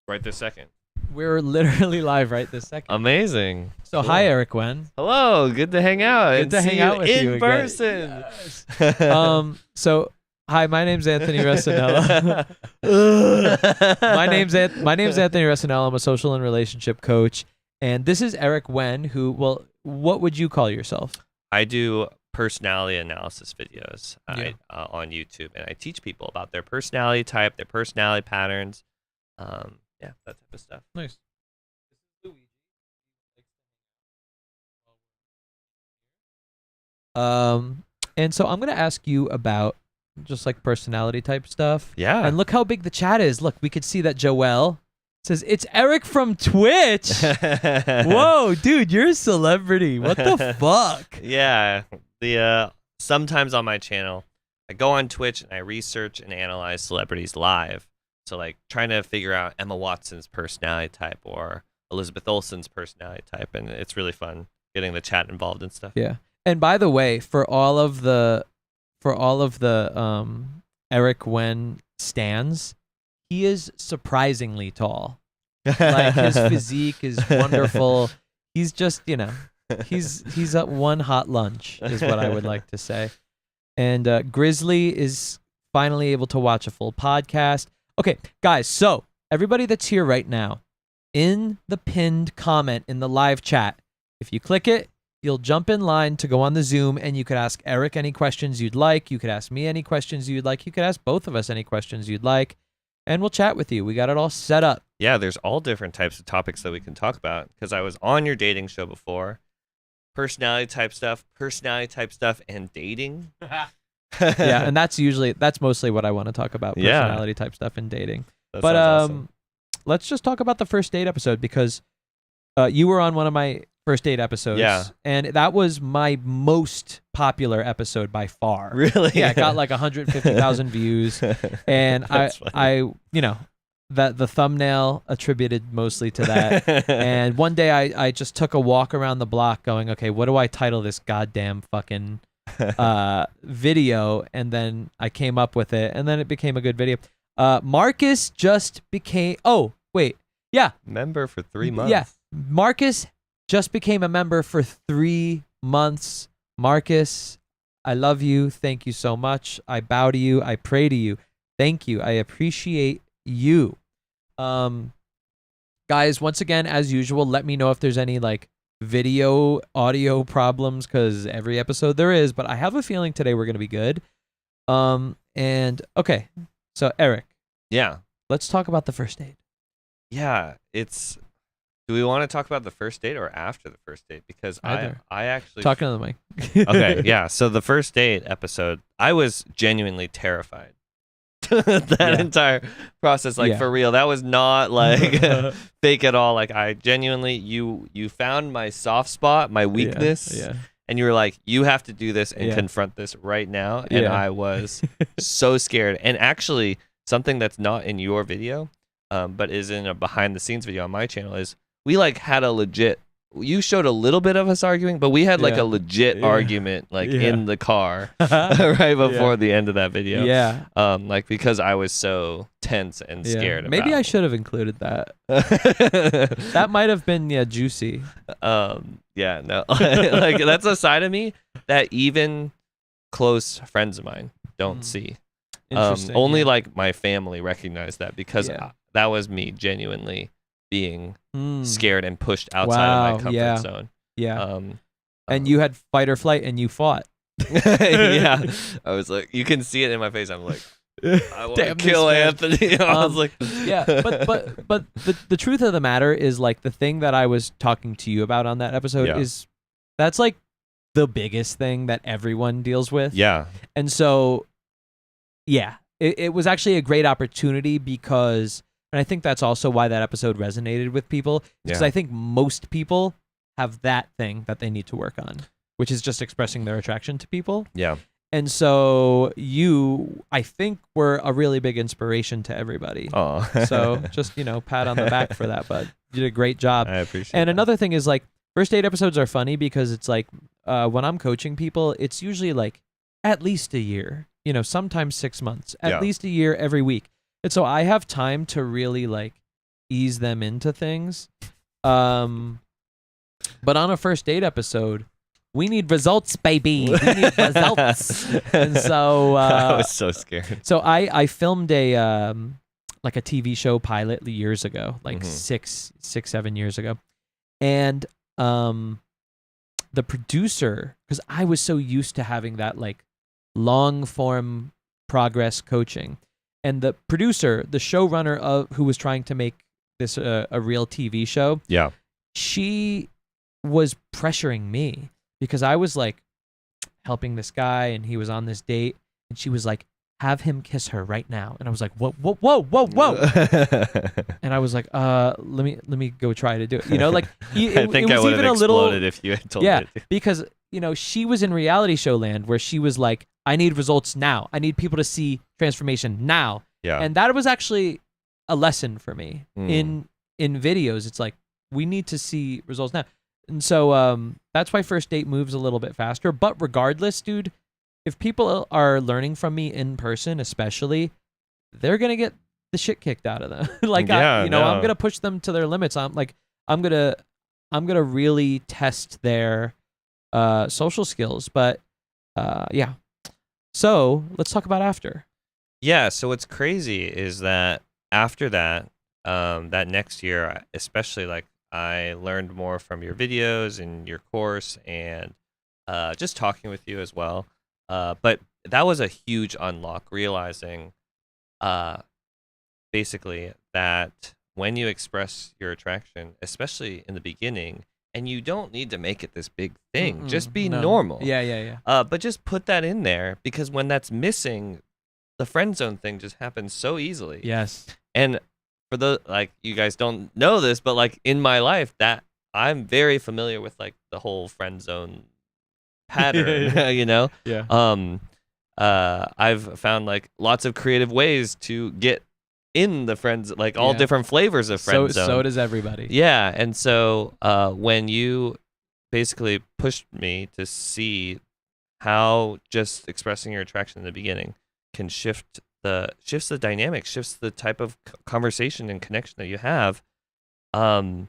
Right this second. We're literally live right this second. Amazing. So Cool. hi, Eric Wen. Hello. Good to hang out. Good and to see hang out with you in again. person. Yes. So hi, my name's Anthony Resinella. my name's Anthony Resinella. I'm a social and relationship coach, and this is Eric Wen. Who? Well, what would you call yourself? I do personality analysis videos Yeah. on YouTube, and I teach people about their personality type, their personality patterns. Yeah, that type of stuff. Nice. And so I'm gonna ask you about just like personality type stuff. Yeah. And look how big the chat is. Look, we could see that Joelle says it's Eric from Twitch. Whoa, dude, you're a celebrity. What the fuck? Yeah. The sometimes on my channel, I go on Twitch and I research and analyze celebrities live. So like trying to figure out Emma Watson's personality type or Elizabeth Olsen's personality type, and it's really fun getting the chat involved and stuff. Yeah. And by the way, for all of the Eric Wen stands, he is surprisingly tall. Like his physique is wonderful. He's just, he's at one hot lunch is what I would like to say. And Grizzly is finally able to watch a full podcast. Okay, guys, so everybody that's here right now, in the pinned comment in the live chat, if you click it, you'll jump in line to go on the Zoom, and you could ask Eric any questions you'd like. You could ask me any questions you'd like. You could ask both of us any questions you'd like, and we'll chat with you. We got it all set up. Yeah, there's all different types of topics that we can talk about because I was on your dating show before. Personality type stuff, and dating. Yeah, and that's mostly what I want to talk about, Yeah. personality type stuff and dating. That But sounds awesome. let's just talk about the first date episode because you were on one of my first date episodes. Yeah. And that was my most popular episode by far. Really? Yeah, it got like 150,000 views. And That's funny. that the thumbnail attributed mostly to that. And one day I just took a walk around the block going, okay, what do I title this goddamn fucking video? And then I came up with it, and then it became a good video. Marcus just became Member for 3 months. yeah, Marcus just became a member for 3 months. Marcus, I love you. Thank you so much. I bow to you. I pray to you. Thank you. I appreciate you. Guys, once again, as usual, let me know if there's any like video audio problems, because every episode there is, but I have a feeling today we're gonna be good. And okay, so Eric, Yeah. let's talk about the first date. Yeah. Do we want to talk about the first date or after the first date? Because Either. I actually Talking to the mic. Okay, yeah. So the first date episode, I was genuinely terrified. That entire process, like Yeah. for real, that was not like fake at all. Like I genuinely, you found my soft spot, my weakness, Yeah. and you were like, you have to do this and Yeah. confront this right now. And Yeah. I was so scared. And actually, something that's not in your video, but is in a behind the scenes video on my channel is we like had a legit. You showed a little bit of us arguing, but we had like Yeah. a legit Yeah. argument, like Yeah. in the car, right before Yeah. the end of that video. Yeah. Like because I was so tense and Yeah. scared. Maybe I should have included that. That might have been juicy. Yeah, no, like that's a side of me that even close friends of mine don't Mm. see. Interesting. Only yeah. like my family recognized that because Yeah. that was me genuinely being Mm. scared and pushed outside Wow, of my comfort yeah. zone. Yeah. And you had fight or flight, and you fought. Yeah, I was like, you can see it in my face. I'm like, I want to Damn this kill man. Anthony. I was like, Yeah, but the truth of the matter is, like, the thing that I was talking to you about on that episode Yeah. is that's like the biggest thing that everyone deals with. yeah, And so, yeah, it was actually a great opportunity because, and I think that's also why that episode resonated with people, because Yeah. I think most people have that thing that they need to work on, which is just expressing their attraction to people. yeah, And so you, I think, were a really big inspiration to everybody. oh, So just, pat on the back for that, bud. You did a great job. I appreciate. And that. another thing is, like, first date episodes are funny because it's like when I'm coaching people, it's usually like at least a year, sometimes 6 months, at Yeah. least a year every week. And so I have time to really like ease them into things. But on a first date episode, we need results, baby. We need results. And so I was so scared. So I filmed a like a TV show pilot years ago, like Mhm. 7 years ago. And the producer, because I was so used to having that like long form progress coaching, and the producer, the showrunner of who was trying to make this a real TV show, Yeah. she was pressuring me because I was like helping this guy and he was on this date, and she was like, have him kiss her right now. And I was like, whoa, whoa, whoa, whoa, whoa. And I was like, let me go try to do it. You know, like I think it I was would even have a little, exploded if you had told yeah, me to. because you know, she was in reality show land where she was like, I need results now. I need people to see transformation now. Yeah. And that was actually a lesson for me in videos. It's like, we need to see results now. And so that's why first date moves a little bit faster. But regardless, dude, if people are learning from me in person, especially, they're gonna get the shit kicked out of them. Like, Yeah, I'm no. gonna push them to their limits. I'm gonna really test their social skills. But yeah. So let's talk about after. Yeah, so what's crazy is that after that, that next year, especially, like, I learned more from your videos and your course, and just talking with you as well. But that was a huge unlock, realizing basically that when you express your attraction, especially in the beginning, and you don't need to make it this big thing, just be No. normal. Yeah. But just put that in there, because when that's missing, the friend zone thing just happens so easily. Yes. And for the, like, you guys don't know this, but like in my life, that I'm very familiar with like the whole friend zone pattern, you know? Yeah. I've found like lots of creative ways to get in the friends, like all Yeah. different flavors of friend zone. So does everybody. Yeah, and so when you basically pushed me to see how just expressing your attraction in the beginning can shifts the dynamic, shifts the type of conversation and connection that you have, and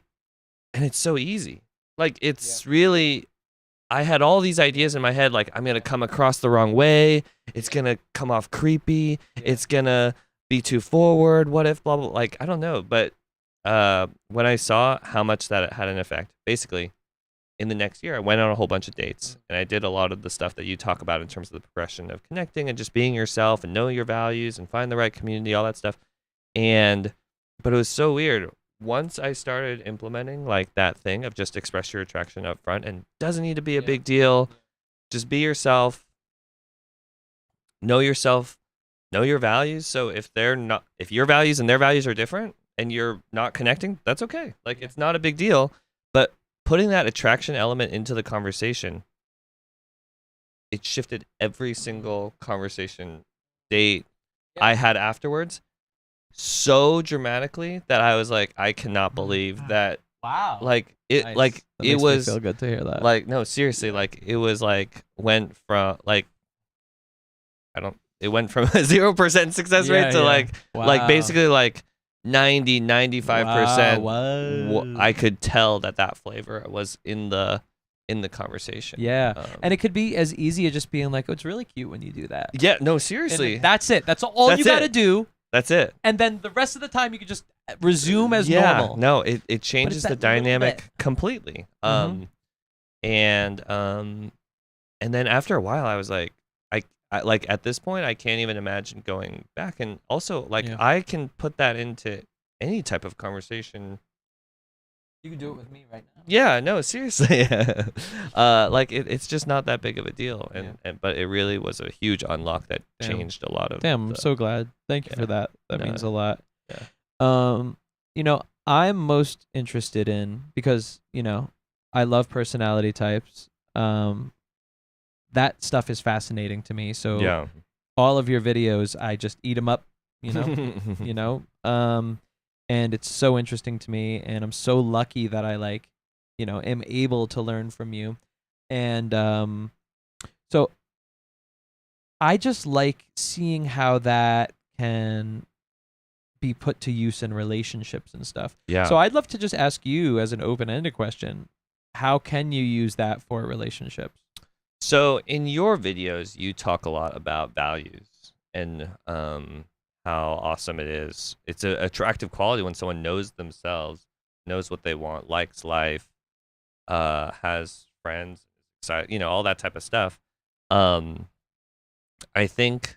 it's so easy. Like, it's really, I had all these ideas in my head, like, I'm gonna come across the wrong way, it's gonna come off creepy, it's gonna be too forward, what if blah blah, like, I don't know. But when I saw how much that it had an effect, basically in the next year I went on a whole bunch of dates, and I did a lot of the stuff that you talk about in terms of the progression of connecting and just being yourself and know your values and find the right community, all that stuff. But it was so weird. Once I started implementing like that thing of just express your attraction up front, and doesn't need to be a big deal, just be yourself, know your values. So if your values and their values are different and you're not connecting, that's okay. Like, it's not a big deal. But putting that attraction element into the conversation, it shifted every single conversation date I had afterwards so dramatically that I was like, I cannot believe that. Wow. Like, it, Nice. like, That it makes me was feel good to hear that. like, no, seriously, like, it was like, it went from a 0% success Yeah, rate to yeah. like Wow. basically like 95%. Wow. I could tell that flavor was in the conversation. Yeah. And it could be as easy as just being like, oh, it's really cute when you do that. yeah, no, And seriously, that's it. That's all That's you got to it. do. that's it. And then the rest of the time you could just resume as Yeah, normal. no, it changes that the little dynamic bit. completely. Mhm. And then after a while, I was like, I like, at this point, I can't even imagine going back. And also, like, Yeah. I can put that into any type of conversation. You can do it with me right now. Yeah, no, seriously. Like, it's just not that big of a deal, but it really was a huge unlock that Damn. changed a lot of. Damn, I'm the- so glad. Thank you Yeah. for that. That No, means a lot. yeah. You know, I'm most interested in, because, you know, I love personality types. That stuff is fascinating to me. So yeah. all of your videos, I just eat them up, you know, you know. And it's so interesting to me, and I'm so lucky that I, like, you know, am able to learn from you. And so I just like seeing how that can be put to use in relationships and stuff. Yeah. So I'd love to just ask you as an open-ended question, how can you use that for relationships? So in your videos, you talk a lot about values and how awesome it is. It's an attractive quality when someone knows themselves, knows what they want, likes life, has friends, all that type of stuff. I think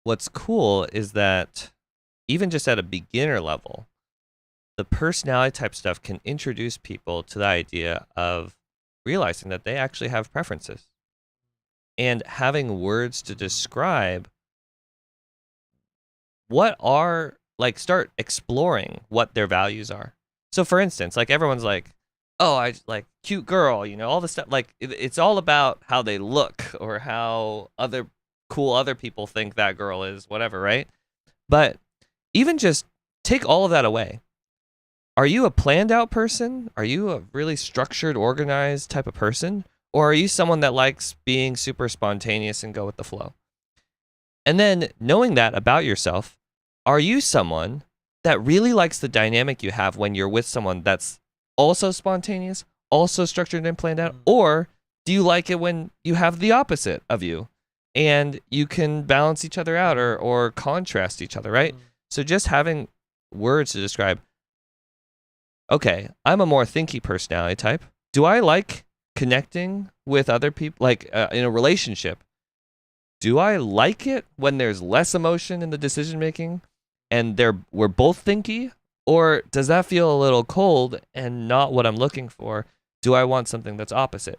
what's cool is that even just at a beginner level, the personality type stuff can introduce people to the idea of realizing that they actually have preferences and having words to describe start exploring what their values are. So for instance, like everyone's like, oh, I like cute girl, all the stuff. Like it's all about how they look or how other people think that girl is, whatever, right? But even just take all of that away. Are you a planned out person? Are you a really structured, organized type of person? Or are you someone that likes being super spontaneous and go with the flow? And then knowing that about yourself, are you someone that really likes the dynamic you have when you're with someone that's also spontaneous, also structured and planned out? Or do you like it when you have the opposite of you and you can balance each other out or contrast each other, right? So just having words to describe, okay, I'm a more thinky personality type. Do I like connecting with other people, like in a relationship? Do I like it when there's less emotion in the decision making and we're both thinky? Or does that feel a little cold and not what I'm looking for? Do I want something that's opposite?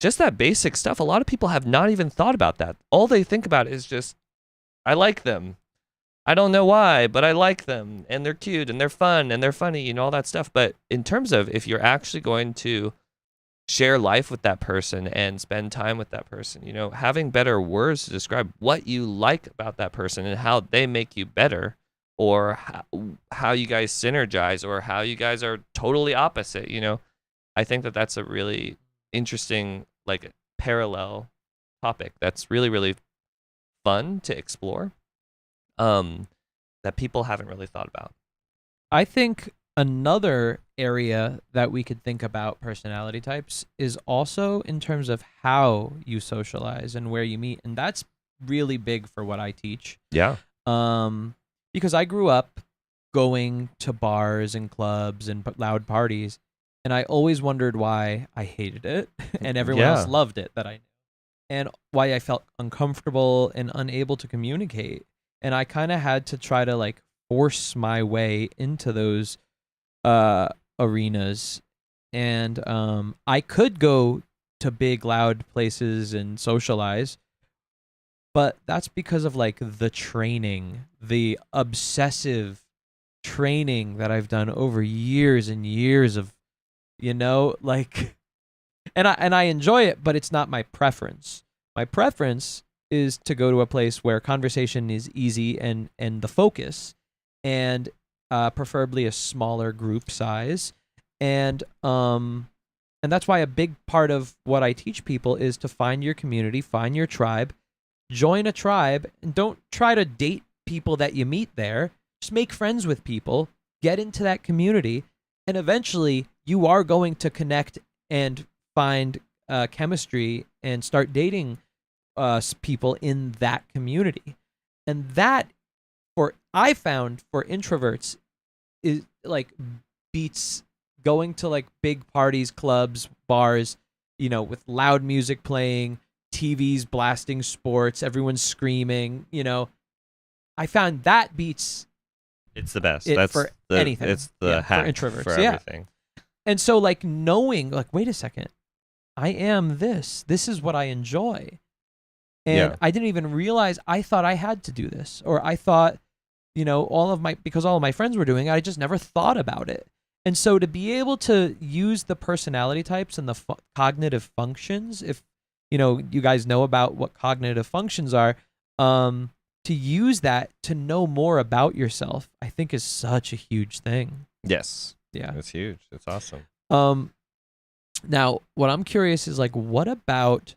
Just that basic stuff. A lot of people have not even thought about that. All they think about is just, I like them. I don't know why, but I like them. And they're cute and they're fun and they're funny, all that stuff. But in terms of if you're actually going to share life with that person and spend time with that person, having better words to describe what you like about that person and how they make you better, or how you guys synergize, or how you guys are totally opposite. I think that that's a really interesting, like, parallel topic that's really, really fun to explore, that people haven't really thought about. I think another area that we could think about personality types is also in terms of how you socialize and where you meet. And that's really big for what I teach. Yeah. Because I grew up going to bars and clubs and loud parties, and I always wondered why I hated it and everyone else loved it that I knew, and why I felt uncomfortable and unable to communicate. And I kind of had to try to like force my way into those arenas. And I could go to big loud places and socialize, but that's because of like the training, the obsessive training that I've done over years and years of, like, and I enjoy it, but it's not my preference. My preference is to go to a place where conversation is easy and the focus, and preferably a smaller group size. And that's why a big part of what I teach people is to find your community, find your tribe, join a tribe, and don't try to date people that you meet there. Just make friends with people, get into that community, and eventually you are going to connect and find chemistry and start dating people in that community. And that, I found for introverts, is like beats going to like big parties, clubs, bars, with loud music playing, TVs blasting sports, everyone's screaming, I found that beats. It's the best. That's for anything. It's the hack for introverts. for everything. And so like knowing, like, wait a second, I am this. This is what I enjoy. And I didn't even realize, I thought I had to do this, or I thought, because all of my friends were doing it, I just never thought about it. And so to be able to use the personality types and the cognitive functions, if, you guys know about what cognitive functions are, to use that to know more about yourself, I think is such a huge thing. Yes. Yeah. It's huge. It's awesome. Now, what I'm curious is, like, what about,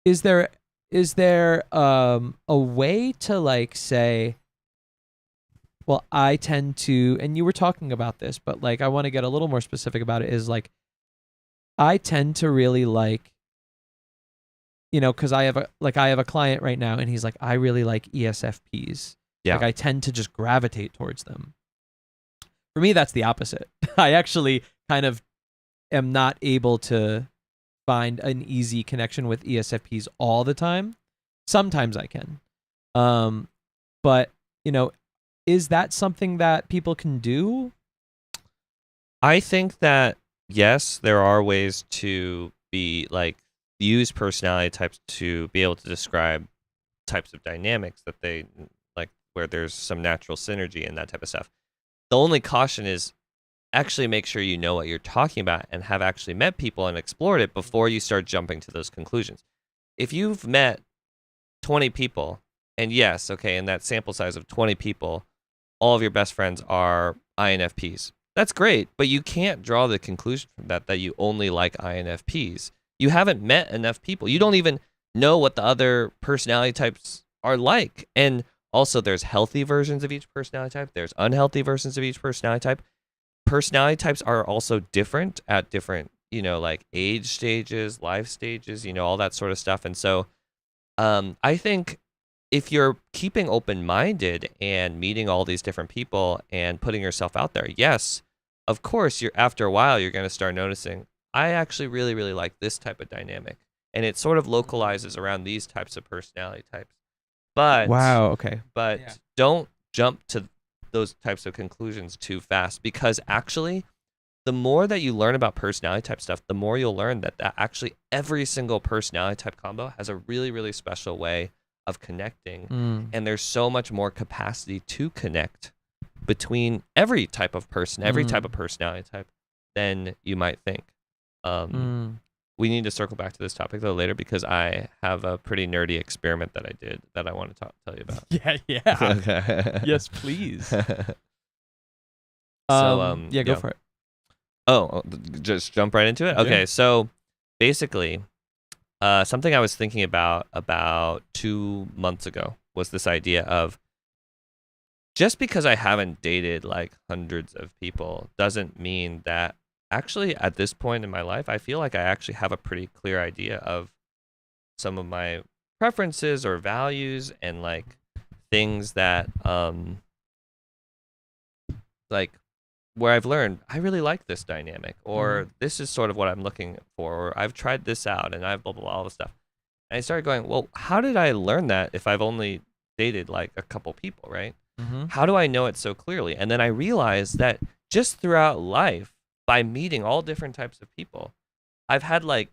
is there is there a way to like say, well, I tend to, and you were talking about this, but like I want to get a little more specific about it, is like I tend to really like, because I have a client right now, and he's like, I really like ESFPs. Yeah. Like I tend to just gravitate towards them. For me, that's the opposite. I actually kind of am not able to find an easy connection with ESFPs all the time. Sometimes I can. But, is that something that people can do? I think that, yes, there are ways to be like use personality types to be able to describe types of dynamics that they like, where there's some natural synergy and that type of stuff. The only caution is actually make sure you know what you're talking about and have actually met people and explored it before you start jumping to those conclusions. If you've met 20 people, and yes, okay, in that sample size of 20 people, all of your best friends are INFPs. That's great, but you can't draw the conclusion from that you only like INFPs. You haven't met enough people. You don't even know what the other personality types are like. And also, there's healthy versions of each personality type. There's unhealthy versions of each personality type. Personality types are also different at different, like age stages, life stages, all that sort of stuff. And so I think if you're keeping open-minded and meeting all these different people and putting yourself out there, yes, of course, after a while, you're going to start noticing, I actually really, really like this type of dynamic. And it sort of localizes around these types of personality types. But wow, okay. But Yeah. Don't jump to those types of conclusions too fast, because actually the more that you learn about personality type stuff, the more you'll learn that actually every single personality type combo has a really, really special way of connecting. And there's so much more capacity to connect between every type of person, every type of personality type than you might think. We need to circle back to this topic though later, because I have a pretty nerdy experiment that I did that I want to tell you about. Yeah. Okay. Yes, please. So, go for it. Oh, just jump right into it? Okay, Yeah. so basically, something I was thinking about 2 months ago was this idea of, just because I haven't dated like hundreds of people doesn't mean that actually at this point in my life, I feel like I actually have a pretty clear idea of some of my preferences or values and like things that like where I've learned I really like this dynamic, or this is sort of what I'm looking for, or I've tried this out and I've blah, blah, blah, all this stuff. And I started going, well, how did I learn that if I've only dated like a couple people, right? How do I know it so clearly? And then I realized that just throughout life, by meeting all different types of people, I've had like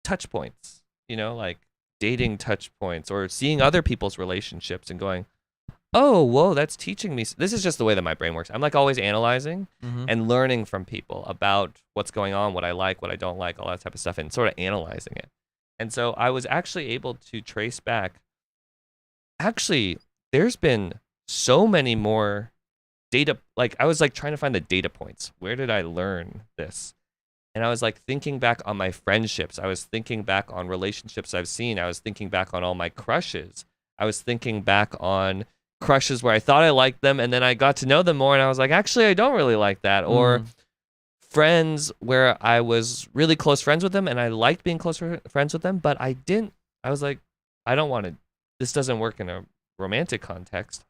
touch points, like dating touch points, or seeing other people's relationships and going, oh, whoa, that's teaching me. This is just the way that my brain works. I'm like always analyzing and learning from people about what's going on, what I like, what I don't like, all that type of stuff, and sort of analyzing it. And so I was actually able to trace back. Actually, there's been so many more data. Like I was like trying to find the data points. Where did I learn this? And I was like thinking back on my friendships. I was thinking back on relationships I've seen. I was thinking back on all my crushes. I was thinking back on crushes where I thought I liked them, and then I got to know them more and I was like, actually, I don't really like that. Or friends where I was really close friends with them and I liked being close friends with them, but I was like, I don't want to, this doesn't work in a romantic context.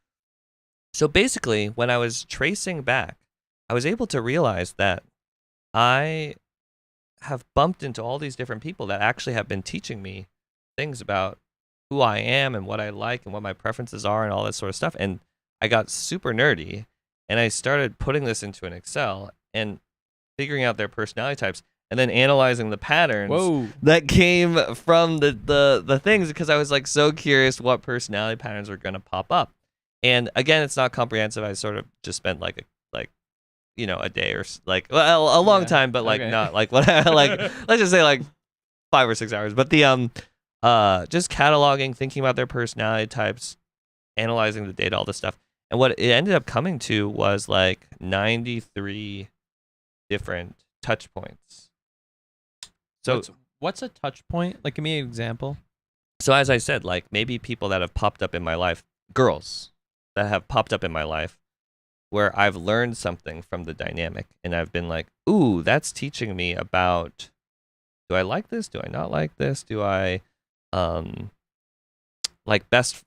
So basically, when I was tracing back, I was able to realize that I have bumped into all these different people that actually have been teaching me things about who I am and what I like and what my preferences are and all that sort of stuff. And I got super nerdy and I started putting this into an Excel and figuring out their personality types and then analyzing the patterns that came from the things, because I was like so curious what personality patterns were going to pop up. And again, it's not comprehensive. I sort of just spent like a day or like a long time, but like not like what I like. Let's just say like 5 or 6 hours. But the just cataloging, thinking about their personality types, analyzing the data, all this stuff, and what it ended up coming to was like 93 different touch points. So what's a touch point? Like, give me an example. So as I said, like maybe people that have popped up in my life, girls that have popped up in my life, where I've learned something from the dynamic, and I've been like, ooh, that's teaching me about, do I like this? Do I not like this? Do I like best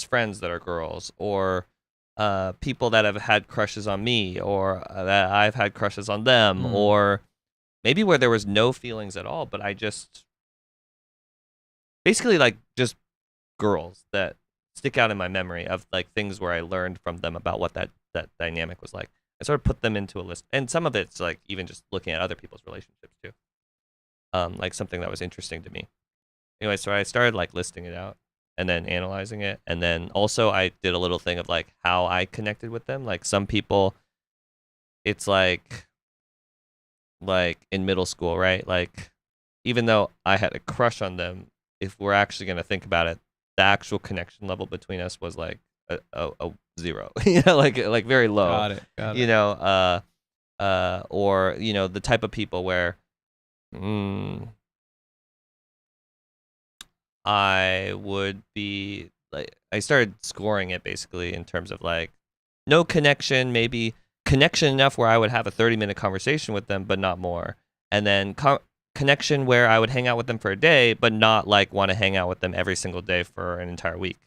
friends that are girls, or people that have had crushes on me, or that I've had crushes on them, or maybe where there was no feelings at all, but I just basically like just girls that stick out in my memory of like things where I learned from them about what that dynamic was like. I sort of put them into a list, and some of it's like even just looking at other people's relationships too, like something that was interesting to me. Anyway, so I started like listing it out and then analyzing it, and then also I did a little thing of like how I connected with them. Like some people, it's like in middle school, right? Like even though I had a crush on them, if we're actually going to think about it, the actual connection level between us was like a zero, you know, like very low. Got it. You know, or you know, the type of people where I would be like, I started scoring it basically in terms of like no connection, maybe connection enough where I would have a 30-minute conversation with them, but not more. And then connection where I would hang out with them for a day, but not like want to hang out with them every single day for an entire week.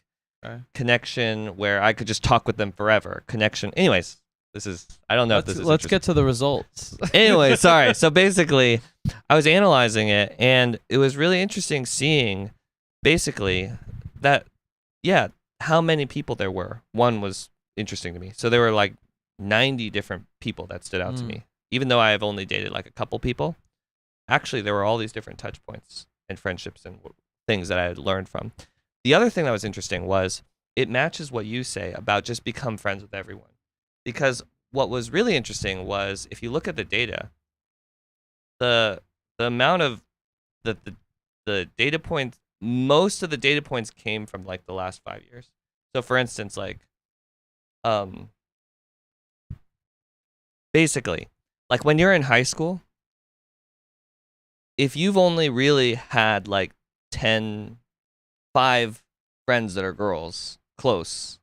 Okay. Connection where I could just talk with them forever. Connection. Anyways, this is, I don't know if this is Let's get to the results. Anyway, sorry. So basically, I was analyzing it, and it was really interesting seeing basically that, yeah, how many people there were. One was interesting to me. So there were like 90 different people that stood out to me. Even though I have only dated like a couple people, actually there were all these different touch points and friendships and things that I had learned from. The other thing that was interesting was it matches what you say about just become friends with everyone. Because what was really interesting was if you look at the data, the amount of the data points, most of the data points came from like the last 5 years. So for instance, like basically, like when you're in high school, if you've only really had like 5 friends that are girls close,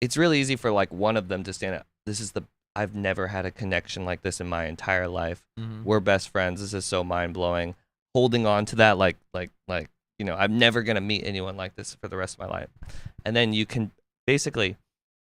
it's really easy for like one of them to stand out. I've never had a connection like this in my entire life. We're best friends. This is so mind blowing. Holding on to that, like, you know, I'm never going to meet anyone like this for the rest of my life. And then you can basically,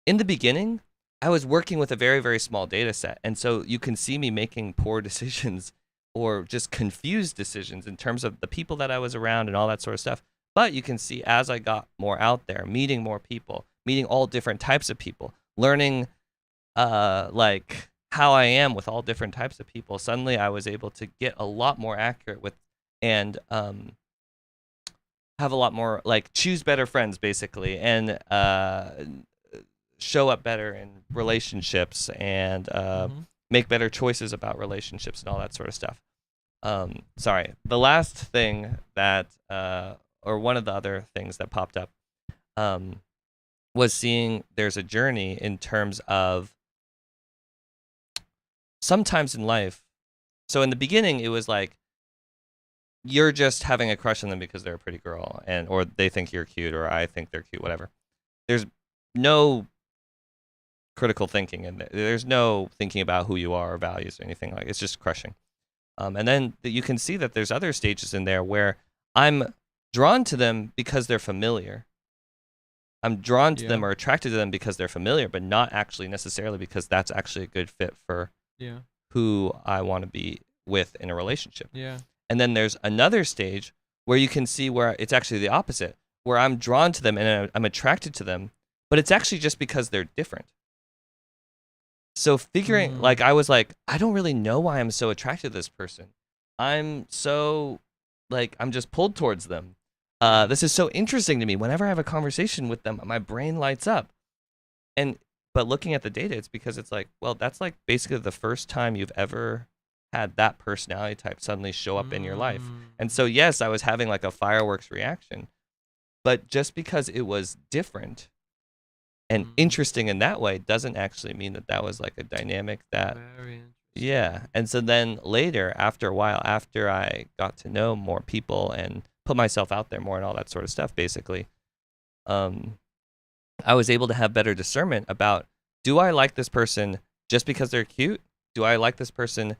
in the beginning, I was working with a very, very small data set. And so you can see me making poor decisions or just confused decisions in terms of the people that I was around and all that sort of stuff. But you can see as I got more out there, meeting more people, meeting all different types of people, learning like how I am with all different types of people, suddenly I was able to get a lot more accurate with and have a lot more, like, choose better friends basically, and show up better in relationships and make better choices about relationships and all that sort of stuff. Sorry, the last thing that or one of the other things that popped up was seeing there's a journey in terms of sometimes in life. So in the beginning, it was like you're just having a crush on them because they're a pretty girl, and or they think you're cute, or I think they're cute, whatever. There's no critical thinking, and there's no thinking about who you are or values or anything like. It's just crushing. And then you can see that there's other stages in there where I'm drawn to them because they're familiar. I'm drawn to them or attracted to them because they're familiar, but not actually necessarily because that's actually a good fit for who I want to be with in a relationship. Yeah. And then there's another stage where you can see where it's actually the opposite, where I'm drawn to them and I'm attracted to them, but it's actually just because they're different. So figuring, like, I was like, I don't really know why I'm so attracted to this person. I'm so, like, I'm just pulled towards them. This is so interesting to me. Whenever I have a conversation with them, my brain lights up. But looking at the data, it's because it's like, well, that's like basically the first time you've ever had that personality type suddenly show up in your life. And so, yes, I was having like a fireworks reaction, but just because it was different and interesting in that way doesn't actually mean that that was like a dynamic that, yeah. And so then later, after a while, after I got to know more people and put myself out there more and all that sort of stuff, basically, I was able to have better discernment about, do I like this person just because they're cute? Do I like this person,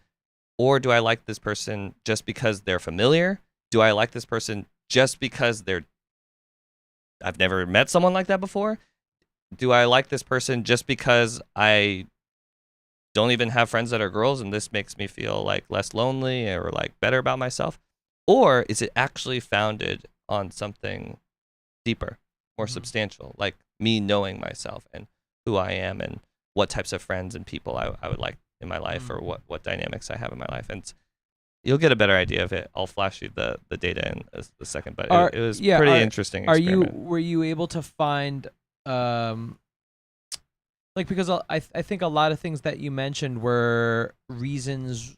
or do I like this person just because they're familiar? Do I like this person just because I've never met someone like that before? Do I like this person just because I don't even have friends that are girls and this makes me feel like less lonely or like better about myself? Or is it actually founded on something deeper, more substantial, like me knowing myself and who I am and what types of friends and people I would like in my life, or what dynamics I have in my life? And you'll get a better idea of it. I'll flash you the data in a second, but it was pretty interesting experiment. Were you able to find like, because I think a lot of things that you mentioned were reasons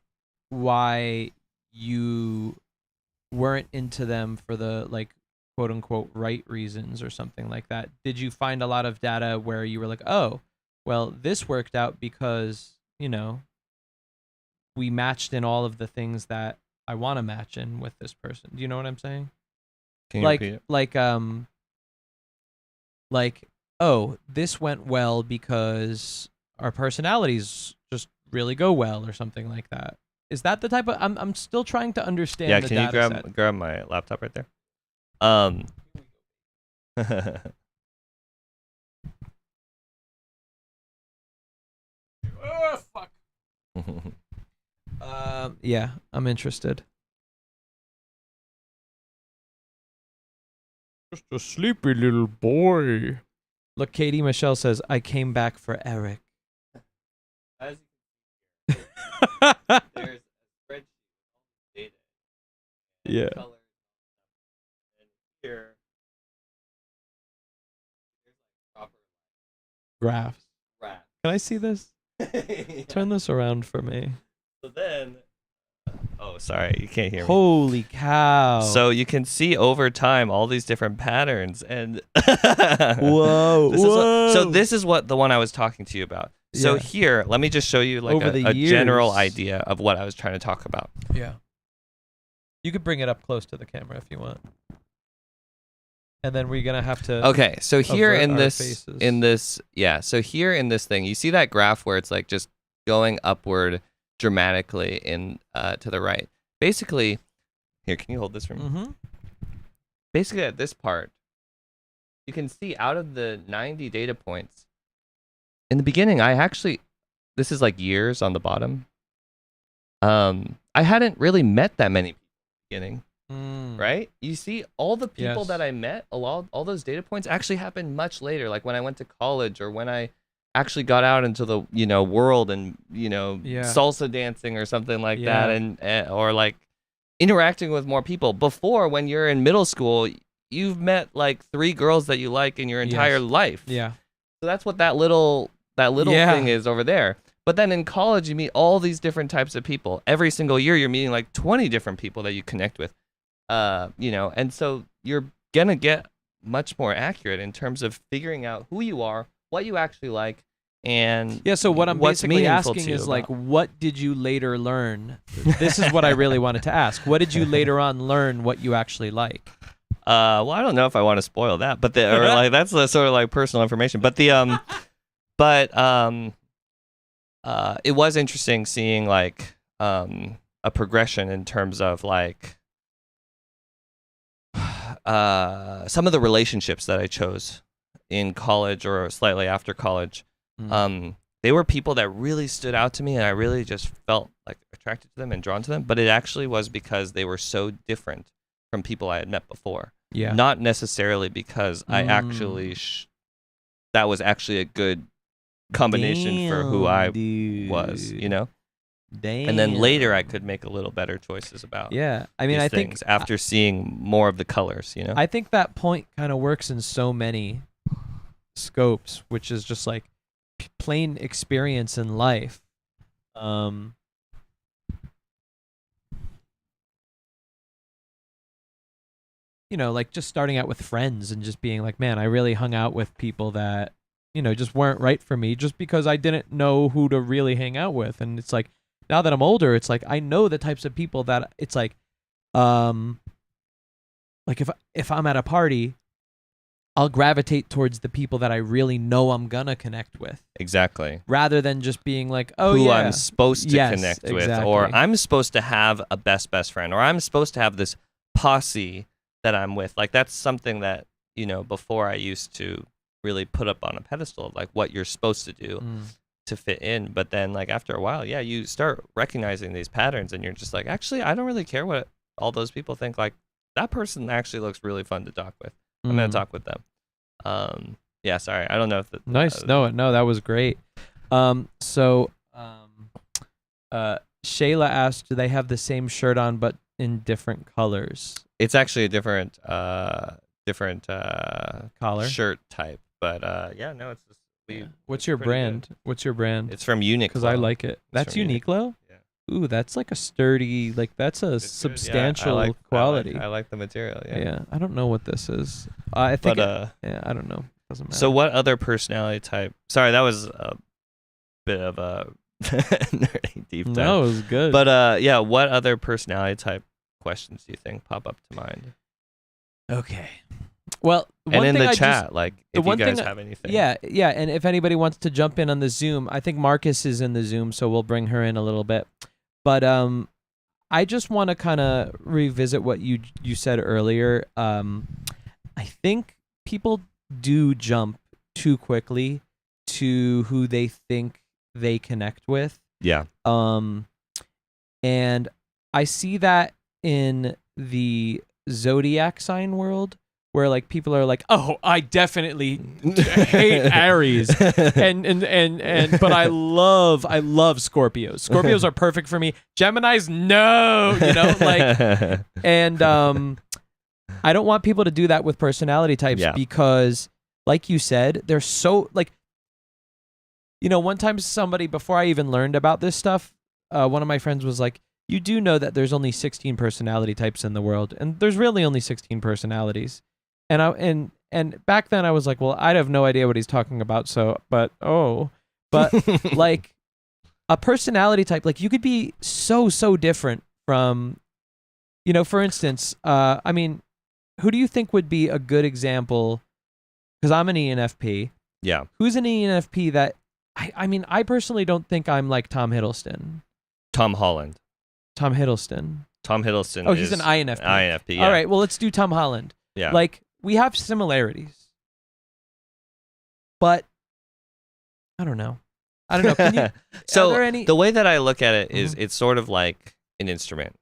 why you weren't into them for the, like, quote unquote right reasons or something like that. Did you find a lot of data where you were like, oh, well, this worked out because, you know, we matched in all of the things that I want to match in with this person? Do you know what I'm saying? Can you repeat it? Like, oh, this went well because our personalities just really go well, or something like that. Is that the type of? I'm still trying to understand. Yeah, the can you data set. grab my laptop right there? Oh, fuck. Yeah, I'm interested. Just a sleepy little boy. Look, Katie Michelle says, I came back for Eric. As you can see, there's a spreadsheet with all the data. Yeah. Colors, and here, there's like proper Graphs. graph. Can I see this? Yeah. Turn this around for me. So then, oh, sorry, you can't hear me. Holy cow. So you can see over time all these different patterns, and Whoa. so this is what the one I was talking to you about. So Yeah. here, let me just show you like Over the a general years. idea of what I was trying to talk about. Yeah. You could bring it up close to the camera if you want. And then we're gonna have to. Okay, so here avert in our this, faces. so here in this thing, you see that graph where it's like just going upward dramatically in to the right. Basically, here, can you hold this for me? Mm-hmm. Basically, at this part, you can see out of the 90 data points, in the beginning, this is like years on the bottom. I hadn't really met that many people in the beginning. Right? You see, all the people Yes. that I met, all those data points actually happened much later, like when I went to college or when I actually got out into the, world and, Yeah. salsa dancing or something like Yeah. that, and or like interacting with more people. Before, when you're in middle school, you've met like 3 girls that you like in your entire Yes. life. Yeah. So that's what that little Yeah. thing is over there. But then in college, you meet all these different types of people. Every single year, you're meeting like 20 different people that you connect with. And so you're gonna get much more accurate in terms of figuring out who you are, what you actually like, and Yeah, so what I'm what's basically meaningful asking to you is, like, about- what did you later learn? This is what I really wanted to ask. What did you later on learn what you actually like? well, I don't know if I want to spoil that, but that's the sort of like personal information. But it was interesting seeing like a progression in terms of like some of the relationships that I chose in college or slightly after college. They were people that really stood out to me, and I really just felt like attracted to them and drawn to them. But it actually was because they were so different from people I had met before. Yeah. Not necessarily because I actually that was actually a good combination for who I was, Damn. And then later I could make a little better choices about Yeah. I mean, these I think things after seeing more of the colors, I think that point kind of works in so many scopes, which is just like plain experience in life. Like just starting out with friends and just being like, man, I really hung out with people that, just weren't right for me just because I didn't know who to really hang out with. And it's like, now that I'm older, it's like I know the types of people that it's like, like if I'm at a party, I'll gravitate towards the people that I really know I'm gonna connect with, Exactly. rather than just being like, oh Who yeah, I'm supposed to Yes, connect with, exactly. or I'm supposed to have a best friend, or I'm supposed to have this posse that I'm with. Like that's something that, before I used to really put up on a pedestal of like what you're supposed to do to fit in. But then like after a while, yeah, you start recognizing these patterns and you're just like, actually, I don't really care what all those people think. Like that person actually looks really fun to talk with. I'm going to talk with them. Yeah, sorry. I don't know if nice. No, that was great. Shayla asked, do they have the same shirt on but in different colors? it's actually a different Collar? shirt type. But yeah, no, it's just What's your pretty brand? What's your brand? It's from Uniqlo. Because I like it. That's from Uniqlo? Yeah. Ooh, that's like a sturdy, like that's a It's good. substantial Yeah, quality. I like the material. Yeah. Yeah, I don't know what this is. I think, But I don't know. Doesn't matter. so what other personality type? Sorry, that was a bit of a nerdy deep dive. No, it was good. But yeah, what other personality type questions do you think pop up to mind? okay. Well, And one in thing the I chat, just, like the if you one guys thing have anything. yeah, and if anybody wants to jump in on the Zoom, I think Marcus is in the Zoom, so we'll bring her in a little bit. But I just want to kind of revisit what you said earlier. I think people do jump too quickly to who they think they connect with. Yeah. And I see that in the zodiac sign world, where like people are like, oh, I definitely hate Aries, and but I love Scorpios. Scorpios are perfect for me. Geminis, no, like, and I don't want people to do that with personality types because, like you said, they're so like, one time somebody, before I even learned about this stuff, one of my friends was like, you do know that there's only 16 personality types in the world, and there's really only 16 personalities. And back then I was like, well, I have no idea what he's talking about. So, but like a personality type, like you could be so different from, for instance, I mean, who do you think would be a good example? Because I'm an ENFP. Yeah. Who's an ENFP that, I mean, I personally don't think I'm like Tom Hiddleston. Tom Holland. Tom Hiddleston. Tom Hiddleston. Oh, he's an INFP. INFP. Yeah. All right. Well, let's do Tom Holland. Yeah. Like, we have similarities, but I don't know. Can you, so are there any... the way that I look at it is it's sort of like an instrument.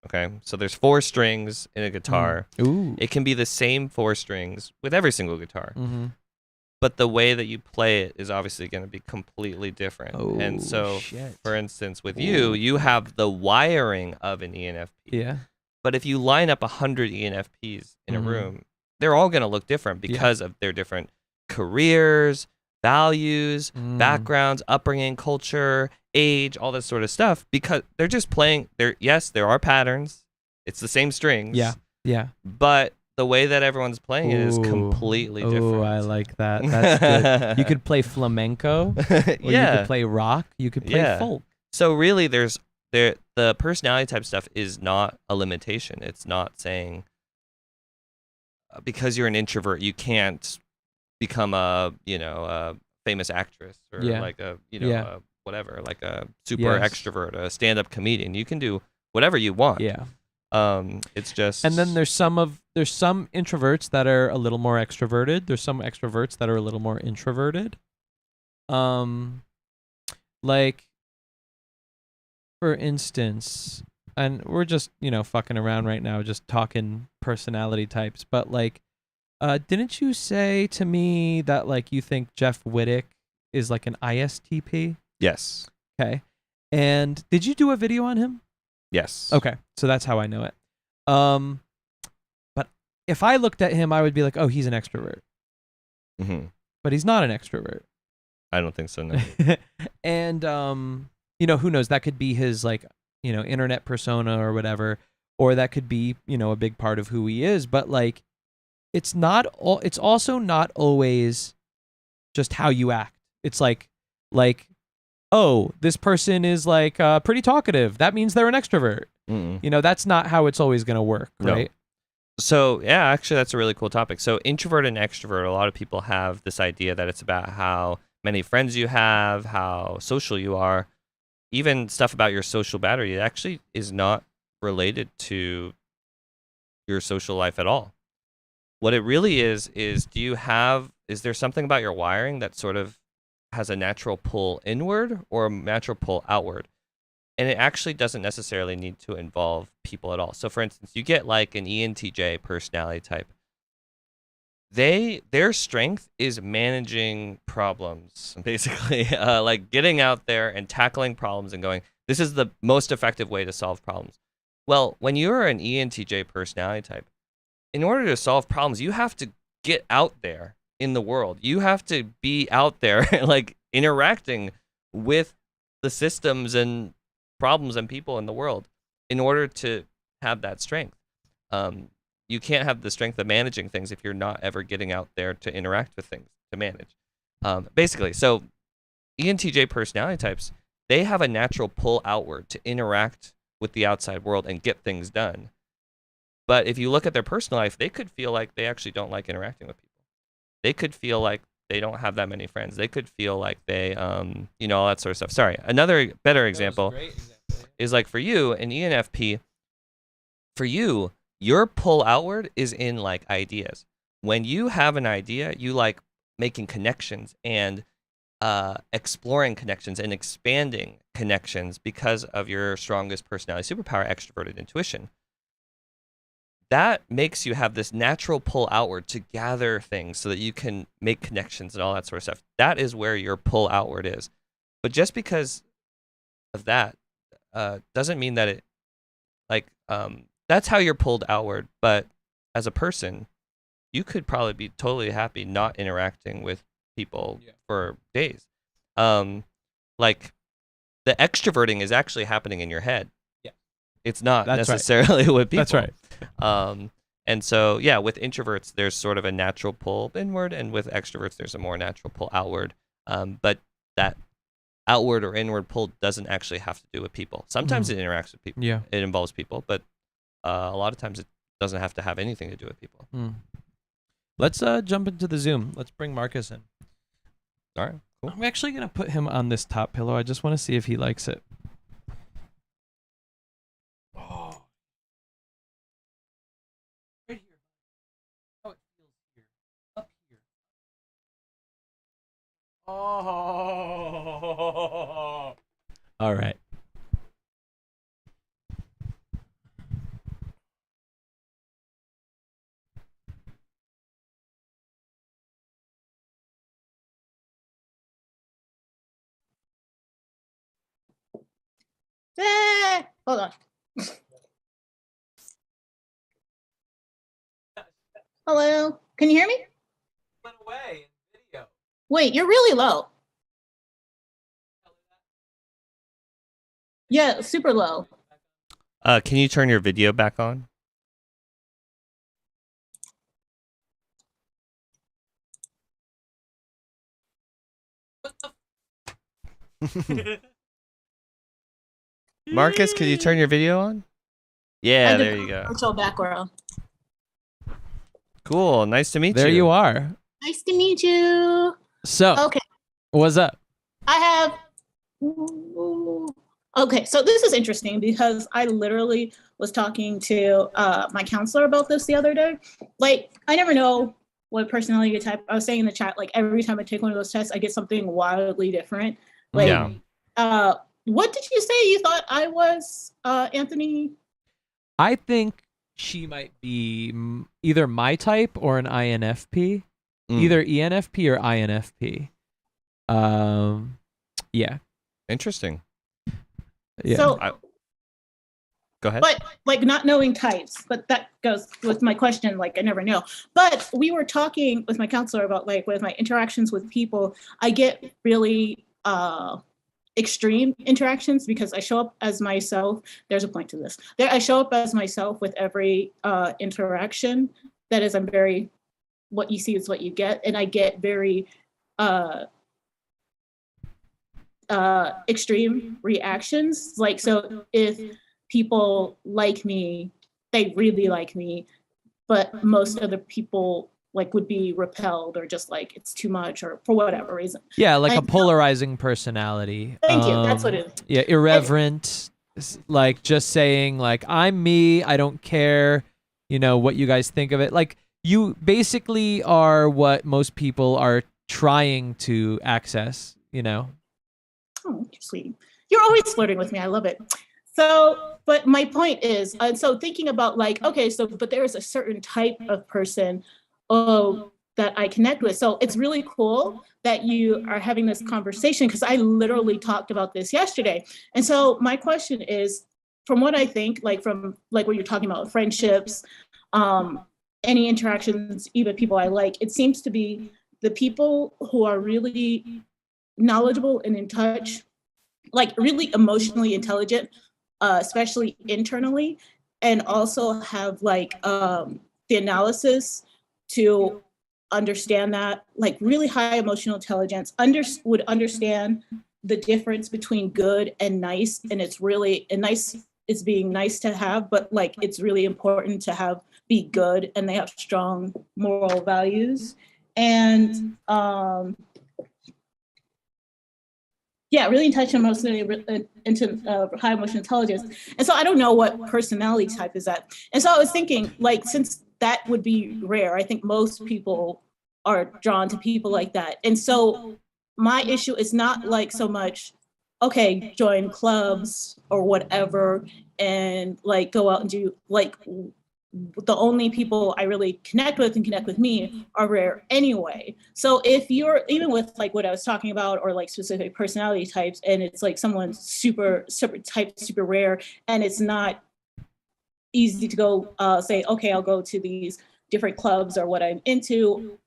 Okay. So there's 4 strings in a guitar. Ooh. It can be the same 4 strings with every single guitar. Mm-hmm. But the way that you play it is obviously going to be completely different. Oh, and so, shit. for instance, with you have the wiring of an ENFP. Yeah. But if you line up 100 ENFPs in a room, they're all going to look different because of their different careers, values, backgrounds, upbringing, culture, age, all this sort of stuff. Because they're just playing. There are patterns. It's the same strings. Yeah. Yeah. But the way that everyone's playing it is completely different. Oh, I like that. That's good. You could play flamenco. Or you could play rock. You could play folk. So really, the personality type stuff is not a limitation. It's not saying because you're an introvert you can't become a famous actress or like a whatever, like a super extrovert, a stand-up comedian. You can do whatever you want. Yeah. It's just, and then there's some introverts that are a little more extroverted. There's some extroverts that are a little more introverted. Like, for instance, and we're just fucking around right now, just talking personality types. But like, didn't you say to me that like you think Jeff Wittick is like an ISTP? Yes. Okay. And did you do a video on him? Yes. Okay, so that's how I know it. But if I looked at him, I would be like, oh, he's an extrovert. Mm-hmm. But he's not an extrovert. I don't think so, no. And, who knows? That could be his, like, internet persona or whatever. Or that could be, a big part of who he is. But, like, it's also not always just how you act. It's like, oh, this person is like pretty talkative. That means they're an extrovert. Mm-mm. That's not how it's always going to work, right? So yeah, actually, that's a really cool topic. So introvert and extrovert, a lot of people have this idea that it's about how many friends you have, how social you are, even stuff about your social battery. It actually is not related to your social life at all. What it really is is there something about your wiring that sort of has a natural pull inward or a natural pull outward? And it actually doesn't necessarily need to involve people at all. So for instance, you get like an ENTJ personality type. Their strength is managing problems, basically, like getting out there and tackling problems and going, this is the most effective way to solve problems. Well, when you're an ENTJ personality type, in order to solve problems, you have to get out there in the world. You have to be out there, like interacting with the systems and problems and people in the world in order to have that strength. You can't have the strength of managing things if you're not ever getting out there to interact with things to manage. Basically, so ENTJ personality types, they have a natural pull outward to interact with the outside world and get things done. But if you look at their personal life, they could feel like they actually don't like interacting with people. They could feel like they don't have that many friends. They could feel like they, all that sort of stuff. Sorry. Another better example is like for you, an ENFP, for you, your pull outward is in like ideas. When you have an idea, you like making connections and exploring connections and expanding connections because of your strongest personality superpower, extroverted intuition. That makes you have this natural pull outward to gather things so that you can make connections and all that sort of stuff. That is where your pull outward is. But just because of that doesn't mean that it, like, that's how you're pulled outward. But as a person, you could probably be totally happy not interacting with people for days. Like, the extroverting is actually happening in your head. It's not That's necessarily right. with people. That's right. And so, yeah, with introverts, there's sort of a natural pull inward, and with extroverts, there's a more natural pull outward. But that outward or inward pull doesn't actually have to do with people. Sometimes it interacts with people. Yeah. It involves people, but a lot of times it doesn't have to have anything to do with people. Let's jump into the Zoom. Let's bring Marcus in. All right, cool. I'm actually going to put him on this top pillow. I just want to see if he likes it. Oh. Right here. How it feels here. Up here. Oh. All right. Hold on. Hello? Can you hear me? Went away in video. Wait, you're really low. Yeah, super low. Can you turn your video back on? Marcus, can you turn your video on? Yeah, there you go. Virtual background. Cool. Nice to meet you. There you are. Nice to meet you. So, Okay, what's up? I have. Okay, so this is interesting because I literally was talking to my counselor about this the other day. Like, I never know what personality type. I was saying in the chat, like every time I take one of those tests, I get something wildly different. Like, Yeah. What did you say you thought I was, Anthony? I think she might be either my type or an INFP. Either ENFP or INFP. Yeah. Interesting. Yeah. So, Go ahead. but like not knowing types, but that goes with my question. Like I never know. But we were talking with my counselor about like with my interactions with people, I get really extreme interactions because I show up as myself. There's a point to this. I show up as myself with every interaction. That is, I'm very, what you see is what you get. And I get very extreme reactions. Like, so if people like me, they really like me, but most other people like would be repelled or just like it's too much or for whatever reason. Yeah, like a And- polarizing personality. Thank you. That's what it is. Yeah, irreverent, like just saying like I'm me, I don't care, what you guys think of it. Like you basically are what most people are trying to access, Oh, you're sweet. You're always flirting with me. I love it. So, but my point is, so thinking about like, okay, so, but there is a certain type of person that I connect with. So it's really cool that you are having this conversation because I literally talked about this yesterday. And so my question is, from what I think, like from like what you're talking about, friendships, any interactions, even people I like, it seems to be the people who are really knowledgeable and in touch, like really emotionally intelligent, especially internally, and also have like the analysis to understand that, like really high emotional intelligence, would understand the difference between good and nice. And it's really, and nice is being nice to have, but like it's really important to have be good, and they have strong moral values. And yeah, really in touch emotionally into high emotional intelligence. And so I don't know what personality type is that. And so I was thinking, like, since that would be rare, I think most people are drawn to people like that. And so my issue is not like so much, okay, join clubs or whatever, and like go out and do like the only people I really connect with and connect with me are rare anyway. So if you're even with like what I was talking about or like specific personality types, and it's like someone super type, super rare, and it's not easy to go say, okay, I'll go to these different clubs or what I'm into,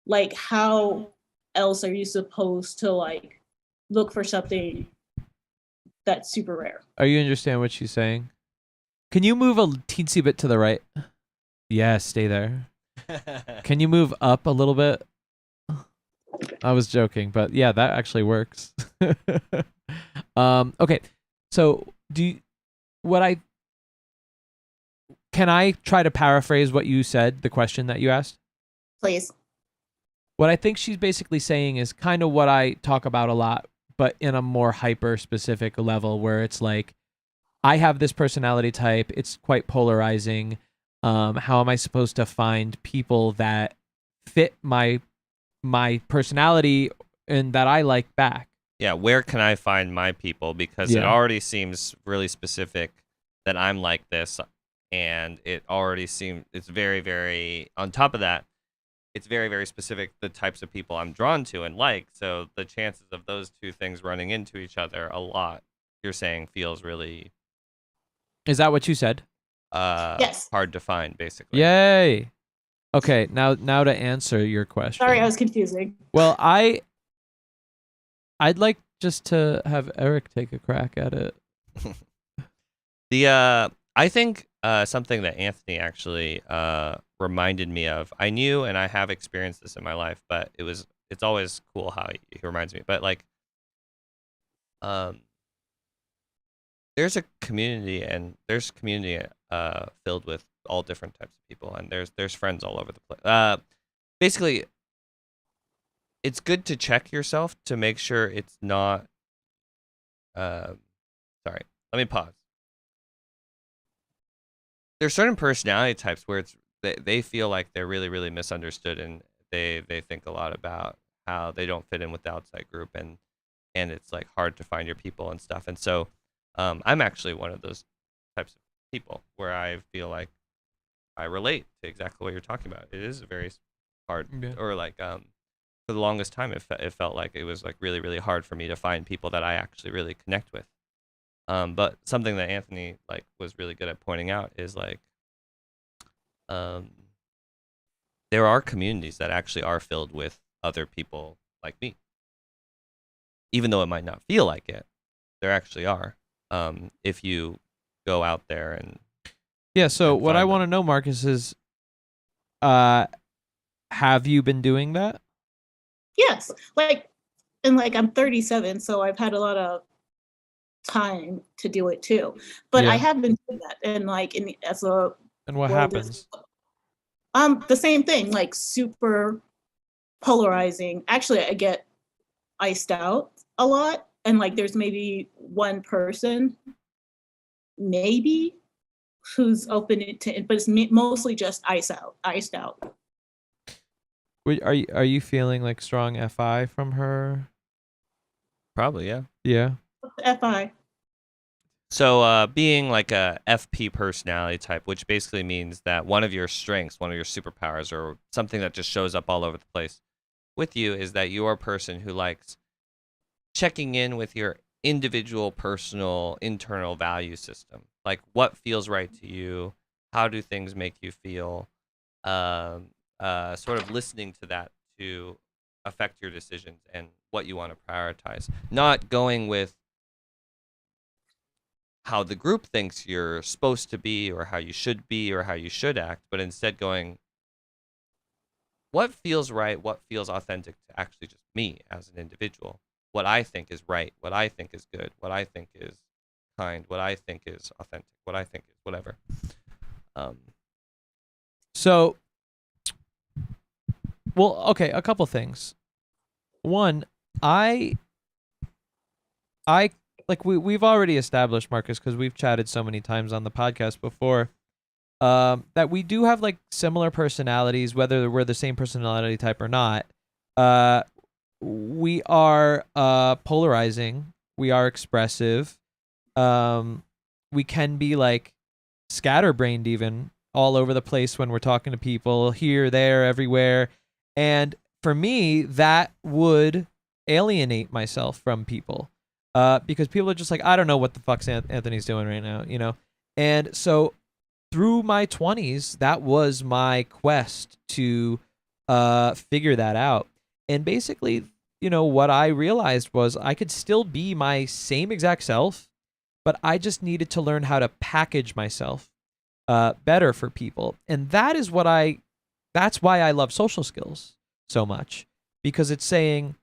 like how else are you supposed to like look for something that's super rare? Are you understand what she's saying? Can you move a teensy bit to the right? Yeah, stay there. Can you move up a little bit? I was joking, but yeah, that actually works. Okay. So can I try to paraphrase what you said, the question that you asked? Please. What I think she's basically saying is kind of what I talk about a lot, but in a more hyper specific level where it's like, I have this personality type. It's quite polarizing. How am I supposed to find people that fit my personality and that I like back? Yeah, where can I find my people? Because it already seems really specific that I'm like this, and it already seems it's very, very, on top of that, it's very, very specific the types of people I'm drawn to and like. So the chances of those two things running into each other a lot, you're saying, feels really... Is that what you said? Yes. Hard to find, basically. Yay. Okay, now to answer your question. Sorry, I was confusing. Well, I'd like just to have Eric take a crack at it. I think something that Anthony actually reminded me of. I knew, and I have experienced this in my life, but it's always cool how he reminds me. But like, there's a community, and there's community filled with all different types of people, and there's friends all over the place. Basically, it's good to check yourself to make sure it's not. Sorry, let me pause. There's certain personality types where they feel like they're really, really misunderstood, and they think a lot about how they don't fit in with the outside group, and it's like hard to find your people and stuff. And so I'm actually one of those types of people where I feel like I relate to exactly what you're talking about. It is very hard, or like for the longest time, it felt like it was like really, really hard for me to find people that I actually really connect with. But something that Anthony like was really good at pointing out is like, there are communities that actually are filled with other people like me, even though it might not feel like it. There actually are. If you go out there and so what I find want to know, Marcus, is have you been doing that? Yes, like, and like I'm 37, so I've had a lot of time to do it too. But I have been doing that, and like as a And what world happens? The same thing, like super polarizing. Actually, I get iced out a lot, and like there's maybe one person, maybe, who's open to it, but it's mostly just iced out. Are you feeling like strong FI from her? Probably, yeah. Yeah. FI. So being like a FP personality type, which basically means that one of your strengths, one of your superpowers, or something that just shows up all over the place with you is that you're a person who likes checking in with your individual, personal, internal value system. Like what feels right to you? How do things make you feel? Sort of listening to that to affect your decisions and what you want to prioritize. Not going with how the group thinks you're supposed to be or how you should be or how you should act, but instead going, what feels right, what feels authentic to actually just me as an individual, what I think is right, what I think is good, what I think is kind, what I think is authentic, what I think is whatever. So, well, okay, a couple things. One, I like we've already established, Marcus, because we've chatted so many times on the podcast before, that we do have like similar personalities, whether we're the same personality type or not. We are polarizing. We are expressive. We can be like scatterbrained, even all over the place when we're talking to people, here, there, everywhere. And for me, that would alienate myself from people. Because people are just like, I don't know what the fuck Anthony's doing right now, you know? And so through my 20s, that was my quest to figure that out. And basically, you know, what I realized was I could still be my same exact self, but I just needed to learn how to package myself better for people. And that is that's why I love social skills so much, because it's saying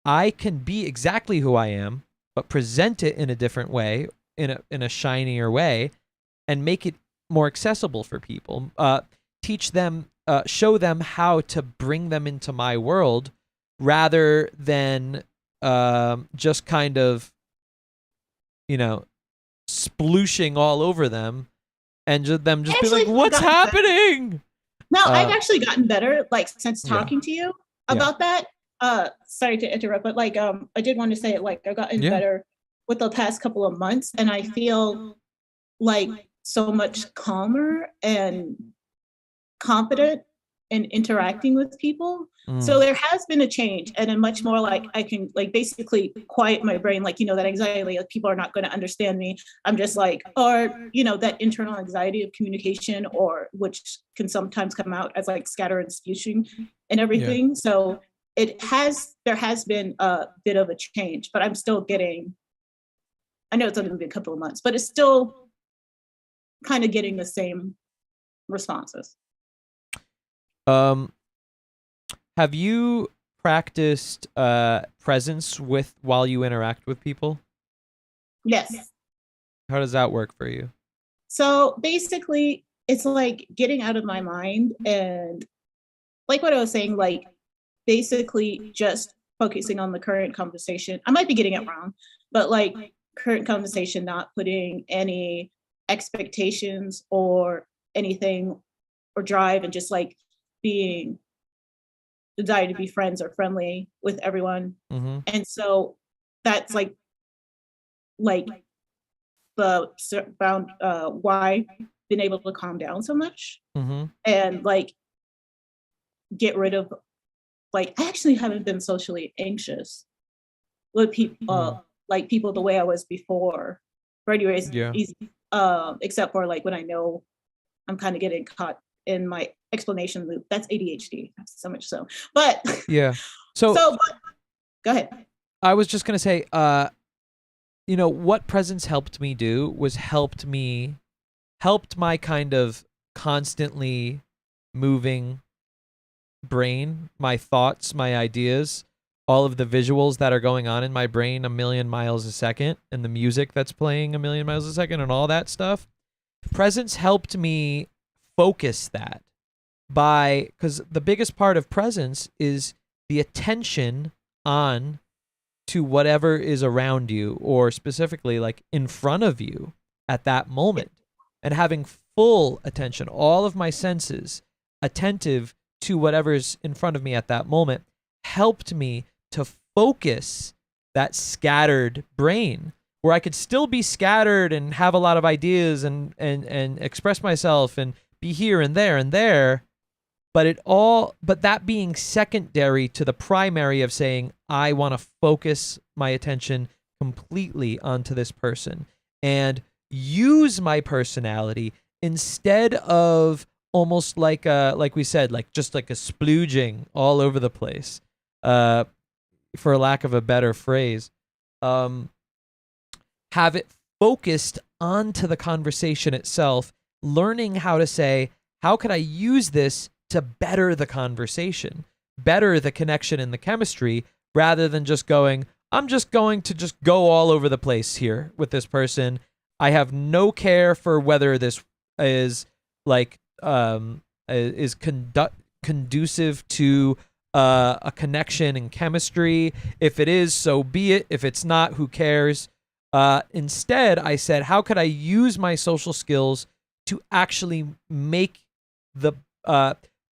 I can be exactly who I am, but present it in a different way, in a shinier way, and make it more accessible for people. Teach them, show them how to bring them into my world, rather than just kind of, you know, splooshing all over them, and them just be like, "What's happening?" No, I've actually gotten better, like since talking to you about that. Sorry to interrupt, but like I did want to say it, like I've gotten better with the past couple of months, and I feel like so much calmer and confident in interacting with people. So there has been a change, and a much more like I can like basically quiet my brain, like, you know, that anxiety of people are not going to understand me. I'm just like, or, you know, that internal anxiety of communication, or which can sometimes come out as like scatter and spewing and everything. So there has been a bit of a change, but I'm still getting, I know it's only been a couple of months, but it's still kind of getting the same responses. Have you practiced presence while you interact with people? Yes. How does that work for you? So basically, it's like getting out of my mind, and like what I was saying, like basically just focusing on the current conversation. I might be getting it wrong, but like current conversation, not putting any expectations or anything or drive, and just like being desire to be friends or friendly with everyone. And so that's like the bound why been able to calm down so much, and like get rid of, like, I actually haven't been socially anxious with people, like people the way I was before. For anyways, easy, except for like when I know I'm kind of getting caught in my explanation loop. That's ADHD, so much so. But so but, go ahead. I was just gonna say, you know, what presence helped me do was helped my kind of constantly moving brain, my thoughts, my ideas, all of the visuals that are going on in my brain a million miles a second, and the music that's playing a million miles a second, and all that stuff. Presence helped me focus that, because the biggest part of presence is the attention on to whatever is around you, or specifically like in front of you at that moment, and having full attention, all of my senses attentive to whatever's in front of me at that moment, helped me to focus that scattered brain, where I could still be scattered and have a lot of ideas and express myself and be here and there, but that being secondary to the primary of saying, I want to focus my attention completely onto this person and use my personality instead of almost like we said, like just like a splooging all over the place, for lack of a better phrase. Have it focused onto the conversation itself, learning how to say, how could I use this to better the conversation, better the connection and the chemistry, rather than just going, I'm just going to just go all over the place here with this person. I have no care for whether this is like conducive to a connection and chemistry. If it is, so be it. If it's not, who cares? Instead, I said, how could I use my social skills to actually make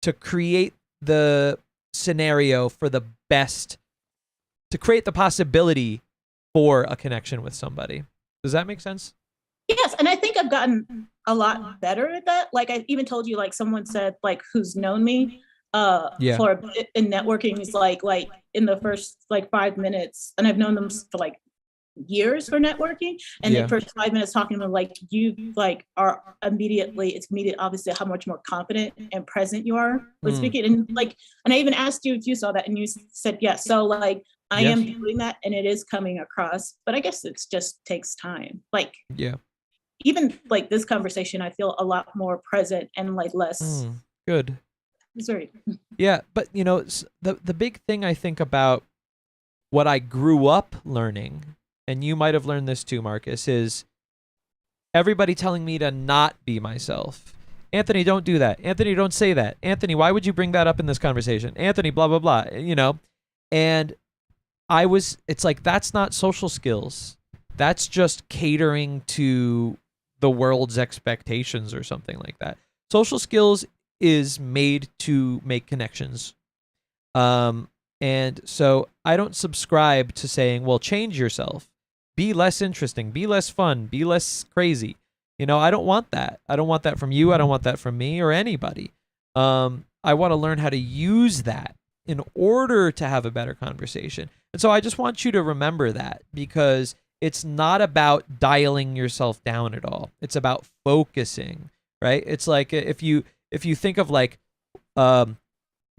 to create the scenario for the best, to create the possibility for a connection with somebody. Does that make sense? Yes, and I think I've gotten a lot better at that. Like I even told you, like someone said, like who's known me for a bit in networking is like in the first like 5 minutes, and I've known them for like years for networking, and the first 5 minutes talking to them, like you like are immediately, it's immediate obviously how much more confident and present you are with speaking. And like, and I even asked you if you saw that, and you said yes. So like I am doing that, and it is coming across, but I guess it just takes time. Like even like this conversation, I feel a lot more present and like less good. Sorry. Yeah, but you know, the big thing I think about what I grew up learning, and you might have learned this too, Marcus, is everybody telling me to not be myself. Anthony, don't do that. Anthony, don't say that. Anthony, why would you bring that up in this conversation? Anthony, blah, blah, blah, you know? And it's like, that's not social skills. That's just catering to the world's expectations or something like that. Social skills is made to make connections. And so I don't subscribe to saying, well, change yourself. Be less interesting, be less fun, be less crazy. You know, I don't want that. I don't want that from you. I don't want that from me or anybody. I want to learn how to use that in order to have a better conversation. And so I just want you to remember that, because it's not about dialing yourself down at all. It's about focusing, right? It's like if you think of like, I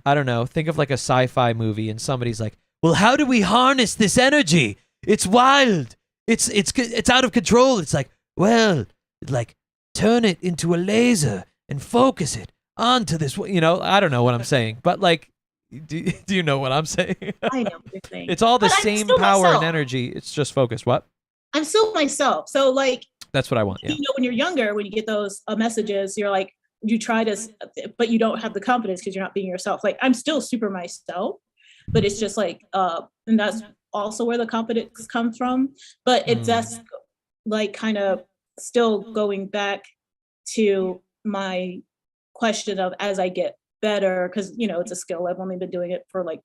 don't know, think of like a sci-fi movie and somebody's like, well, how do we harness this energy? It's wild. It's out of control. It's like, well, like turn it into a laser and focus it onto this. You know, I don't know what I'm saying, but like, do you know what I'm saying? I know what you're saying. It's all the But I'm same still power myself. and energy. It's just focused. What? I'm still myself. So like, That's what I want. Yeah. you know, when you're younger, when you get those messages, you're like, you try to, but you don't have the confidence because you're not being yourself. Like I'm still super myself, but it's just like, and that's also where the confidence comes from. But it's just like kind of still going back to my question of, as I get better, because you know it's a skill. I've only been doing it for like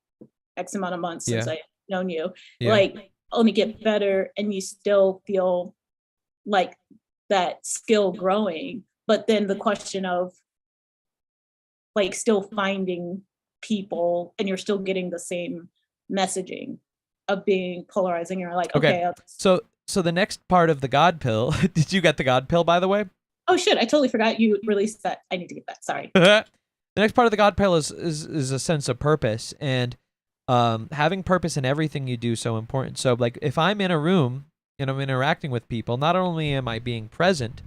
X amount of months since I've known you. Yeah. Like only get better, and you still feel like that skill growing. But then the question of like still finding people, and you're still getting the same messaging of being polarizing. You're like, okay. So the next part of the God pill, did you get the God pill, by the way? Oh shit, I totally forgot you released that. I need to get that. Sorry. The next part of the God pill is a sense of purpose, and having purpose in everything you do is so important. So like if I'm in a room and I'm interacting with people, not only am I being present,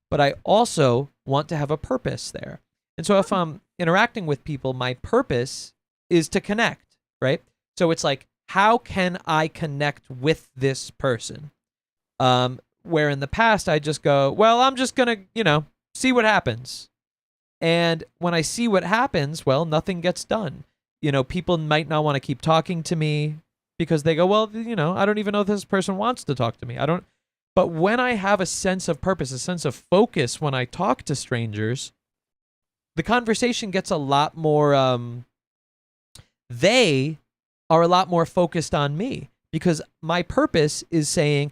but I also want to have a purpose there. And so if I'm interacting with people, my purpose is to connect, right? So it's like, how can I connect with this person? Where in the past I just go, well, I'm just going to, you know, see what happens. And when I see what happens, well, nothing gets done. People might not want to keep talking to me because they go, well, I don't even know if this person wants to talk to me. But when I have a sense of purpose, a sense of focus when I talk to strangers, the conversation gets a lot more, they are a lot more focused on me because my purpose is saying,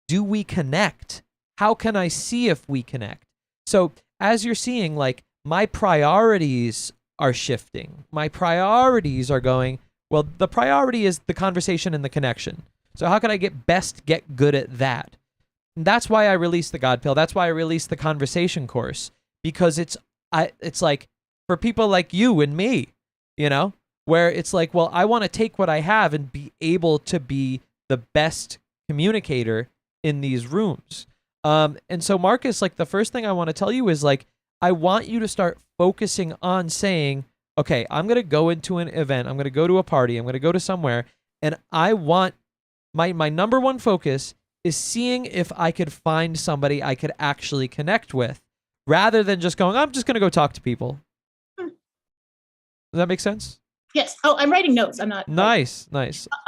do we connect? How can I see if we connect? So as you're seeing, like, my priorities are shifting. My priorities are going, well, the priority is the conversation and the connection. So how can I get good at that? And that's why I released the God Pill. That's why I released the conversation course, because it's like for people like you and me, where it's like, well, I want to take what I have and be able to be the best communicator in these rooms. And so Marcus, like, the first thing I want to tell you is, like, I want you to start focusing on saying, okay, I'm going to go into an event. I'm going to go to a party. I'm going to go to somewhere. And I want my number one focus is seeing if I could find somebody I could actually connect with rather than just going, I'm just going to go talk to people. Does that make sense? Yes. Oh, I'm writing notes. I'm not. Nice.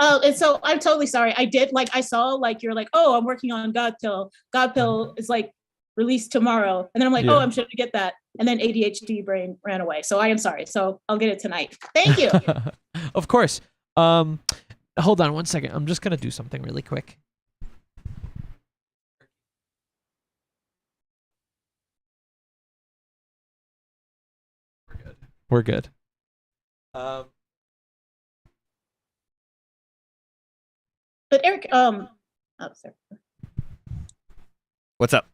Oh, and so I'm totally sorry. I saw, like, you're like, oh, I'm working on God Pill. God Pill is like released tomorrow. And then I'm like, oh, I'm sure to get that. And then ADHD brain ran away. So I am sorry. So I'll get it tonight. Thank you. Of course. Hold on 1 second. I'm just going to do something really quick. We're good. But Eric, oh, sorry. What's up?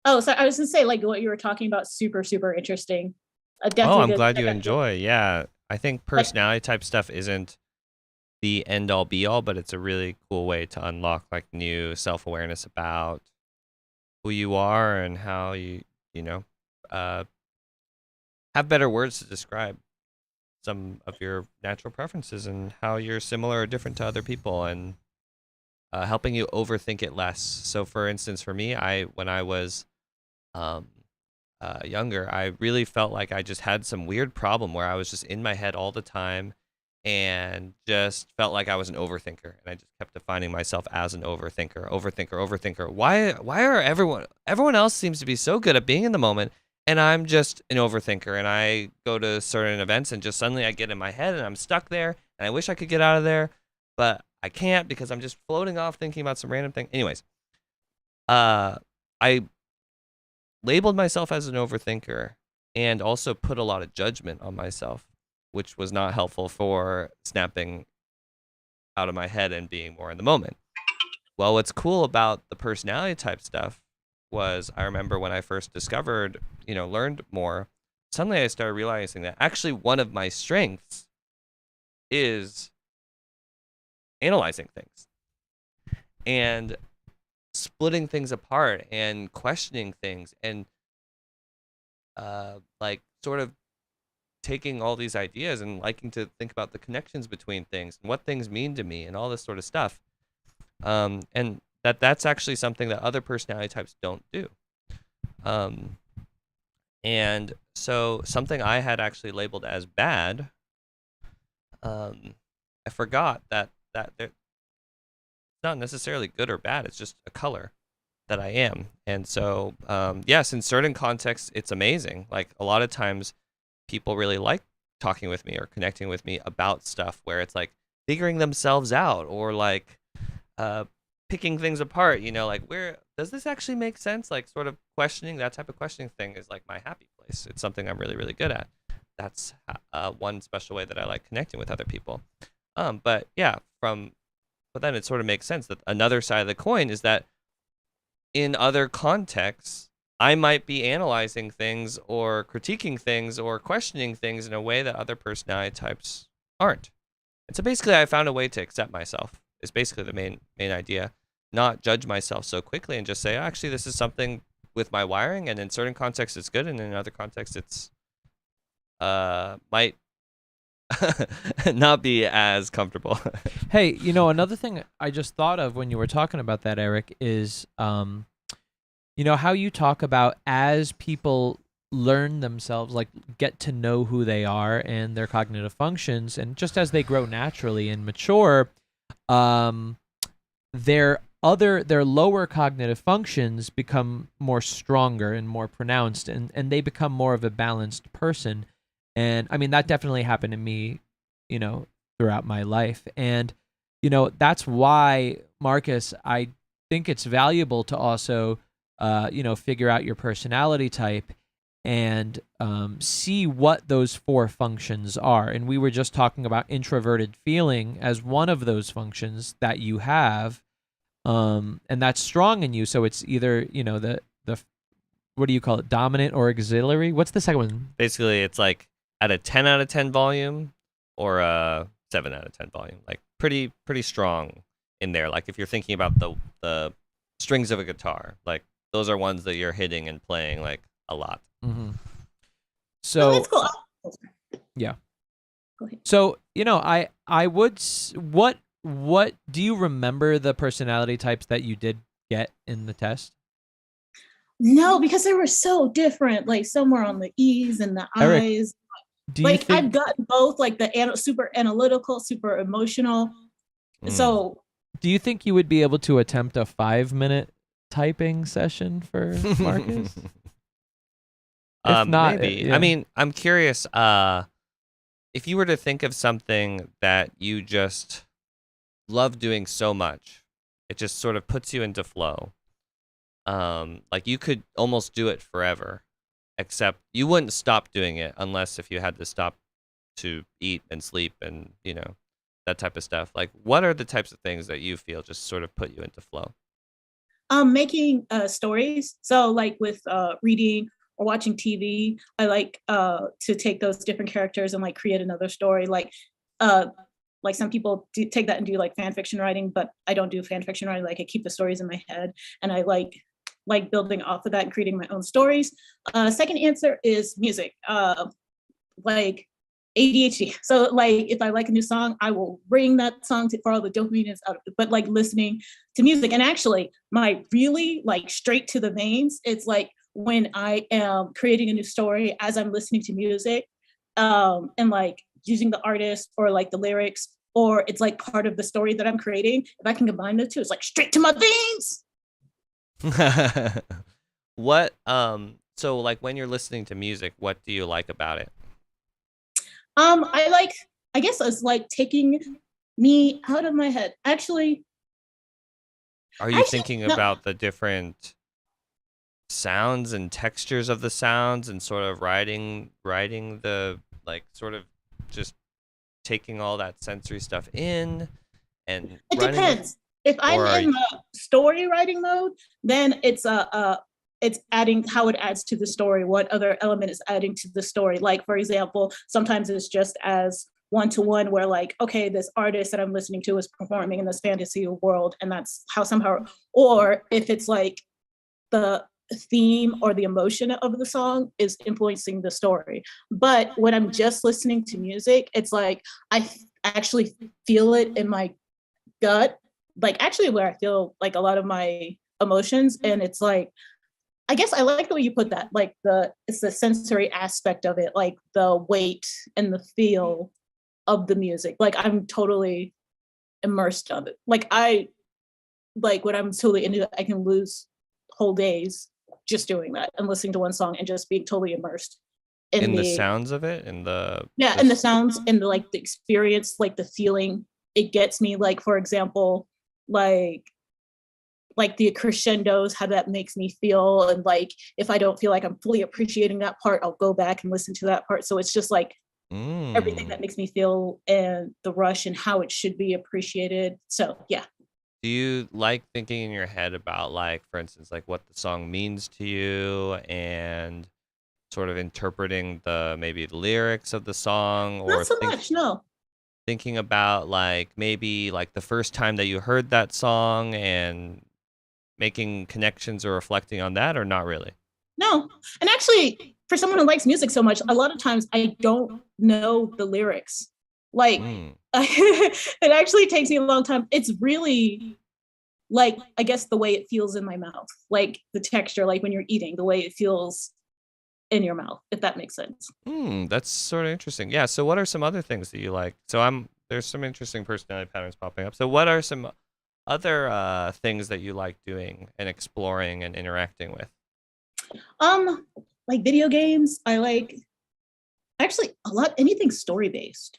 Oh, so I was gonna say, like, what you were talking about, super, super interesting. Oh, I'm glad you enjoy. Yeah, I think personality type stuff isn't the end all be all, but it's a really cool way to unlock, like, new self-awareness about who you are and how you have better words to describe some of your natural preferences and how you're similar or different to other people, and helping you overthink it less. So, for instance, for me, when I was younger, I really felt like I just had some weird problem where I was just in my head all the time and just felt like I was an overthinker. And I just kept defining myself as an overthinker. Why are everyone else seems to be so good at being in the moment, and I'm just an overthinker, and I go to certain events and just suddenly I get in my head and I'm stuck there, and I wish I could get out of there, but I can't because I'm just floating off thinking about some random thing. Anyways, I labeled myself as an overthinker and also put a lot of judgment on myself, which was not helpful for snapping out of my head and being more in the moment. Well, what's cool about the personality type stuff was, I remember when I first discovered, learned more, suddenly I started realizing that actually one of my strengths is analyzing things and splitting things apart and questioning things and like sort of taking all these ideas and liking to think about the connections between things and what things mean to me and all this sort of stuff. And that's actually something that other personality types don't do. And so something I had actually labeled as bad, I forgot that it's not necessarily good or bad. It's just a color that I am. And so, yes, in certain contexts, it's amazing. Like, a lot of times people really like talking with me or connecting with me about stuff where it's like figuring themselves out or like picking things apart, like, where does this actually make sense? Like, sort of questioning, that type of questioning thing is like my happy place. It's something I'm really, really good at. That's one special way that I like connecting with other people. But then it sort of makes sense that another side of the coin is that in other contexts, I might be analyzing things or critiquing things or questioning things in a way that other personality types aren't. And so basically I found a way to accept myself. It's basically the main idea. Not judge myself so quickly and just say, oh, actually, this is something with my wiring, and in certain contexts it's good, and in other contexts it's might not be as comfortable. Hey, another thing I just thought of when you were talking about that, Eric, is how you talk about as people learn themselves, like get to know who they are and their cognitive functions, and just as they grow naturally and mature, um, their lower cognitive functions become more stronger and more pronounced, and they become more of a balanced person. And I mean that definitely happened to me, throughout my life. And that's why, Marcus, I think it's valuable to also figure out your personality type and see what those 4 functions are. And we were just talking about introverted feeling as one of those functions that you have, and that's strong in you. So it's either the what do you call it, dominant or auxiliary? What's the second one? Basically, it's like at a 10 out of 10 volume or a 7 out of 10 volume. Like pretty strong in there. Like if you're thinking about the strings of a guitar, like those are ones that you're hitting and playing like a lot. Mm-hmm. Oh, So that's cool. yeah. Go ahead. So I would what do you remember the personality types that you did get in the test? No, because they were so different. Like some were on the E's and the Eric, I's. do you Like think I've gotten both, like the super analytical, super emotional. Mm. So do you think you would be able to attempt a 5-minute typing session for Marcus? If not, maybe. yeah. I mean, I'm curious. If you were to think of something that you just love doing so much, it just sort of puts you into flow. Like you could almost do it forever, except you wouldn't stop doing it unless if you had to stop to eat and sleep and that type of stuff. Like, what are the types of things that you feel just sort of put you into flow? making stories. So like with reading or watching TV, I like to take those different characters and like create another story. Like some people do take that and do like fan fiction writing, but I don't do fan fiction writing. Like I keep the stories in my head, and I like building off of that and creating my own stories. Second answer is music. Like ADHD. So like if I like a new song, I will bring that song for all the dopamine is out of it. But like listening to music, and actually my really like straight to the veins, it's like when I am creating a new story as I'm listening to music, and like using the artist or like the lyrics, or it's like part of the story that I'm creating. If I can combine the two, it's like straight to my veins. What so like when you're listening to music, what do you like about it? I guess it's like taking me out of my head. Actually, Are you thinking no. about the different sounds and textures of the sounds and sort of writing the like sort of just taking all that sensory stuff in and It running depends. If I'm or are in you, the story writing mode, then it's adding how it adds to the story, what other element is adding to the story. Like for example, sometimes it's just as one-to-one where like, okay, this artist that I'm listening to is performing in this fantasy world, and that's how somehow, or if it's like the theme or the emotion of the song is influencing the story. But when I'm just listening to music, it's like actually feel it in my gut, like actually where I feel like a lot of my emotions. And it's like, I guess I like the way you put that, like it's the sensory aspect of it, like the weight and the feel of the music. Like I'm totally immersed of it. Like when I'm totally into it, I can lose whole days just doing that and listening to one song and just being totally immersed in the sounds of it and and the sounds and like the experience, like the feeling it gets me. Like for example, like the crescendos, how that makes me feel. And like if I don't feel like I'm fully appreciating that part, I'll go back and listen to that part. So it's just like everything that makes me feel, and the rush and how it should be appreciated. So yeah. Do you like thinking in your head about, like, for instance, like what the song means to you and sort of interpreting maybe the lyrics of the song, or Not so much, no. thinking about like maybe like the first time that you heard that song and making connections or reflecting on that, or not really? No. And actually, for someone who likes music so much, a lot of times I don't know the lyrics. Like, it actually takes me a long time. It's really like, I guess the way it feels in my mouth, like the texture, like when you're eating, the way it feels in your mouth, if that makes sense. That's sort of interesting. Yeah. So what are some other things that you like? So there's some interesting personality patterns popping up. So what are some other things that you like doing and exploring and interacting with? Like video games. I like actually a lot anything story based.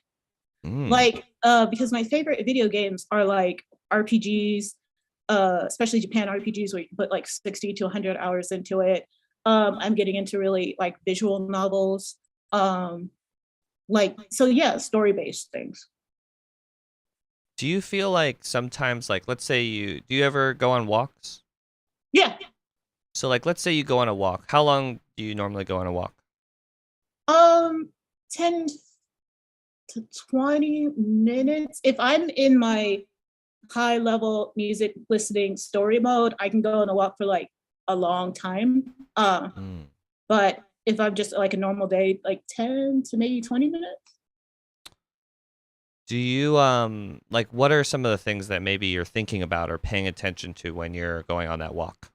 Like because my favorite video games are like RPGs, especially Japan RPGs where you can put like 60 to 100 hours into it. I'm getting into really like visual novels. Like so yeah, story based things. Do you feel like sometimes, like, let's say do you ever go on walks? Yeah. So like, let's say you go on a walk. How long do you normally go on a walk? 10 to 20 minutes. If I'm in my high level music listening story mode, I can go on a walk for like a long time. But if I'm just like a normal day, like 10 to maybe 20 minutes. Do you like, what are some of the things that maybe you're thinking about or paying attention to when you're going on that walk?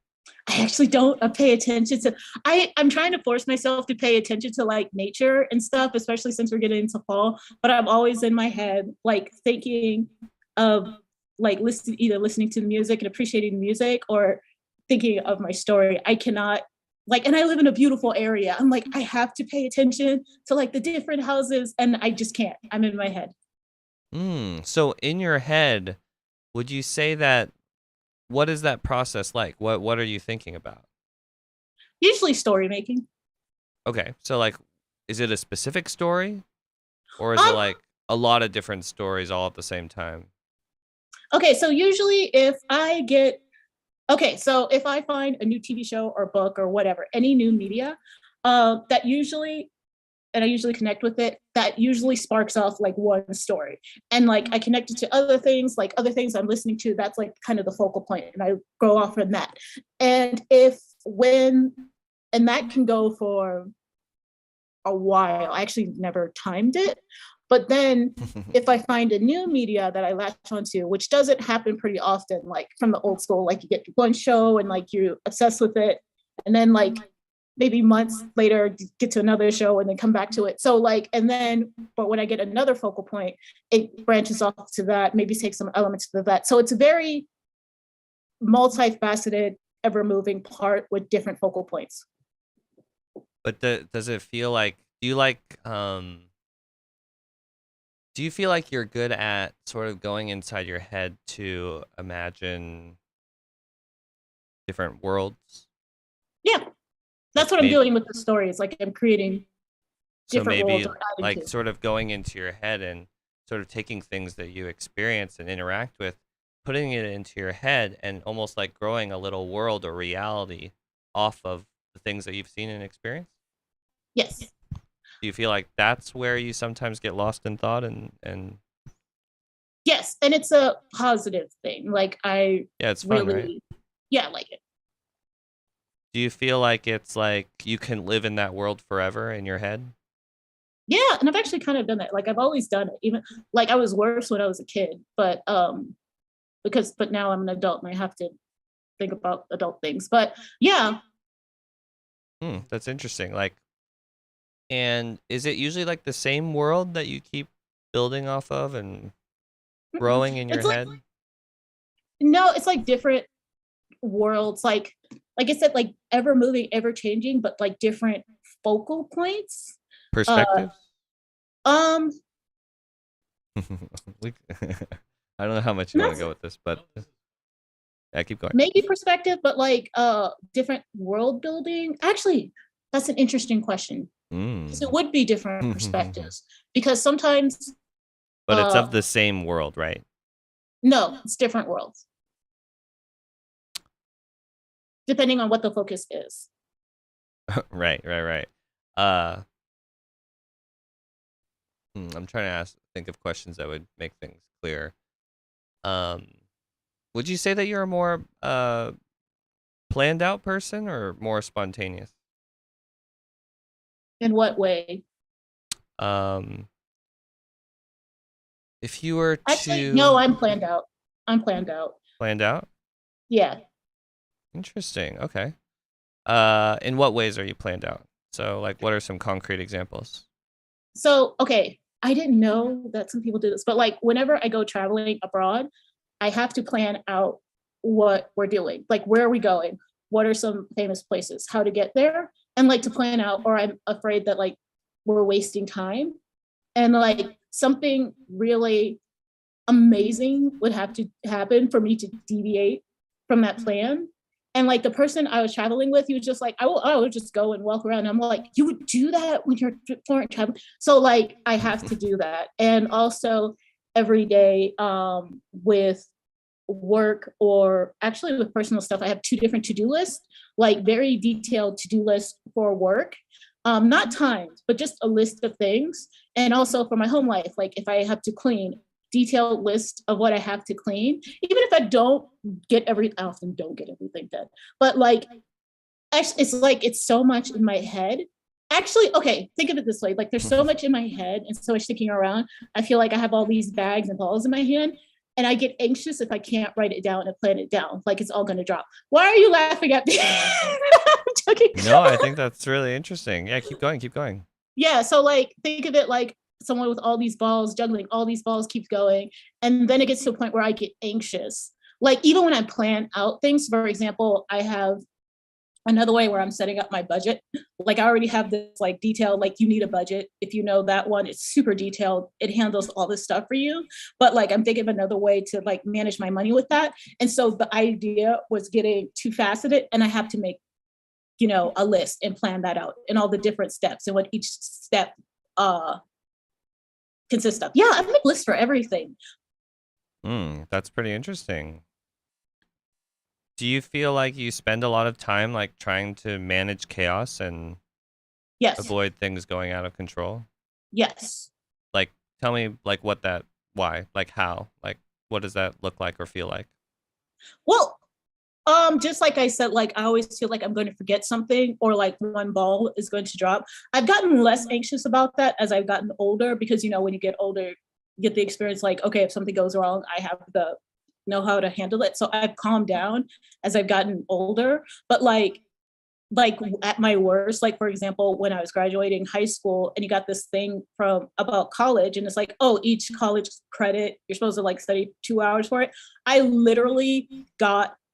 I actually don't pay attention to I'm trying to force myself to pay attention to like nature and stuff, especially since we're getting into fall, but I'm always in my head like thinking of like either listening to the music and appreciating the music or thinking of my story. I cannot like, and I live in a beautiful area. I'm like, I have to pay attention to like the different houses and I just can't. I'm in my head. So in your head, would you say that, what is that process like? What are you thinking about? Usually story making. Okay. So like, is it a specific story or is it like a lot of different stories all at the same time? Okay. So usually if I find a new TV show or book or whatever, any new media, that usually, and I usually connect with it, that usually sparks off like one story. And like I connect it to other things, like other things I'm listening to, that's like kind of the focal point and I go off from that. And and that can go for a while. I actually never timed it. But then if I find a new media that I latch onto, which doesn't happen pretty often, like from the old school, like you get one show and like you're obsessed with it. And then like maybe months later get to another show and then come back to it. So like, but when I get another focal point, it branches off to that, maybe takes some elements to that. So it's a very multifaceted, ever moving part with different focal points. But does it feel like, do you feel like you're good at sort of going inside your head to imagine different worlds? Yeah. That's what I'm doing with the stories. Like I'm creating different worlds. So maybe like sort of going into your head and sort of taking things that you experience and interact with, putting it into your head and almost like growing a little world or reality off of the things that you've seen and experienced? Yes. Do you feel like that's where you sometimes get lost in thought and Yes, and it's a positive thing. Like yeah, it's fun, right? Yeah, I like it. Do you feel like it's like you can live in that world forever in your head? Yeah, and I've actually kind of done that. Like I've always done it. Even like I was worse when I was a kid, but now I'm an adult and I have to think about adult things. But yeah. That's interesting. Like, and is it usually like the same world that you keep building off of and growing in your head? No, it's like different worlds. Like I said, like ever moving, ever changing, but like different focal points. Perspectives? I don't know how much you want to go with this, but yeah, keep going. Maybe perspective, but like different world building. Actually, that's an interesting question. Because it would be different perspectives. Because sometimes but it's of the same world, right? No, it's different worlds. Depending on what the focus is. Right. I'm trying to think of questions that would make things clear. Would you say that you're a more planned out person or more spontaneous? In what way? If you were to... Actually, no, I'm planned out. Planned out? Yeah. Interesting. Okay. In what ways are you planned out? So, like, what are some concrete examples? So, okay, I didn't know that some people do this, but like whenever I go traveling abroad, I have to plan out what we're doing. Like, where are we going? What are some famous places? How to get there? And like to plan out, or I'm afraid that like we're wasting time. And like something really amazing would have to happen for me to deviate from that plan. And like the person I was traveling with, he was just like, I will just go and walk around. And I'm like, you would do that when you're foreign traveling? So like I have to do that. And also every day with work or actually with personal stuff, I have two different to-do lists, like very detailed to-do list for work. Not timed, but just a list of things. And also for my home life, like if I have to clean, detailed list of what I have to clean, even if I don't get I often don't get everything done, but like, it's like, it's so much in my head. Actually, okay, think of it this way, like there's so much in my head and so much thinking around. I feel like I have all these bags and balls in my hand and I get anxious if I can't write it down and plan it down, like it's all gonna drop. Why are you laughing at me? I'm joking. No, I think that's really interesting. Yeah, keep going, keep going. Yeah, so like think of it like someone with all these balls juggling, all these balls keep going, and then it gets to a point where I get anxious. Like even when I plan out things, for example, I have another way where I'm setting up my budget. Like I already have this like detailed, like you need a budget. If you know that one, it's super detailed. It handles all this stuff for you. But like I'm thinking of another way to like manage my money with that. And so the idea was getting too faceted, and I have to make, you know, a list and plan that out and all the different steps and what each step consists of. Yeah, I make lists for everything. That's pretty interesting. Do you feel like you spend a lot of time like trying to manage chaos and Yes. avoid things going out of control? Yes. Like, tell me like why, like how, like what does that look like or feel like? Well, just like I said, like I always feel like I'm going to forget something or like one ball is going to drop. I've gotten less anxious about that as I've gotten older because, you know, when you get older, you get the experience like, okay, if something goes wrong, I have the know how to handle it. So I've calmed down as I've gotten older. But like at my worst, like for example, when I was graduating high school and you got this thing from about college and it's like, oh, each college credit, you're supposed to like study 2 hours for it. I literally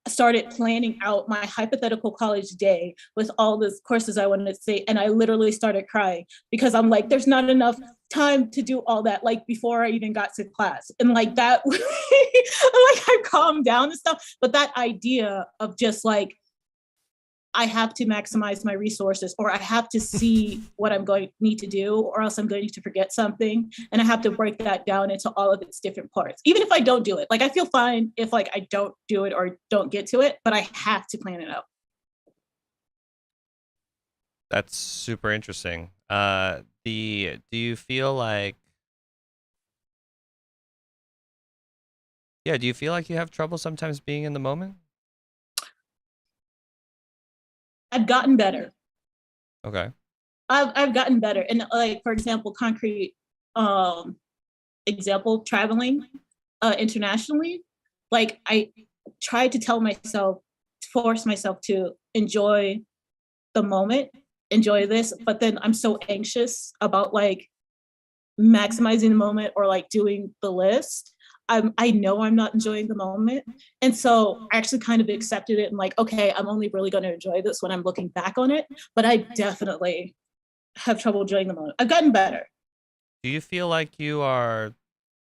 started planning out my hypothetical college day with all the courses I wanted to say. And I literally started crying because I'm like, there's not enough time to do all that, like before I even got to class. And like that, like I calmed down and stuff. But that idea of just like, I have to maximize my resources, or I have to see what I'm going to need to do, or else I'm going to forget something. And I have to break that down into all of its different parts. Even if I don't do it, like I feel fine if like I don't do it or don't get to it, but I have to plan it out. That's super interesting. Do you feel like do you feel like you have trouble sometimes being in the moment? I've gotten better. Okay. I've gotten better. And like, for example, concrete example, traveling internationally, like I tried to force myself to enjoy the moment, enjoy this, but then I'm so anxious about like maximizing the moment or like doing the list. I know I'm not enjoying the moment. And so I actually kind of accepted it and like, okay, I'm only really going to enjoy this when I'm looking back on it. But I definitely have trouble enjoying the moment. I've gotten better. Do you feel like you are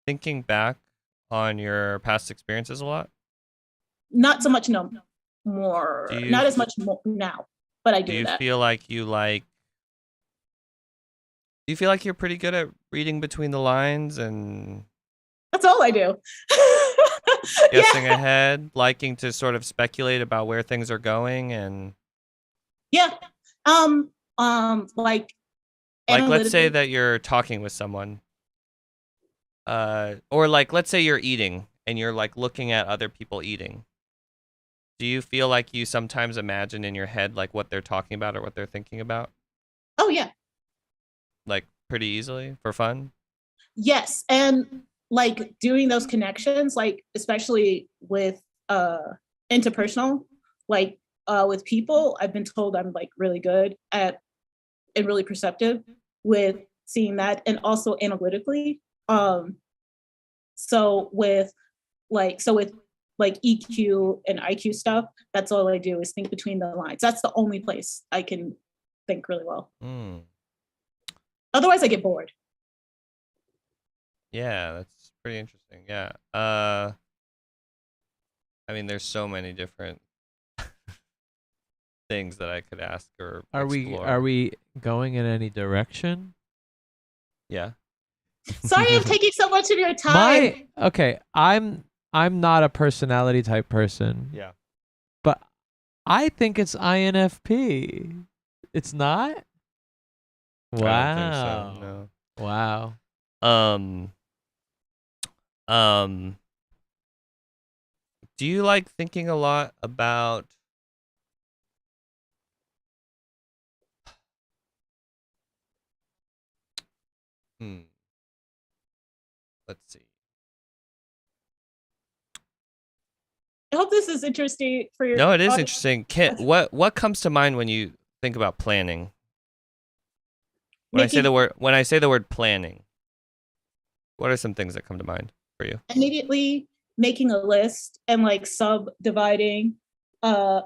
thinking back on your past experiences a lot? Not so much no more, not as much more now, but I do Do you that. feel like do you feel like you're pretty good at reading between the lines and That's all I do. guessing ahead, liking to sort of speculate about where things are going and Yeah. Like let's say analytically. that you're talking with someone or like let's say you're eating and you're like looking at other people eating. Do you feel like you sometimes imagine in your head like what they're talking about or what they're thinking about? Oh yeah. Like pretty easily for fun? Yes. And like doing those connections, like especially with interpersonal, like with people, I've been told I'm like really good at and really perceptive with seeing that, and also analytically. So with EQ and IQ stuff, that's all I do is think between the lines. That's the only place I can think really well. Otherwise, I get bored. Yeah, that's pretty interesting. Yeah. I mean, there's so many different things that I could ask or explore. Are we going in any direction? Yeah. Sorry, I'm taking so much of your time. I'm not a personality type person. Yeah. But I think it's INFP. It's not? Wow. I don't think so. Wow. Do you like thinking a lot about let's see. I hope this is interesting for your No, it is audience. interesting. What comes to mind when you think about planning? When I say the word planning, what are some things that come to mind for you? Immediately making a list and like subdividing the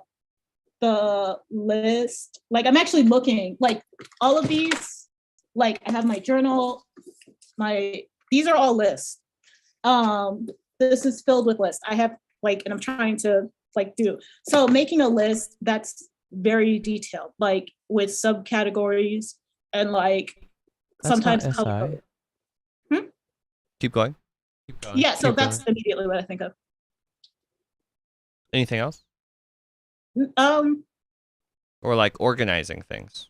list. Like I'm actually looking like all of these, like I have my journal, these are all lists. This is filled with lists. I have like, and I'm trying to like do. So making a list that's very detailed, like with subcategories and like That's sometimes not color. Keep going. Yeah, so that's immediately what I think of. Anything else? Or like organizing things?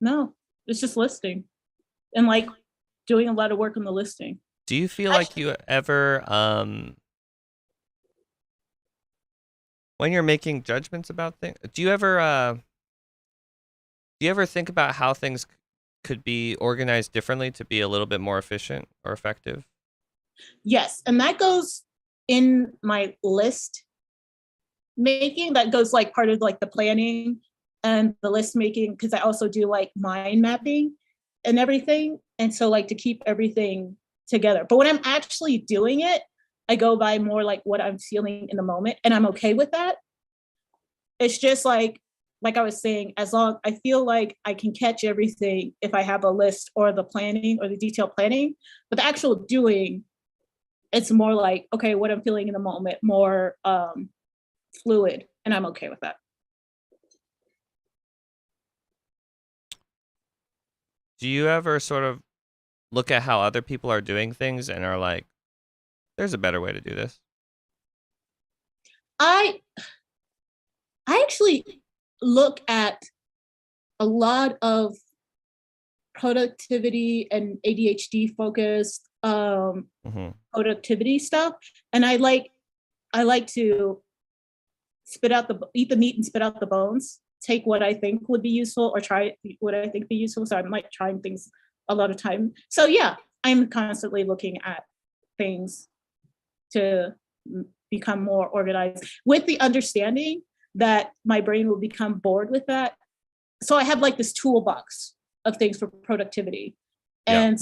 No, it's just listing and like doing a lot of work on the listing. Do you feel like you ever when you're making judgments about things, do you ever think about how things could be organized differently to be a little bit more efficient or effective? Yes, and that goes in my list making. That goes like part of like the planning and the list making, because I also do like mind mapping and everything. And so like to keep everything together. But when I'm actually doing it, I go by more like what I'm feeling in the moment, and I'm okay with that. It's just like I was saying, as long I feel like I can catch everything if I have a list or the planning or the detailed planning, but the actual doing, it's more like, okay, what I'm feeling in the moment, more fluid, and I'm okay with that. Do you ever sort of look at how other people are doing things and are like, there's a better way to do this? I actually look at a lot of productivity and ADHD focused productivity stuff, and I like to eat the meat and spit out the bones. Take what I think would be useful, or try what I think be useful. So I'm like trying things a lot of time. So yeah, I'm constantly looking at things to become more organized, with the understanding that my brain will become bored with that. So I have like this toolbox of things for productivity, and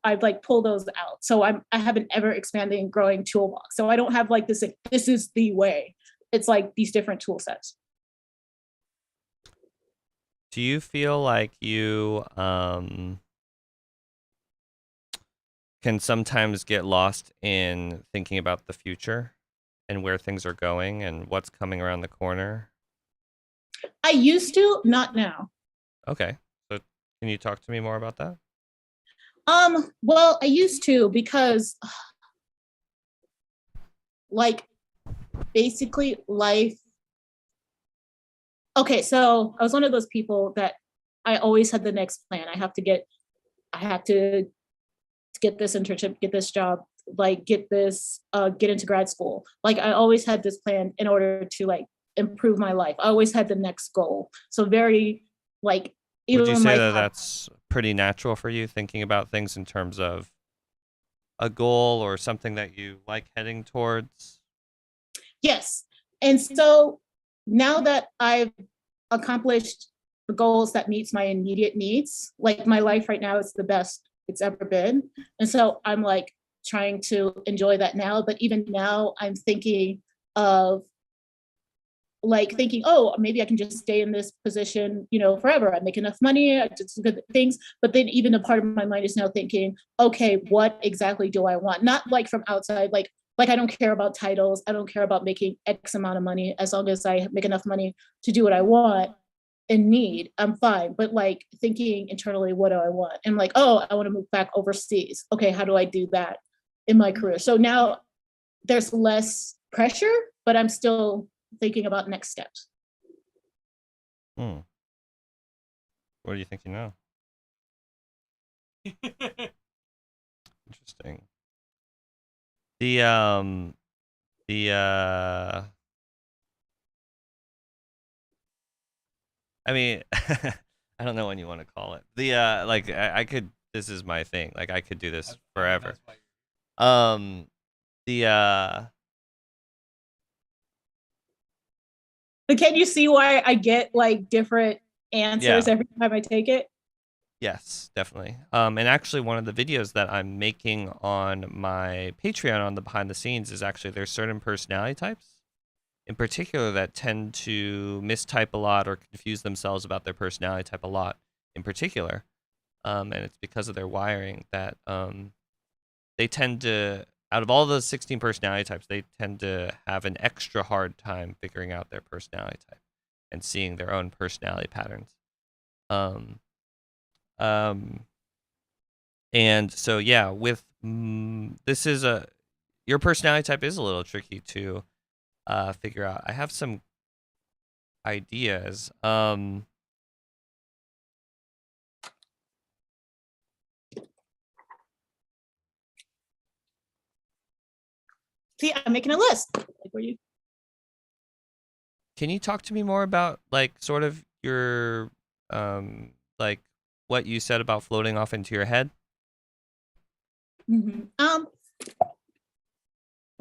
I've like pull those out. So I have an ever expanding, growing toolbox. So I don't have like this is the way. It's like these different tool sets. Do you feel like you can sometimes get lost in thinking about the future and where things are going and what's coming around the corner? I used to, not now. Okay. So can you talk to me more about that? Well, I used to, because like basically life. Okay, so I was one of those people that I always had the next plan. I have to get this internship, get this job, like get into grad school. Like I always had this plan in order to like improve my life. I always had the next goal. So very like, even would you say that that's pretty natural for you, thinking about things in terms of a goal or something that you like heading towards? Yes. And so now that I've accomplished the goals that meets my immediate needs. Like my life right now is the best it's ever been. And so I'm like trying to enjoy that now. But even now I'm thinking of oh, maybe I can just stay in this position, forever. I make enough money, I did some good things. But then even a part of my mind is now thinking, okay, what exactly do I want? Not like from outside, like I don't care about titles. I don't care about making X amount of money. As long as I make enough money to do what I want and need, I'm fine. But like thinking internally, what do I want? And like, oh, I want to move back overseas. Okay, how do I do that in my career? So now there's less pressure, but I'm still thinking about next steps. What are you thinking now? Interesting. I mean, I don't know when you want to call it. Like I could. This is my thing. Like I could do this forever. But can you see why I get like different answers every time I take it? Yes, definitely. And actually one of the videos that I'm making on my Patreon on the behind the scenes is actually there's certain personality types in particular that tend to mistype a lot or confuse themselves about their personality type a lot in particular. And it's because of their wiring that they tend to, out of all the 16 personality types, they tend to have an extra hard time figuring out their personality type and seeing their own personality patterns. And so, yeah, with this is your personality type is a little tricky to figure out. I have some ideas. See, I'm making a list. Like, where you? Can you talk to me more about like sort of your like what you said about floating off into your head? Mm-hmm.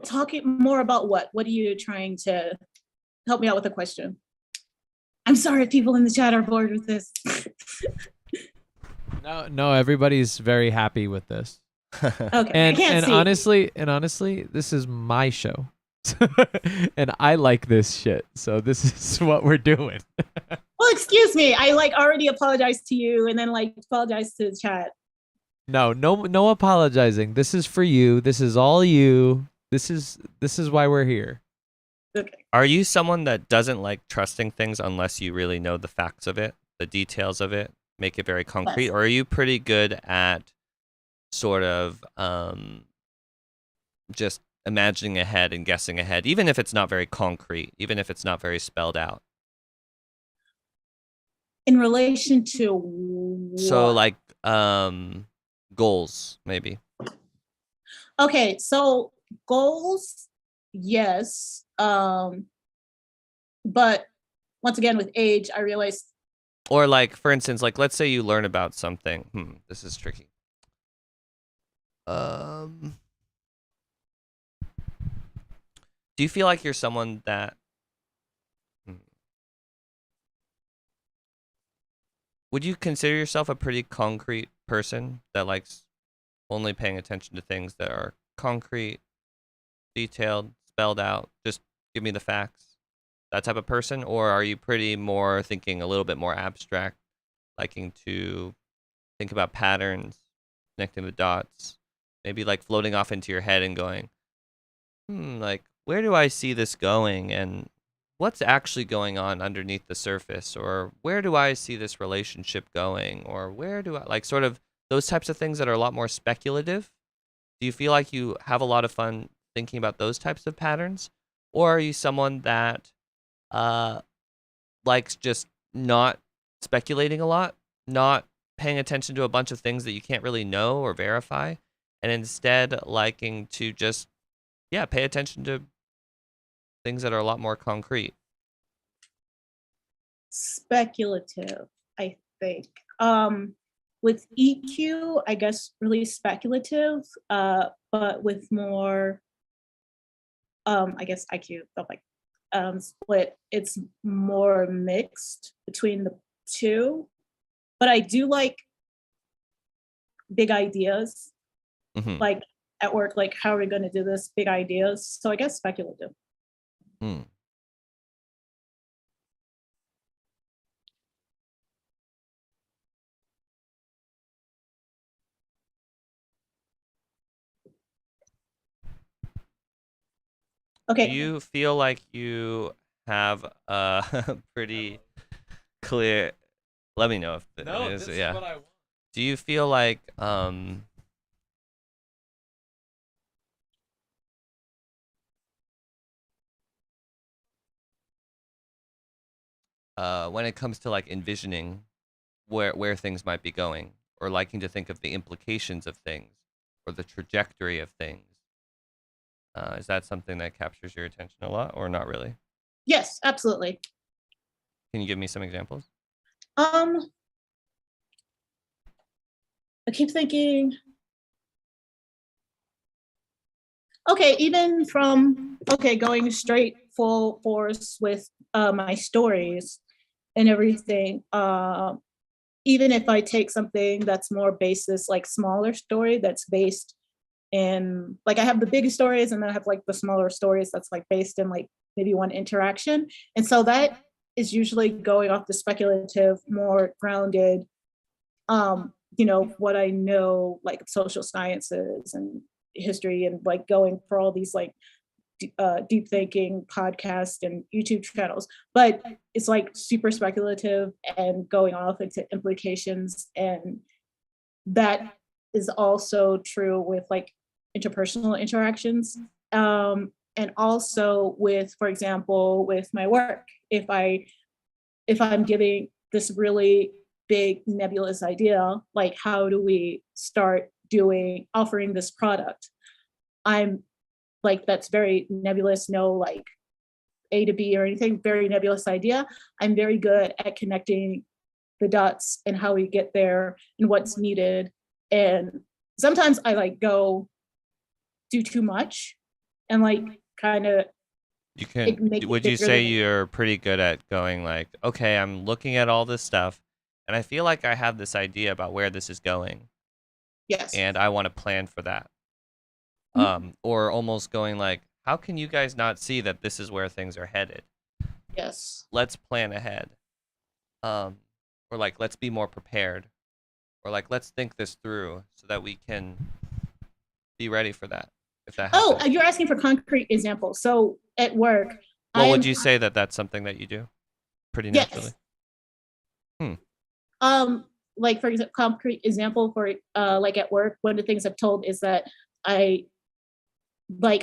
Talking more about what? What are you trying to help me out with a question? I'm sorry if people in the chat are bored with this. No, everybody's very happy with this. Okay, And I can't see. honestly, this is my show. And I like this shit. So this is what we're doing. Well, excuse me. I like already apologized to you and then like apologized to the chat. No apologizing. This is for you. This is all you. This is why we're here. Okay. Are you someone that doesn't like trusting things unless you really know the facts of it, the details of it, make it very concrete? Yes. Or are you pretty good at sort of just imagining ahead and guessing ahead, even if it's not very concrete, even if it's not very spelled out? In relation to what? So like goals, maybe. Okay, so goals, yes. But once again, with age, I realized. Or like, for instance, like let's say you learn about something. This is tricky. Do you feel like you're someone that would you consider yourself a pretty concrete person that likes only paying attention to things that are concrete, detailed, spelled out, just give me the facts, that type of person? Or are you pretty more thinking a little bit more abstract, liking to think about patterns, connecting the dots, maybe like floating off into your head and going, like, where do I see this going? And what's actually going on underneath the surface? Or where do I see this relationship going? Or where do I, like, sort of those types of things that are a lot more speculative? Do you feel like you have a lot of fun thinking about those types of patterns? Or are you someone that likes just not speculating a lot, not paying attention to a bunch of things that you can't really know or verify, and instead liking to just, pay attention to things that are a lot more concrete? Speculative, I think. With EQ, I guess really speculative, but with more, I guess IQ, but like split, it's more mixed between the too, but I do like big ideas. Hmm. Like at work, like how are we going to do this? Big ideas. So I guess speculative. Hmm. Do Okay. you feel like you have a pretty clear? Let me know if it is. Yeah. I want. Do you feel like when it comes to like envisioning where things might be going, or liking to think of the implications of things or the trajectory of things, is that something that captures your attention a lot, or not really? Yes, absolutely. Can you give me some examples? I keep thinking, okay, even from, okay, going straight full force with my stories and everything, even if I take something that's more basis, like smaller story that's based in, like I have the big stories and then I have like the smaller stories that's like based in like maybe one interaction. And so that is usually going off the speculative, more grounded, what I know, like social sciences and history, and like going for all these like deep thinking podcasts and YouTube channels. But it's like super speculative and going off into implications. And that is also true with like interpersonal interactions. And also with, for example, with my work, if I'm giving this really big nebulous idea, like how do we start offering this product? I'm like, that's very nebulous, no like A to B or anything, very nebulous idea. I'm very good at connecting the dots and how we get there and what's needed. And sometimes I like go do too much and like kind of You can. make it Would you bigger say than, you're pretty good at going like, okay, I'm looking at all this stuff, and I feel like I have this idea about where this is going, yes. and I want to plan for that. Or almost going like, how can you guys not see that this is where things are headed? Yes. Let's plan ahead. Or like, let's be more prepared, or like, let's think this through so that we can be ready for that if that Oh, happens. you're asking for concrete examples. So at work, Well, I'm would you say that that's something that you do pretty naturally? yes. Hmm. Like for example, concrete example for like at work, one of the things I've told is that I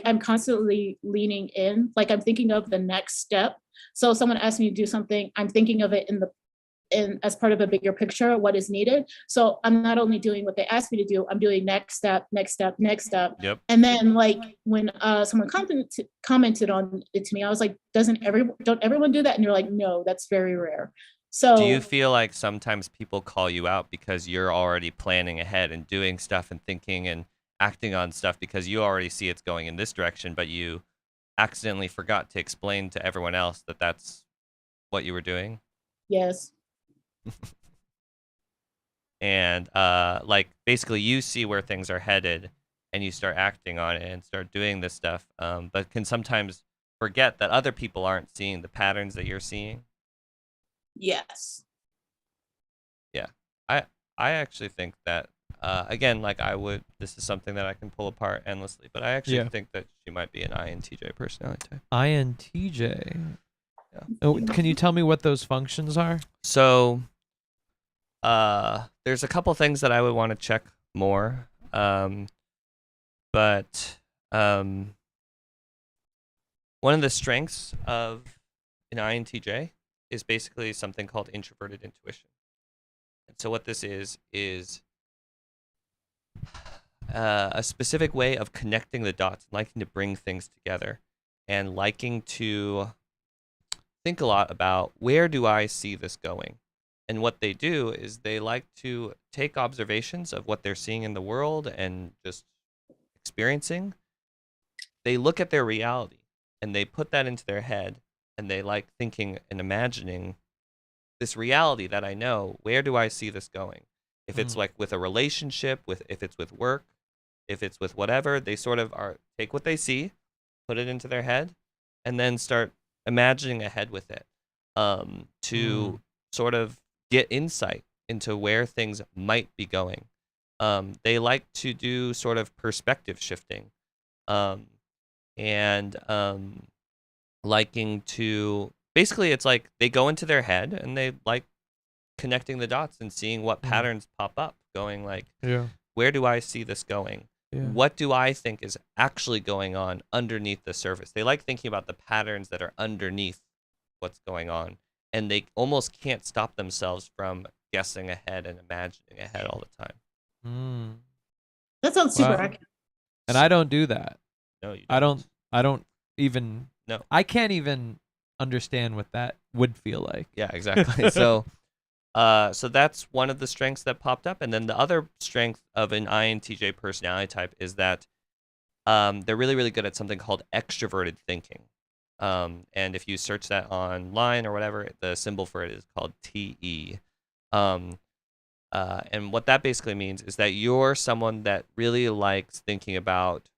I'm constantly leaning in, like I'm thinking of the next step. So someone asks me to do something, I'm thinking of it in as part of a bigger picture, what is needed. So I'm not only doing what they asked me to do, I'm doing next step, next step, next step. Yep. And then like when someone commented on it to me, I was like, don't everyone do that? And you're like, no, that's very rare. Do you So feel like sometimes people call you out because you're already planning ahead and doing stuff and thinking and acting on stuff because you already see it's going in this direction, but you accidentally forgot to explain to everyone else that that's what you were doing? yes. And like basically you see where things are headed and you start acting on it and start doing this stuff, but can sometimes forget that other people aren't seeing the patterns that you're seeing. Yes. Yeah, I actually think that again, like this is something that I can pull apart endlessly, but I actually Yeah. think that she might be an INTJ personality type. INTJ. Yeah. Oh, can you tell me what those functions are? So there's a couple things that I would want to check more, but one of the strengths of an INTJ is basically something called introverted intuition. And so what this is a specific way of connecting the dots, liking to bring things together, and liking to think a lot about where do I see this going. And what they do is they like to take observations of what they're seeing in the world and just experiencing. They look at their reality and they put that into their head, and they like thinking and imagining this reality that I know, where do I see this going? If it's Mm. like with a relationship, if it's with work, if it's with whatever, they sort of take what they see, put it into their head, and then start imagining ahead with it, to sort of get insight into where things might be going. They like to do sort of perspective shifting, and liking to basically, it's like they go into their head and they like connecting the dots and seeing what Mhm. patterns pop up, going like, Yeah. where do I see this going? Yeah. What do I think is actually going on underneath the surface? They like thinking about the patterns that are underneath what's going on, and they almost can't stop themselves from guessing ahead and imagining ahead all the time. Mm. That sounds super Wow. accurate. And I don't do that. No, you I don't even. No. I can't even understand what that would feel like. Yeah, exactly. So that's one of the strengths that popped up, and then the other strength of an INTJ personality type is that they're really, really good at something called extroverted thinking. And if you search that online or whatever, the symbol for it is called TE. And what that basically means is that you're someone that really likes thinking about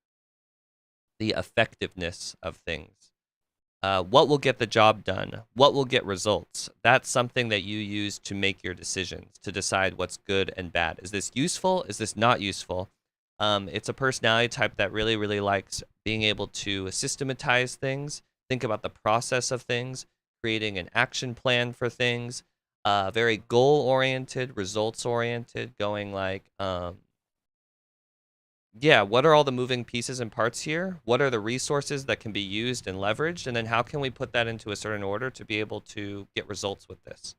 the effectiveness of things. What will get the job done? What will get results? That's something that you use to make your decisions, to decide what's good and bad. Is this useful? Is this not useful? It's a personality type that really, really likes being able to systematize things, think about the process of things, creating an action plan for things, very goal-oriented, results-oriented, going like, yeah, what are all the moving pieces and parts here? What are the resources that can be used and leveraged? And then how can we put that into a certain order to be able to get results with this?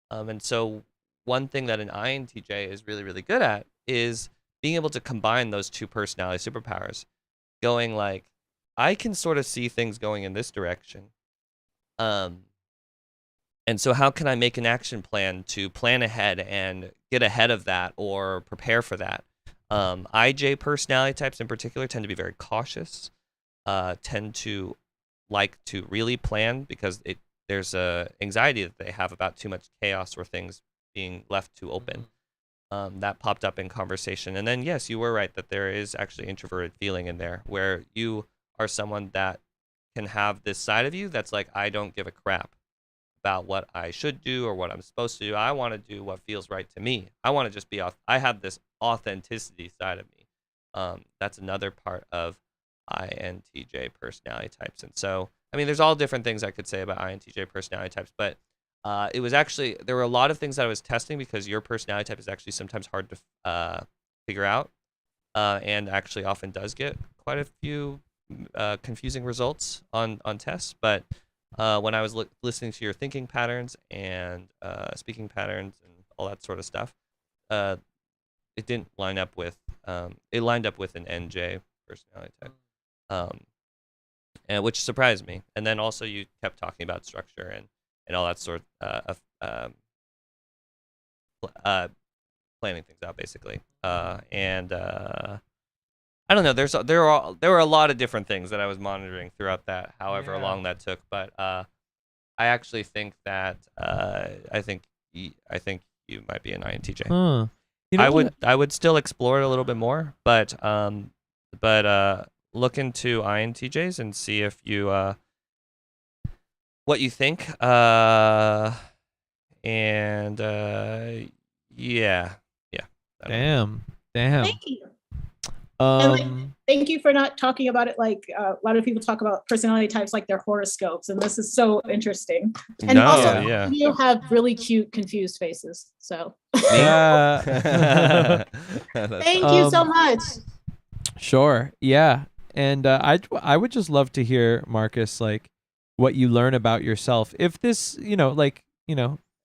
And so one thing that an INTJ is really, really good at is being able to combine those two personality superpowers, going like, I can sort of see things going in this direction. And so how can I make an action plan to plan ahead and get ahead of that or prepare for that? IJ personality types in particular tend to be very cautious, tend to like to really plan because there's a anxiety that they have about too much chaos or things being left too open. That popped up in conversation. And then, yes, you were right that there is actually introverted feeling in there where you are someone that can have this side of you that's like, I don't give a crap about what I should do or what I'm supposed to do. I want to do what feels right to me. I want to just be I have this authenticity side of me. That's another part of INTJ personality types. And so, I mean, there's all different things I could say about INTJ personality types, but it was actually, there were a lot of things that I was testing because your personality type is actually sometimes hard to figure out, and actually often does get quite a few confusing results on tests. But when I was listening to your thinking patterns and speaking patterns and all that sort of stuff, it didn't line up with, it lined up with an NJ personality type, and which surprised me. And then also you kept talking about structure and all that sort of planning things out basically. And I don't know. There were a lot of different things that I was monitoring throughout that, however Yeah. long that took. But I actually think that I think you might be an INTJ. Huh. You know I would still explore it a little bit more, but look into INTJs and see if you what you think. And yeah. I don't know. Damn. Thank you. And, like, Um. Thank you for not talking about it like a lot of people talk about personality types like their horoscopes, and this is so interesting. And No, also, yeah. you have really cute, confused faces. So Yeah. thank you so Um, much. Sure. Yeah. And I would just love to hear, Marcus, like what you learn about yourself. If this,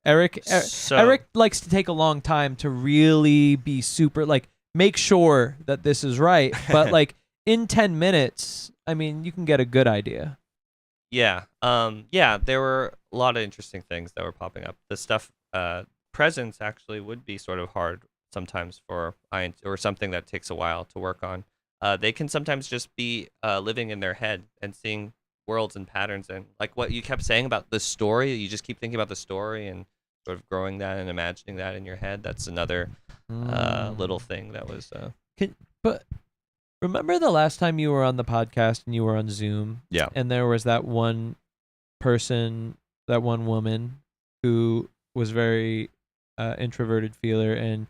Eric So- Eric likes to take a long time to really be super like make sure that this is right, but like in 10 minutes, I mean, you can get a good idea. Yeah. There were a lot of interesting things that were popping up. The stuff, presence actually would be sort of hard sometimes for or something that takes a while to work on. They can sometimes just be living in their head and seeing worlds and patterns, and like what you kept saying about the story. You just keep thinking about the story and sort of growing that and imagining that in your head. That's another little thing that was. But remember the last time you were on the podcast and you were on Zoom? Yeah. And there was that one person, that one woman who was very introverted feeler, and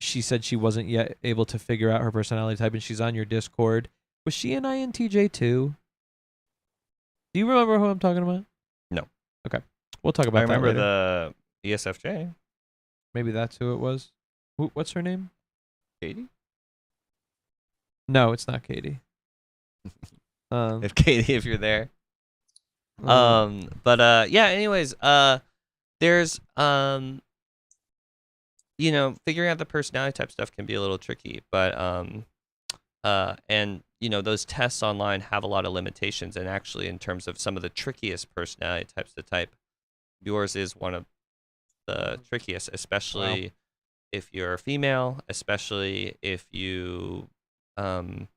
she said she wasn't yet able to figure out her personality type, and she's on your Discord. Was she an INTJ too? Do you remember who I'm talking about? No. Okay. We'll talk about I remember that later. the ESFJ. Maybe that's who it was. What's her name? Katie. No, it's not Katie. If Katie, if you're there. um, But yeah. Anyways, there's figuring out the personality type stuff can be a little tricky, but and those tests online have a lot of limitations, and actually in terms of some of the trickiest personality types to type, yours is one of the trickiest, especially if you're female, especially if you are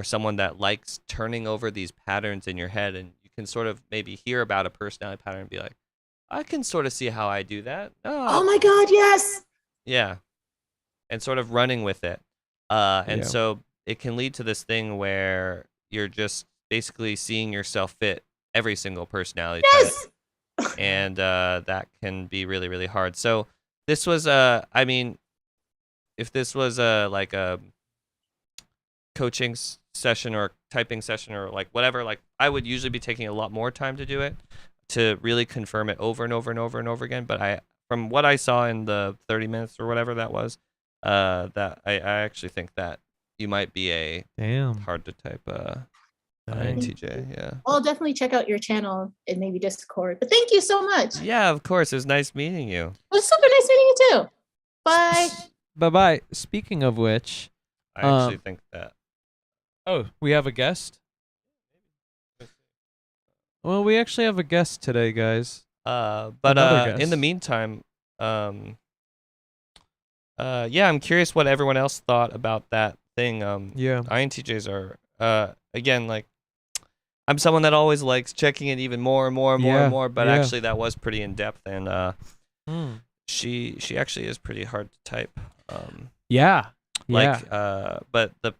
someone that likes turning over these patterns in your head, and you can sort of maybe hear about a personality pattern and be like, I can sort of see how I do that. Oh my God, yes. Yeah. And sort of running with it. So it can lead to this thing where you're just basically seeing yourself fit every single personality type. And that can be really, really hard. So this was, if this was like a coaching session or typing session or like whatever, like I would usually be taking a lot more time to do it, to really confirm it over and over and over and over again. But from what I saw in the 30 minutes or whatever that was, that I actually think that you might be a hard to type INTJ. Yeah. I'll definitely check out your channel and maybe Discord. But thank you so much. Yeah, of course. It was nice meeting you. It was super nice meeting you too. Bye. Bye-bye. Speaking of which, I actually think that. Oh, we have a guest? Well, we actually have a guest today, guys. But in the meantime, yeah, I'm curious what everyone else thought about that thing. Yeah. INTJs are, again, like, I'm someone that always likes checking it even more and more and more and more, but actually that was pretty in depth, and she actually is pretty hard to type. But the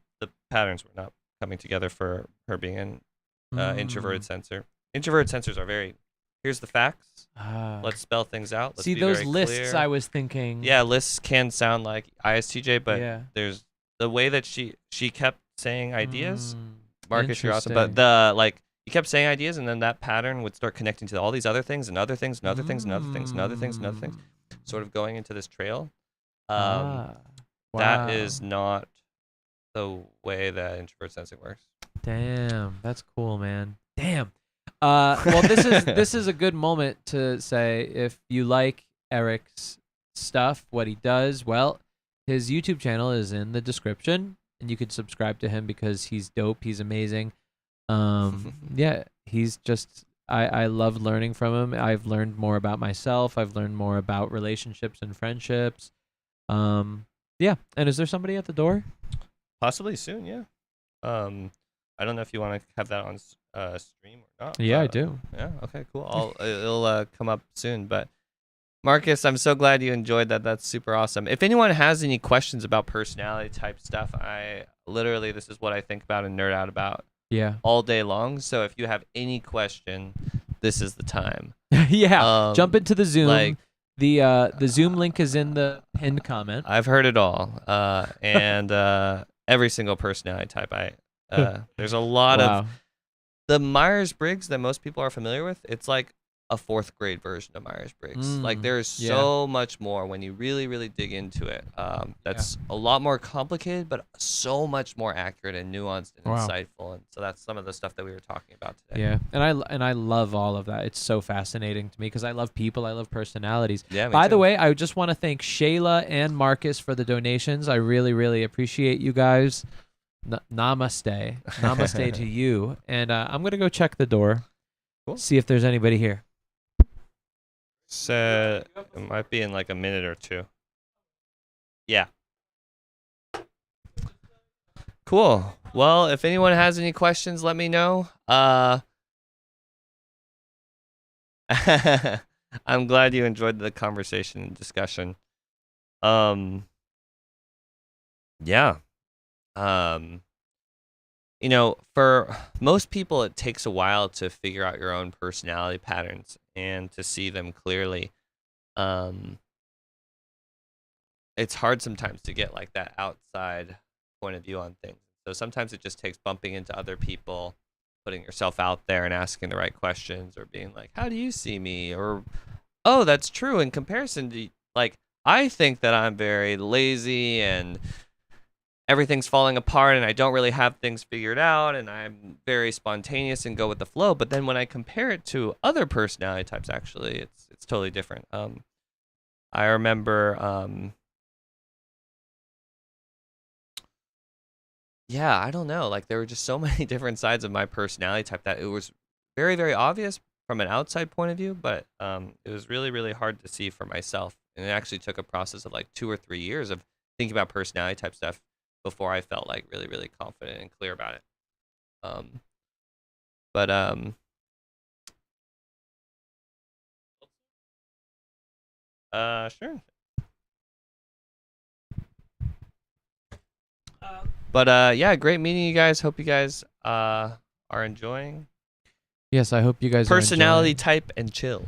patterns were not coming together for her being an introverted sensor. Introverted sensors are very, here's the facts. Let's spell things out. Let's see be those very lists clear. I was thinking. Yeah, lists can sound like ISTJ, but there's the way that she kept saying ideas. Marcus, you're awesome. But you kept saying ideas, and then that pattern would start connecting to all these other things and other things and other things and other things and other things and other things, sort of going into this trail. That is not the way that introvert sensing works. Damn, that's cool, man. Damn. Well, this is a good moment to say, if you like Eric's stuff, what he does, well, his YouTube channel is in the description, and you could subscribe to him because he's dope. He's amazing. Yeah, he's just, I love learning from him. I've learned more about myself. I've learned more about relationships and friendships. Yeah. And is there somebody at the door? Possibly soon, yeah. I don't know if you want to have that on stream or not. Yeah, I do. Yeah, okay, cool. It'll come up soon. But Marcus, I'm so glad you enjoyed that. That's super awesome. If anyone has any questions about personality type stuff, this is what I think about and nerd out about all day long. So if you have any question, this is the time. Jump into the Zoom. The Zoom link is in the pinned comment. I've heard it all. And every single personality type. There's a lot of the Myers-Briggs that most people are familiar with. It's like a 4th grade version of Myers-Briggs. Like there's so much more when you really, really dig into it. That's a lot more complicated, but so much more accurate and nuanced and insightful. And so that's some of the stuff that we were talking about today. Yeah, and I love all of that. It's so fascinating to me because I love people. I love personalities. Yeah. By the way, I just want to thank Shayla and Marcus for the donations. I really, really appreciate you guys. Namaste. Namaste to you. And I'm going to go check the door. Cool. See if there's anybody here. So it might be in like a minute or two. Yeah. Cool. Well, if anyone has any questions, let me know. I'm glad you enjoyed the conversation and discussion. Um, yeah. Um, for most people, it takes a while to figure out your own personality patterns and to see them clearly. Um, it's hard sometimes to get like that outside point of view on things. So sometimes it just takes bumping into other people, putting yourself out there and asking the right questions, or being like, "How do you see me?" Or, "Oh, that's true." In comparison to like, I think that I'm very lazy and everything's falling apart and I don't really have things figured out and I'm very spontaneous and go with the flow. But then when I compare it to other personality types, actually, it's totally different. I remember, yeah, I don't know. Like there were just so many different sides of my personality type that it was very, very obvious from an outside point of view, but it was really, really hard to see for myself. And it actually took a process of like 2 or 3 years of thinking about personality type stuff before I felt like really, really confident and clear about it. Um, but sure. But yeah, great meeting you guys. Hope you guys are enjoying. Yes, I hope you guys Personality type and chill.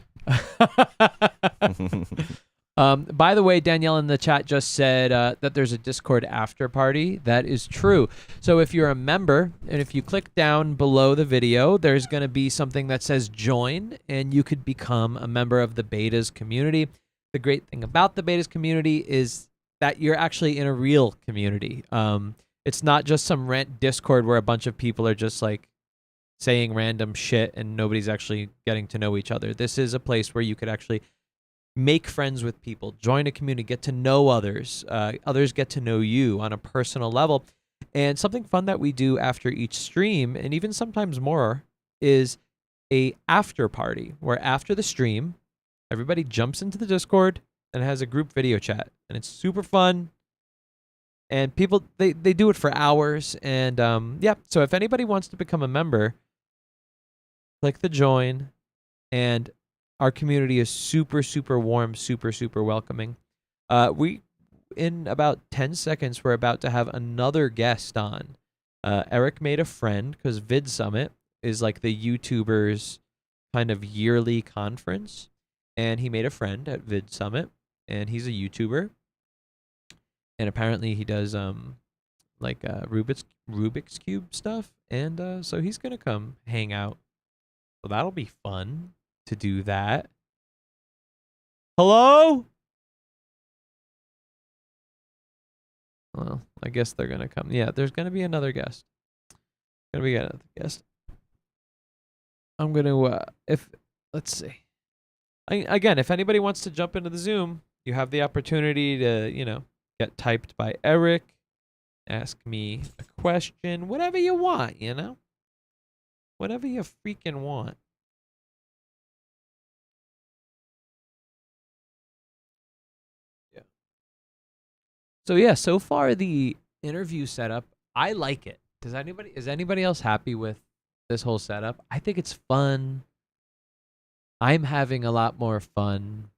By the way, Danielle in the chat just said that there's a Discord after party. That is true. So if you're a member and if you click down below the video, there's going to be something that says join and you could become a member of the Betas community. The great thing about the Betas community is that you're actually in a real community. It's not just some rant Discord where a bunch of people are just like saying random shit and nobody's actually getting to know each other. This is a place where you could actually make friends with people, join a community, get to know others. Others get to know you on a personal level. And something fun that we do after each stream, and even sometimes more, is a after party where after the stream, everybody jumps into the Discord and has a group video chat. And it's super fun. And people, they do it for hours. And yeah, so if anybody wants to become a member, click the join. And our community is super, super warm, super, super welcoming. We, in about 10 seconds, we're about to have another guest on. Eric made a friend because Vid Summit is like the YouTubers' kind of yearly conference. And he made a friend at Vid Summit. And he's a YouTuber. And apparently he does like Rubik's Cube stuff. And so he's going to come hang out. So that'll be fun to do that. Hello? Well, I guess they're going to come. Yeah, there's going to be another guest. Going to be another guest. I'm going to, let's see. Again, if anybody wants to jump into the Zoom, you have the opportunity to, get typed by Eric, ask me a question, whatever you want, whatever you freaking want. Yeah. So yeah, so far the interview setup, I like it. Is anybody else happy with this whole setup? I think it's fun. I'm having a lot more fun.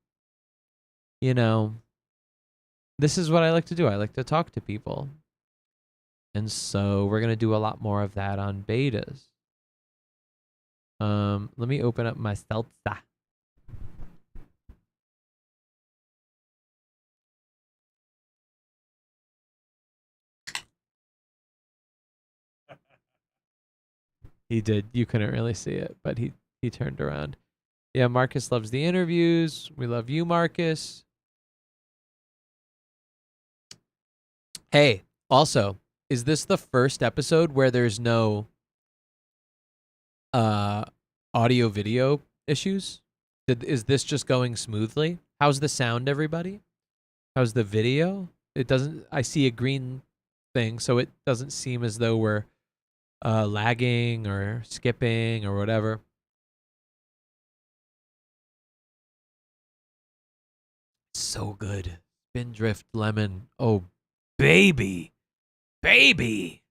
This is what I like to do. I like to talk to people. And so we're going to do a lot more of that on betas. Let me open up my Celta. He did. You couldn't really see it, but he turned around. Yeah, Marcus loves the interviews. We love you, Marcus. Hey, also, is this the first episode where there's no audio video issues? Is this just going smoothly? How's the sound, everybody? How's the video? I see a green thing, so it doesn't seem as though we're lagging or skipping or whatever. So good. Spindrift lemon. Oh, baby. Baby.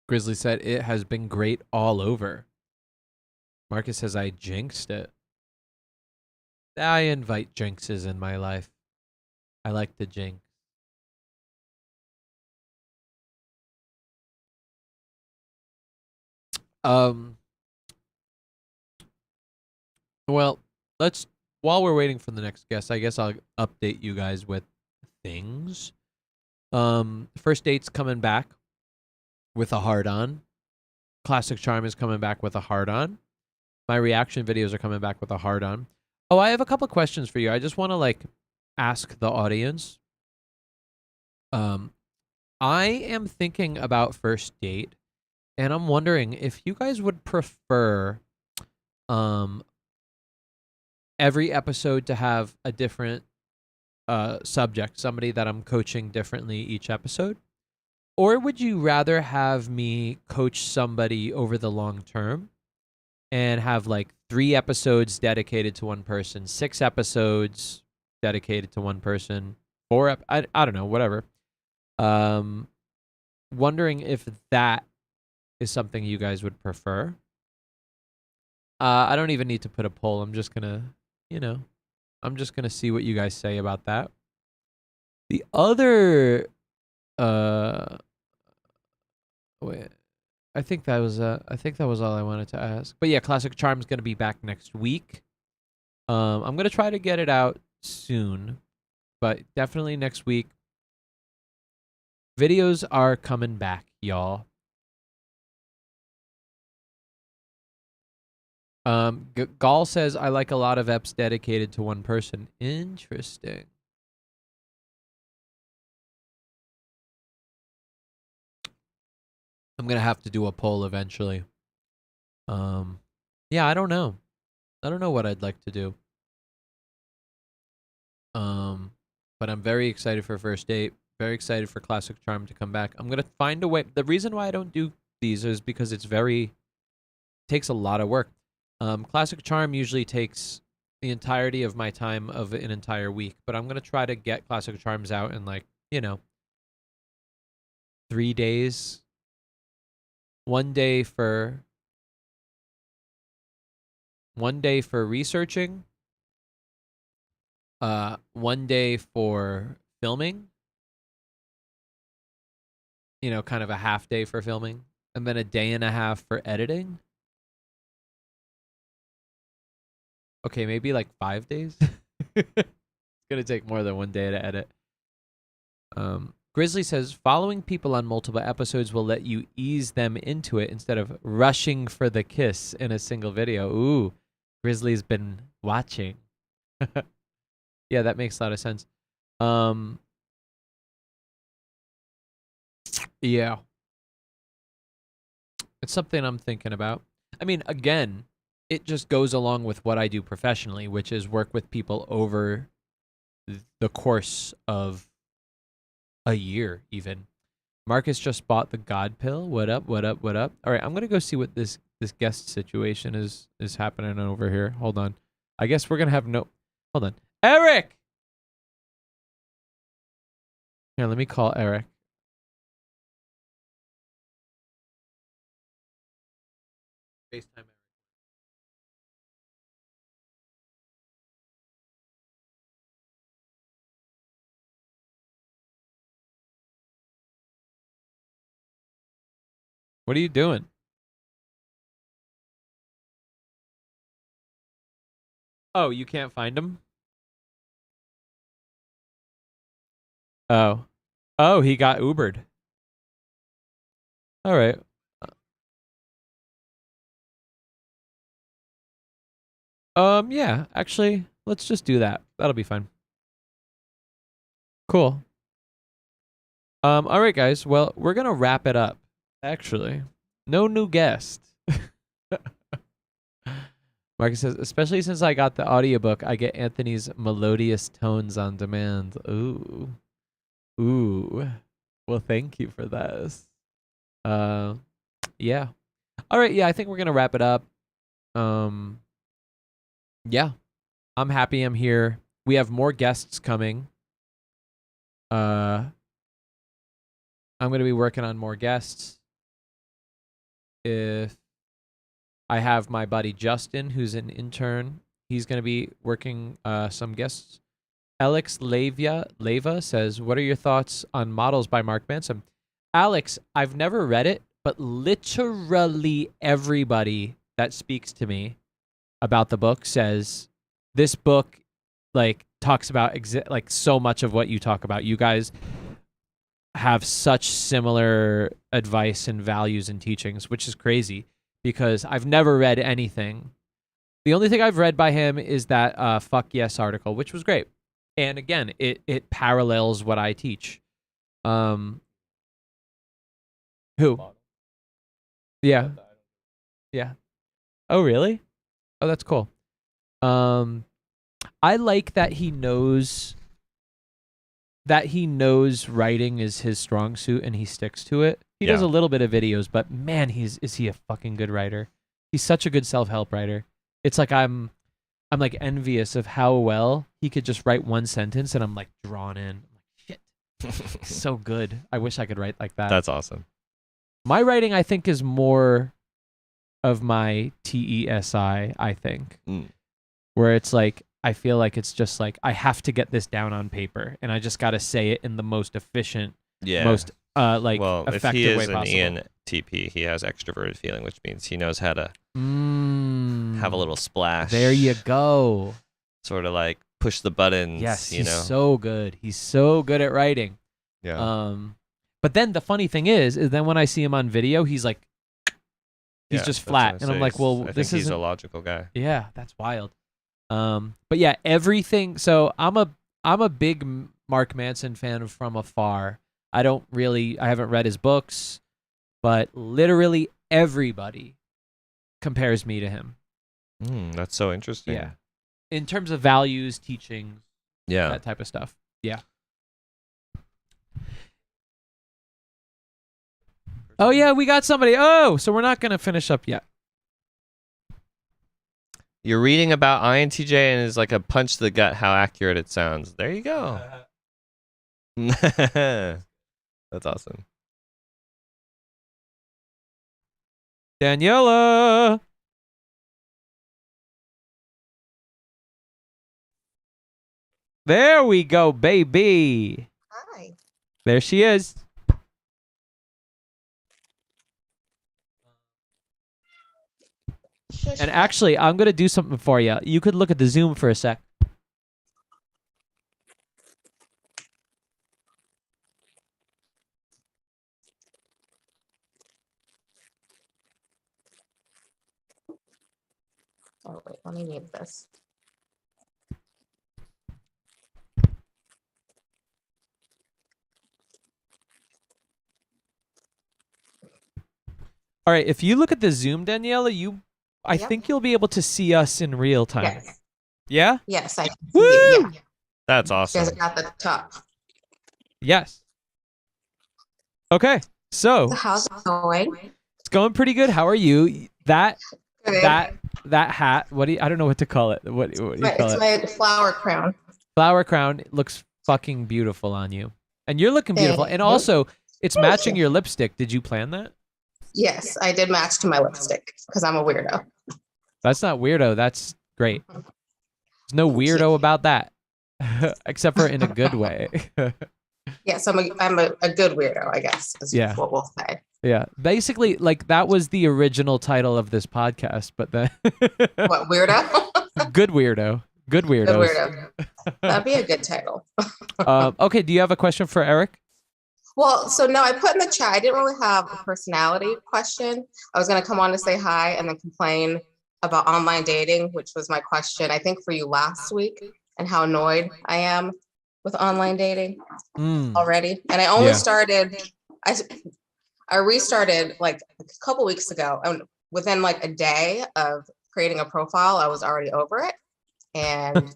Grizzly said it has been great all over. Marcus says I jinxed it. I invite jinxes in my life. I like to jinx. Well, while we're waiting for the next guest, I guess I'll update you guys with things. First Date's coming back with a hard on. Classic Charm is coming back with a hard on. My reaction videos are coming back with a hard on. Oh, I have a couple questions for you. I just want to ask the audience. I am thinking about First Date, and I'm wondering if you guys would prefer every episode to have a different subject, somebody that I'm coaching differently each episode, or would you rather have me coach somebody over the long term and have 3 episodes dedicated to one person, 6 episodes dedicated to one person, 4 I don't know, whatever. Wondering if that is something you guys would prefer. I don't even need to put a poll. I'm just gonna, I'm just gonna see what you guys say about that. The other, wait, I think that was all I wanted to ask. But yeah, Classic Charm's gonna be back next week. I'm gonna try to get it out soon, but definitely next week. Videos are coming back, y'all. Gall says, I like a lot of EPs dedicated to one person. Interesting. I'm going to have to do a poll eventually. Yeah, I don't know. I don't know what I'd like to do. But I'm very excited for First Date. Very excited for Classic Charm to come back. I'm going to find a way. The reason why I don't do these is because it takes a lot of work. Classic Charm usually takes the entirety of my time of an entire week, but I'm going to try to get Classic Charms out in 3 days. 1 day for researching. 1 day for filming. Kind of a half day for filming, and then a day and a half for editing. Okay, maybe 5 days. It's gonna take more than 1 day to edit. Grizzly says, following people on multiple episodes will let you ease them into it instead of rushing for the kiss in a single video. Ooh, Grizzly's been watching. Yeah, that makes a lot of sense. Yeah. It's something I'm thinking about. I mean, again, it just goes along with what I do professionally, which is work with people over the course of a year, even. Marcus just bought the God Pill. What up? What up? What up? All right, I'm gonna go see what this guest situation is happening over here. Hold on. I guess we're gonna have no. Hold on, Eric. Here, let me call Eric. FaceTime Eric. What are you doing? Oh, you can't find him? Oh. Oh, he got Ubered. All right. Yeah, actually, let's just do that. That'll be fine. Cool. All right, guys. Well, we're gonna wrap it up. Actually, no new guest. Marcus says, especially since I got the audiobook, I get Anthony's melodious tones on demand. Ooh. Ooh. Well, thank you for this. Yeah. All right, yeah, I think we're going to wrap it up. Yeah. I'm happy I'm here. We have more guests coming. I'm going to be working on more guests. If I have my buddy Justin, who's an intern. He's going to be working some guests. Alex Leva says, what are your thoughts on Models by Mark Manson? Alex, I've never read it, but literally everybody that speaks to me about the book says this book like talks about like so much of what you talk about. You guys have such similar advice and values and teachings, which is crazy because I've never read anything. The only thing I've read by him is that Fuck Yes article, which was great. And again, it parallels what I teach. Who? Yeah. Yeah. Oh, really? Oh, that's cool. I like that he knows writing is his strong suit and he sticks to it. He does a little bit of videos, but man, is he a fucking good writer. He's such a good self-help writer. It's like I'm like envious of how well he could just write one sentence and I'm like drawn in. I'm like, shit. So good. I wish I could write like that. That's awesome. My writing, I think, is more of my TESI, I think. Where it's like, I feel like it's just like, I have to get this down on paper and I just got to say it in the most efficient, most effective if he is way an possible. ENTP, he has extroverted feeling, which means he knows how to have a little splash. There you go. Sort of like push the buttons. Yes, you he's know? so good. He's so good at writing. Yeah. But then the funny thing is then when I see him on video, he's like, he's just flat, and I'm like, well, I this think is he's a logical guy. Yeah, that's wild. But yeah, everything. So I'm a big Mark Manson fan from afar. I haven't read his books, but literally everybody compares me to him. That's so interesting. Yeah. In terms of values, teachings, that type of stuff. Yeah. Oh yeah, we got somebody. Oh, so we're not gonna finish up yet. You're reading about INTJ and it's like a punch to the gut how accurate it sounds. There you go. That's awesome. Daniela. There we go, baby. Hi. There she is. And actually, I'm going to do something for you. You could look at the Zoom for a sec. Oh, wait, let me mute this. All right, if you look at the Zoom, Daniela, I think you'll be able to see us in real time. Yes. Yeah? Yes, I can see Woo! it. Yeah. That's You guys awesome. are at the top. Yes. Okay, so So how's it going? it's going pretty good. How are you? That Good. hat, I don't know what to call it. What do you call It's it? my flower crown. Flower crown looks fucking beautiful on you. And you're looking beautiful. Thank And you. also, it's matching your lipstick. Did you plan that? Yes, I did match to my lipstick because I'm a weirdo. That's not weirdo. That's great. There's no weirdo about that. Except for in a good way. Yes, I'm a good weirdo, I guess, is Yeah. what we'll say. Yeah. Basically, like that was the original title of this podcast, but then What, weirdo? good weirdo. Good Good weirdos. weirdo. That'd be a good title. Okay, do you have a question for Eric? Well, so no, I put in the chat, I didn't really have a personality question. I was going to come on to say hi and then complain about online dating, which was my question, I think, for you last week, and how annoyed I am with online dating already. And I only started, I restarted like a couple weeks ago, and within like a day of creating a profile, I was already over it. And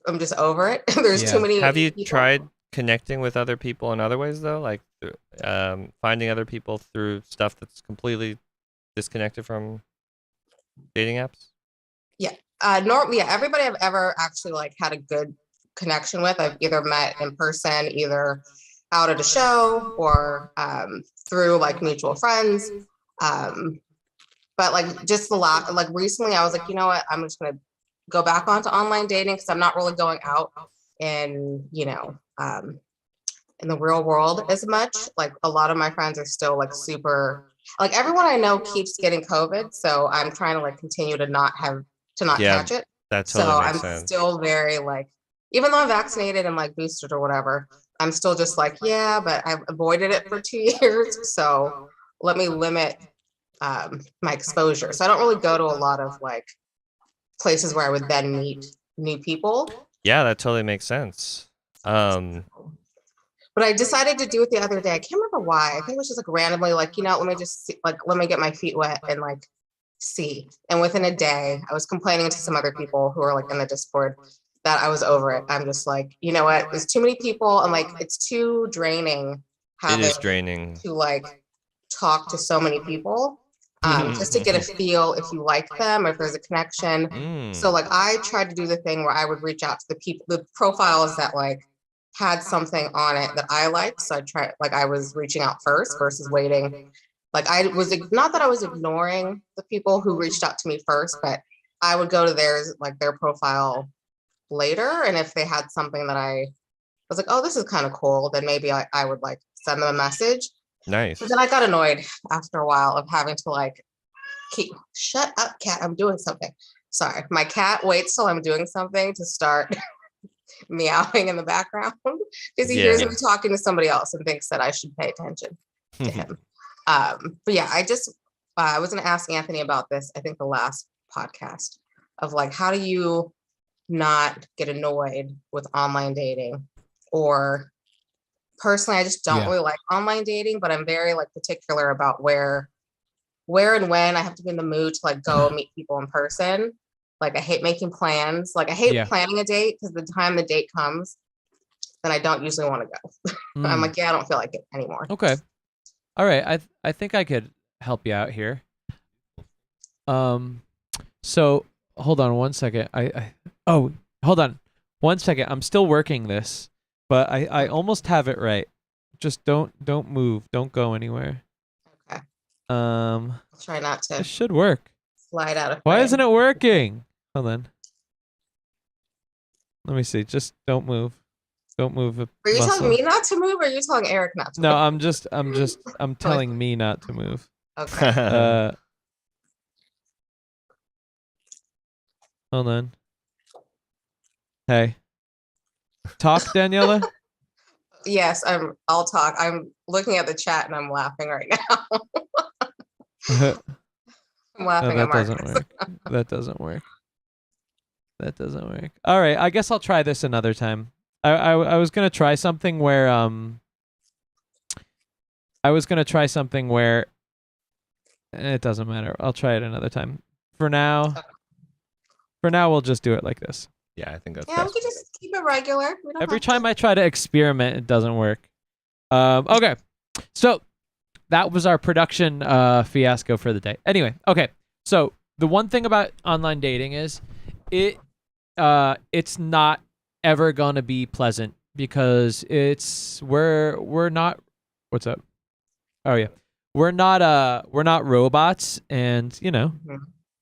I'm just over it. There's too many. Have you people. tried connecting with other people in other ways though, like finding other people through stuff that's completely disconnected from dating apps? Normally, everybody I've ever actually like had a good connection with, I've either met in person, either out at a show, or through like mutual friends. But like just the last, like recently I was like, you know what, I'm just gonna go back onto online dating because I'm not really going out and, in the real world as much. Like a lot of my friends are still like super, like everyone I know keeps getting COVID. So I'm trying to like continue to not Yeah, catch it. that So totally I'm makes sense. still very like, even though I'm vaccinated and like boosted or whatever, I'm still just like, yeah, but I've avoided it for 2 years. So let me limit my exposure. So I don't really go to a lot of like places where I would then meet new people. Yeah, that totally makes sense. But I decided to do it the other day. I can't remember why. I think it was just like randomly, like, let me just see, like, let me get my feet wet and like see. And within a day, I was complaining to some other people who are like in the Discord that I was over it. I'm just like, you know what? There's too many people and like it's too draining It having is draining. to like talk to so many people. Just to get a feel if you like them or if there's a connection. So like I tried to do the thing where I would reach out to the people, the profiles that like had something on it that I liked. So I was reaching out first versus waiting. Like I was, not that I was ignoring the people who reached out to me first, but I would go to their profile later. And if they had something that I was like, oh, this is kind of cool, then maybe I would like send them a message. Nice. But then I got annoyed after a while of having to like shut up, cat, I'm doing something. Sorry, my cat waits till I'm doing something to start meowing in the background because he hears me talking to somebody else and thinks that I should pay attention to him. But yeah, I was going to ask Anthony about this, I think the last podcast, of like, how do you not get annoyed with online dating? Or personally, I just don't really like online dating, but I'm very like particular about where and when I have to be in the mood to like go meet people in person. Like I hate making plans. Like I hate planning a date because the time the date comes, then I don't usually want to go. I'm like, I don't feel like it anymore. Okay. All right. I think I could help you out here. So hold on one second. Hold on 1 second. I'm still working this, but I almost have it right. Just don't move. Don't go anywhere. Okay. I'll try not to. It should work. Slide out of. Why isn't it working? Hold on. Let me see. Just don't move. Don't move. Are you telling me not to move, or are you telling Eric not to? No, I'm telling me not to move. Okay. Hold on. Hey. Talk, Daniela? Yes, I'll talk. I'm looking at the chat and I'm laughing right now. I'm laughing at Marcus. Doesn't work. That doesn't work. That doesn't work. All right, I guess I'll try this another time. I was gonna try something where it doesn't matter. I'll try it another time. For now, we'll just do it like this. Yeah, I think that's. Yeah, we can just keep it regular. Every time I try to experiment, it doesn't work. Okay, so that was our production fiasco for the day. Anyway, okay. So the one thing about online dating is it's not ever gonna be pleasant because we're not. What's up? Oh yeah, we're not robots, and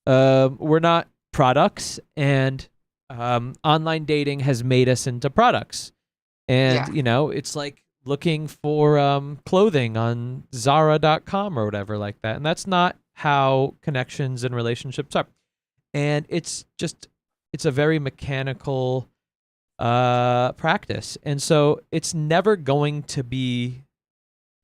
we're not products, and online dating has made us into products, and it's like looking for clothing on Zara.com or whatever like that, and that's not how connections and relationships are. And it's a very mechanical practice, and so it's never going to be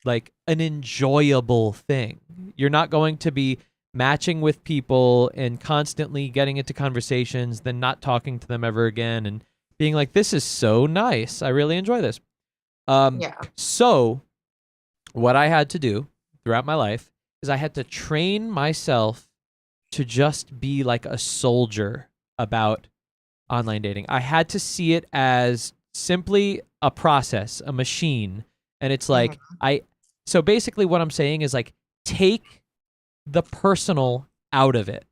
like an enjoyable thing. You're not going to be matching with people and constantly getting into conversations, then not talking to them ever again and being like, this is so nice, I really enjoy this. So what I had to do throughout my life is I had to train myself to just be like a soldier about online dating. I had to see it as simply a process, a machine. And it's like, so basically what I'm saying is like, take the personal out of it.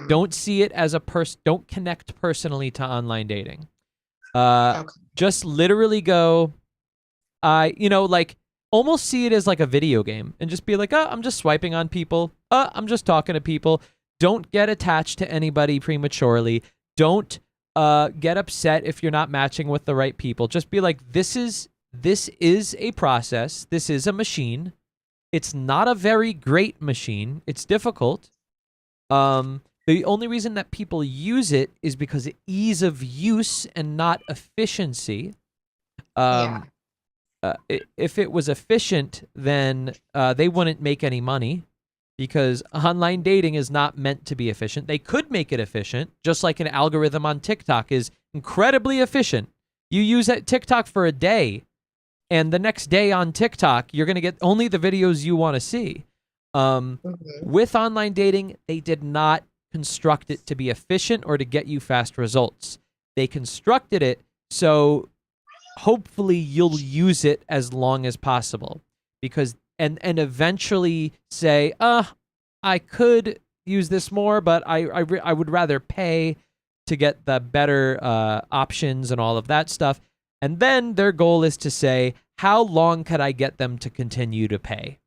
Don't see it as don't connect personally to online dating. Just literally go, like almost see it as like a video game and just be like, oh, I'm just swiping on people. I'm just talking to people. Don't get attached to anybody prematurely. Don't get upset if you're not matching with the right people. Just be like, this is a process. This is a machine. It's not a very great machine. It's difficult. The only reason that people use it is because of ease of use and not efficiency. If it was efficient, then they wouldn't make any money, because online dating is not meant to be efficient. They could make it efficient, just like an algorithm on TikTok is incredibly efficient. You use TikTok for a day, and the next day on TikTok, you're going to get only the videos you want to see. With online dating, they did not construct it to be efficient or to get you fast results. They constructed it so hopefully you'll use it as long as possible, because and eventually say, I could use this more, but I would rather pay to get the better options and all of that stuff. And then their goal is to say, how long could I get them to continue to pay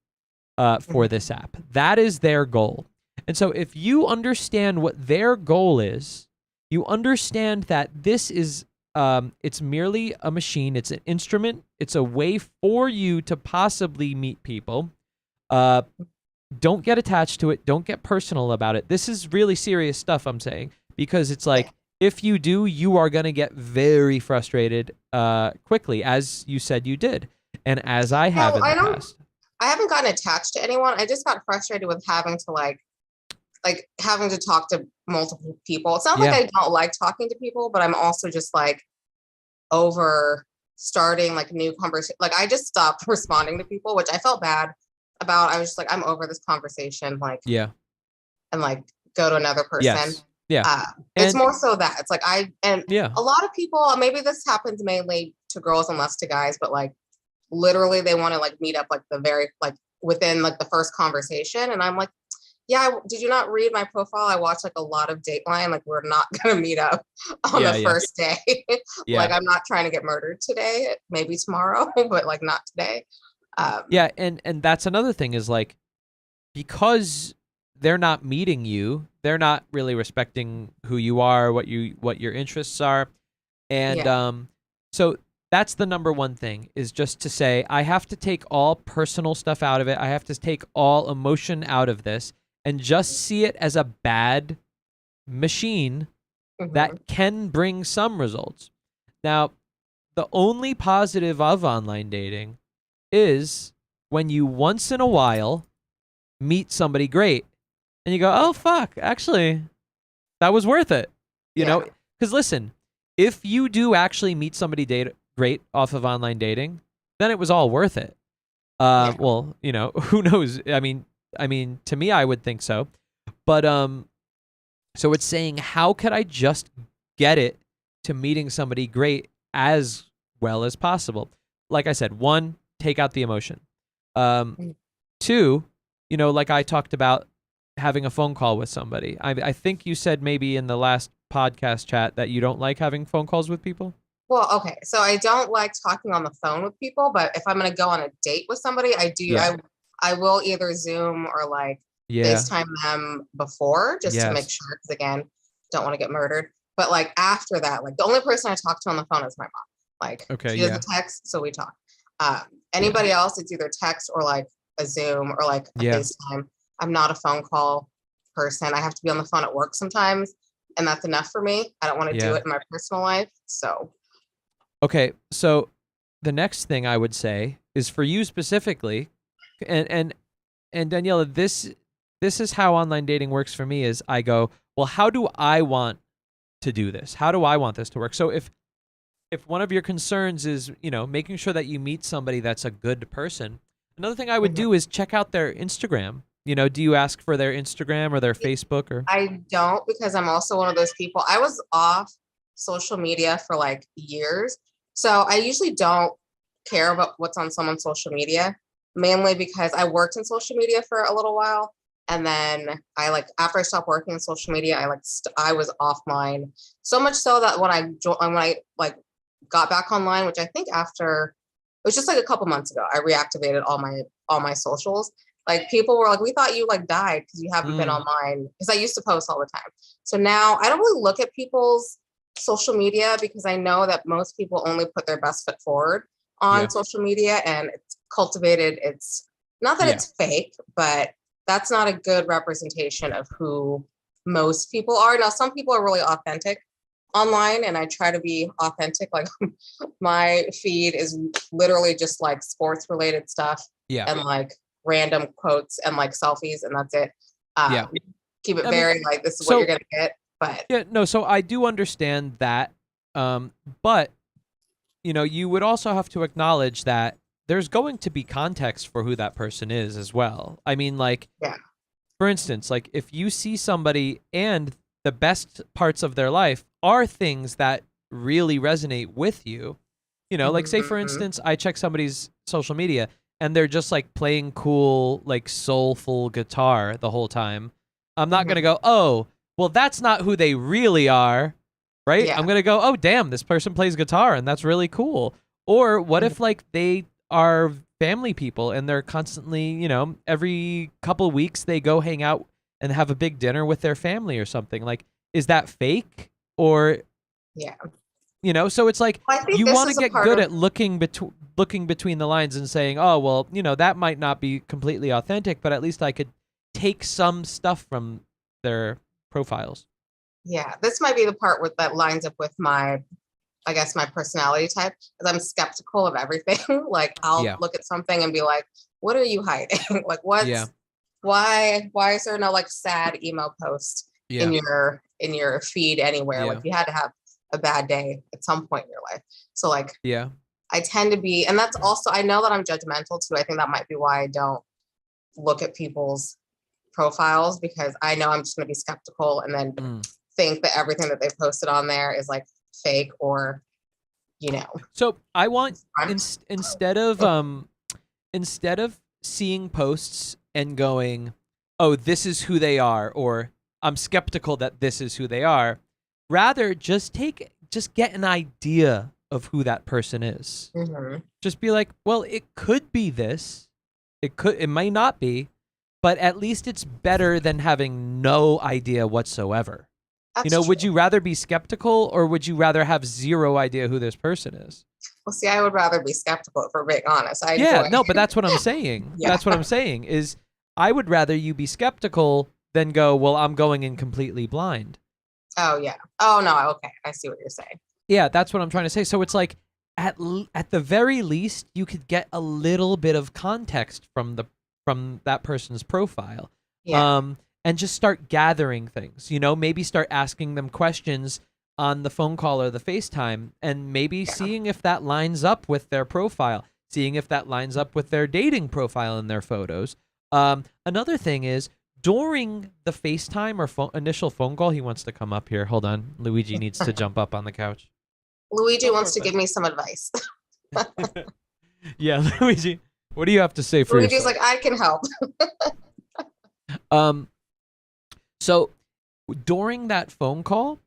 for this app? That is their goal. And so if you understand what their goal is, you understand that this is it's merely a machine. It's an instrument. It's a way for you to possibly meet people. Don't get attached to it. Don't get personal about it. This is really serious stuff I'm saying, because it's like, if you do, you are going to get very frustrated quickly, as you said you did, and as I have in the past. I haven't gotten attached to anyone. I just got frustrated with having to like having to talk to multiple people. It's not like I don't like talking to people, but I'm also just like over starting like new conversation. Like I just stopped responding to people, which I felt bad about. I was just like, I'm over this conversation. Like, and like go to another person. Yes. Yeah. It's more so that it's like a lot of people, maybe this happens mainly to girls and less to guys, but like literally they want to like meet up like the very like within like the first conversation. And I'm like, did you not read my profile? I watched like a lot of Dateline. Like we're not going to meet up on the first day. Like I'm not trying to get murdered today, maybe tomorrow, but like not today. And that's another thing is like, because they're not meeting you, they're not really respecting who you are, what your interests are. And so that's the number one thing, is just to say, I have to take all personal stuff out of it. I have to take all emotion out of this and just see it as a bad machine that can bring some results. Now, the only positive of online dating is when you once in a while meet somebody great and you go, oh, fuck, actually, that was worth it. You know, because listen, if you do actually meet somebody great off of online dating, then it was all worth it. Well, you know, who knows? I mean, to me, I would think so. But so it's saying, how could I just get it to meeting somebody great as well as possible? Like I said, 1, take out the emotion. 2, you know, like I talked about having a phone call with somebody. I think you said maybe in the last podcast chat that you don't like having phone calls with people. Well, okay. So I don't like talking on the phone with people, but if I'm going to go on a date with somebody, I do. I will either Zoom or like FaceTime them before just to make sure. Because again, don't want to get murdered. But like after that, like the only person I talk to on the phone is my mom. Like she does a text, so we talk. Anybody else, it's either text or like a Zoom or like a FaceTime. I'm not a phone call person. I have to be on the phone at work sometimes, and that's enough for me. I don't want to do it in my personal life. So. Okay, so the next thing I would say is for you specifically, and Daniela, this is how online dating works for me. Is I go, well, how do I want to do this? How do I want this to work? So if one of your concerns is, you know, making sure that you meet somebody that's a good person, another thing I would do is check out their Instagram. You know, do you ask for their Instagram or their Facebook? Or I don't, because I'm also one of those people. I was off social media for like years. So I usually don't care about what's on someone's social media, mainly because I worked in social media for a little while. And then after I stopped working in social media, I was offline, so much so that when I got back online, which I think after, it was just like a couple months ago, I reactivated all my socials. Like people were like, we thought you like died because you haven't been Mm. online. Because I used to post all the time. So now I don't really look at people's social media because I know that most people only put their best foot forward on Yeah. social media, and it's cultivated. It's not that Yeah. it's fake, but that's not a good representation of who most people are. Now, some people are really authentic online, and I try to be authentic. Like my feed is literally just like sports related stuff Yeah. and like random quotes and like selfies, and that's it. Yeah. Keep it I mean, very like this is so- what you're gonna get. But Yeah, no, so I do understand that. But you know, you would also have to acknowledge that there's going to be context for who that person is as well. I mean, like, Yeah. for instance, like if you see somebody and the best parts of their life are things that really resonate with you, you know, like say for Mhm. instance, I check somebody's social media and they're just like playing cool, like soulful guitar the whole time. I'm not Mhm. gonna go, oh, well, that's not who they really are, right? Yeah. I'm gonna go, oh, damn, this person plays guitar and that's really cool. Or what if like they are family people and they're constantly, you know, every couple weeks they go hang out and have a big dinner with their family or something. Like, is that fake? Or, yeah, you know, so it's like I think you this want to is a get part good of- at looking between the lines and saying, oh, well, you know, that might not be completely authentic, but at least I could take some stuff from their profiles. Yeah, this might be the part with that lines up with my, I guess, my personality type, because I'm skeptical of everything. Like I'll Yeah. look at something and be like, what are you hiding? Like what's Yeah. why is there no like sad emo post in your feed anywhere? Yeah. Like you had to have a bad day at some point in your life. So like Yeah. I tend to be, and that's also, I know that I'm judgmental too. I think that might be why I don't look at people's profiles, because I know I'm just going to be skeptical and then Mm. think that everything that they posted on there is like fake or, you know. So I want I'm- instead of seeing posts and going, "Oh, this is who they are," or "I'm skeptical that this is who they are," rather just get an idea of who that person is. Mhm. Just be like, "Well, it could be this. It might not be, but at least it's better than having no idea whatsoever." That's You know, would true. you rather be skeptical or would you rather have zero idea who this person is? Well, see, I would rather be skeptical, if we're being honest. I Yeah, enjoy- no, but that's what I'm saying. Yeah. That's what I'm saying is I would rather you be skeptical than go, well, I'm going in completely blind. Oh yeah. Oh no. Okay, I see what you're saying. Yeah, that's what I'm trying to say. So it's like at the very least you could get a little bit of context from that person's profile. Yeah. And just start gathering things, you know, maybe start asking them questions on the phone call or the FaceTime and maybe seeing if that lines up with their profile, seeing if that lines up with their dating profile in their photos. Another thing is during the FaceTime or initial phone call, he wants to come up here. Hold on. Luigi needs to jump up on the couch. Luigi Go for wants it, to bud. give me some advice. Yeah, Luigi, what do you have to say for Luigi's yourself? like, I can help. So during that phone call,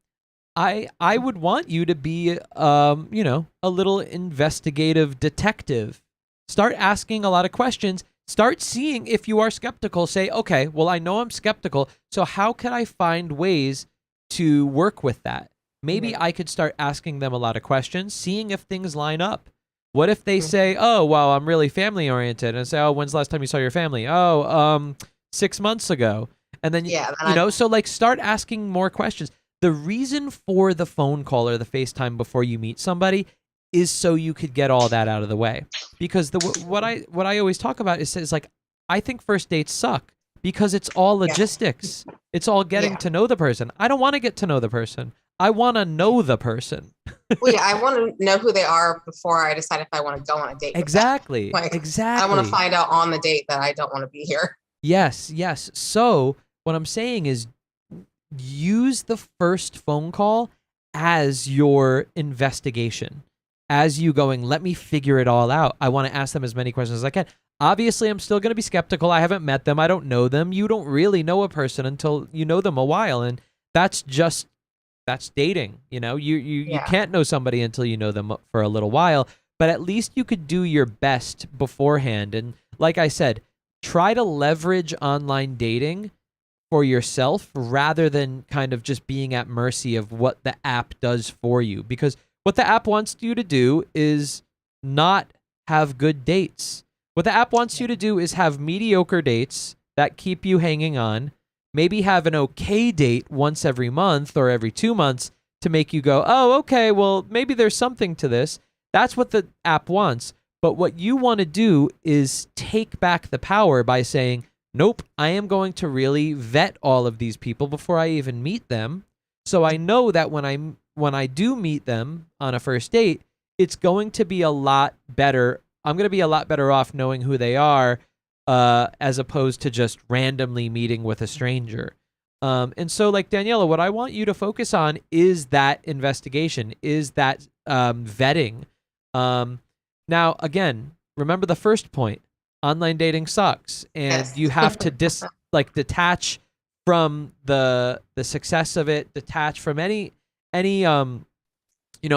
I would want you to be you know, a little investigative detective. Start asking a lot of questions. Start seeing if you are skeptical. Say, okay, well, I know I'm skeptical, so how can I find ways to work with that? Maybe Mhm. I could start asking them a lot of questions, seeing if things line up. What if they Mhm. say, "Oh, well, I'm really family oriented," and I say, "Oh, when's the last time you saw your family?" "Oh, 6 months ago." And then Yeah. Then you know, so like start asking more questions. The reason for the phone call or the FaceTime before you meet somebody is so you could get all that out of the way. Because what I always talk about is like I think first dates suck because it's all Yeah. logistics. It's all getting Yeah. to know the person. I don't want to get to know the person. I want to know the person. Well, yeah, I want to know who they are before I decide if I want to go on a date. with them. Exactly. Like, exactly. I want to find out on the date that I don't want to be here. Yes, yes. So what I'm saying is use the first phone call as your investigation, as you going, let me figure it all out. I want to ask them as many questions as I can. Obviously, I'm still going to be skeptical. I haven't met them. I don't know them. You don't really know a person until you know them a while. And that's dating. You know, you Yeah. can't know somebody until you know them for a little while, but at least you could do your best beforehand. And like I said, try to leverage online dating for yourself rather than kind of just being at mercy of what the app does for you. Because what the app wants you to do is not have good dates. What the app wants you to do is have mediocre dates that keep you hanging on, maybe have an okay date once every month or every 2 months to make you go, oh, okay, well, maybe there's something to this. That's what the app wants. But what you want to do is take back the power by saying, nope, I am going to really vet all of these people before I even meet them. So I know that when I do meet them on a first date, it's going to be a lot better. I'm going to be a lot better off knowing who they are as opposed to just randomly meeting with a stranger. And so, like, Daniela, what I want you to focus on is that investigation, is that vetting. Now, again, remember the first point. Online dating sucks, and Yes. you have to detach from the success of it, detach from any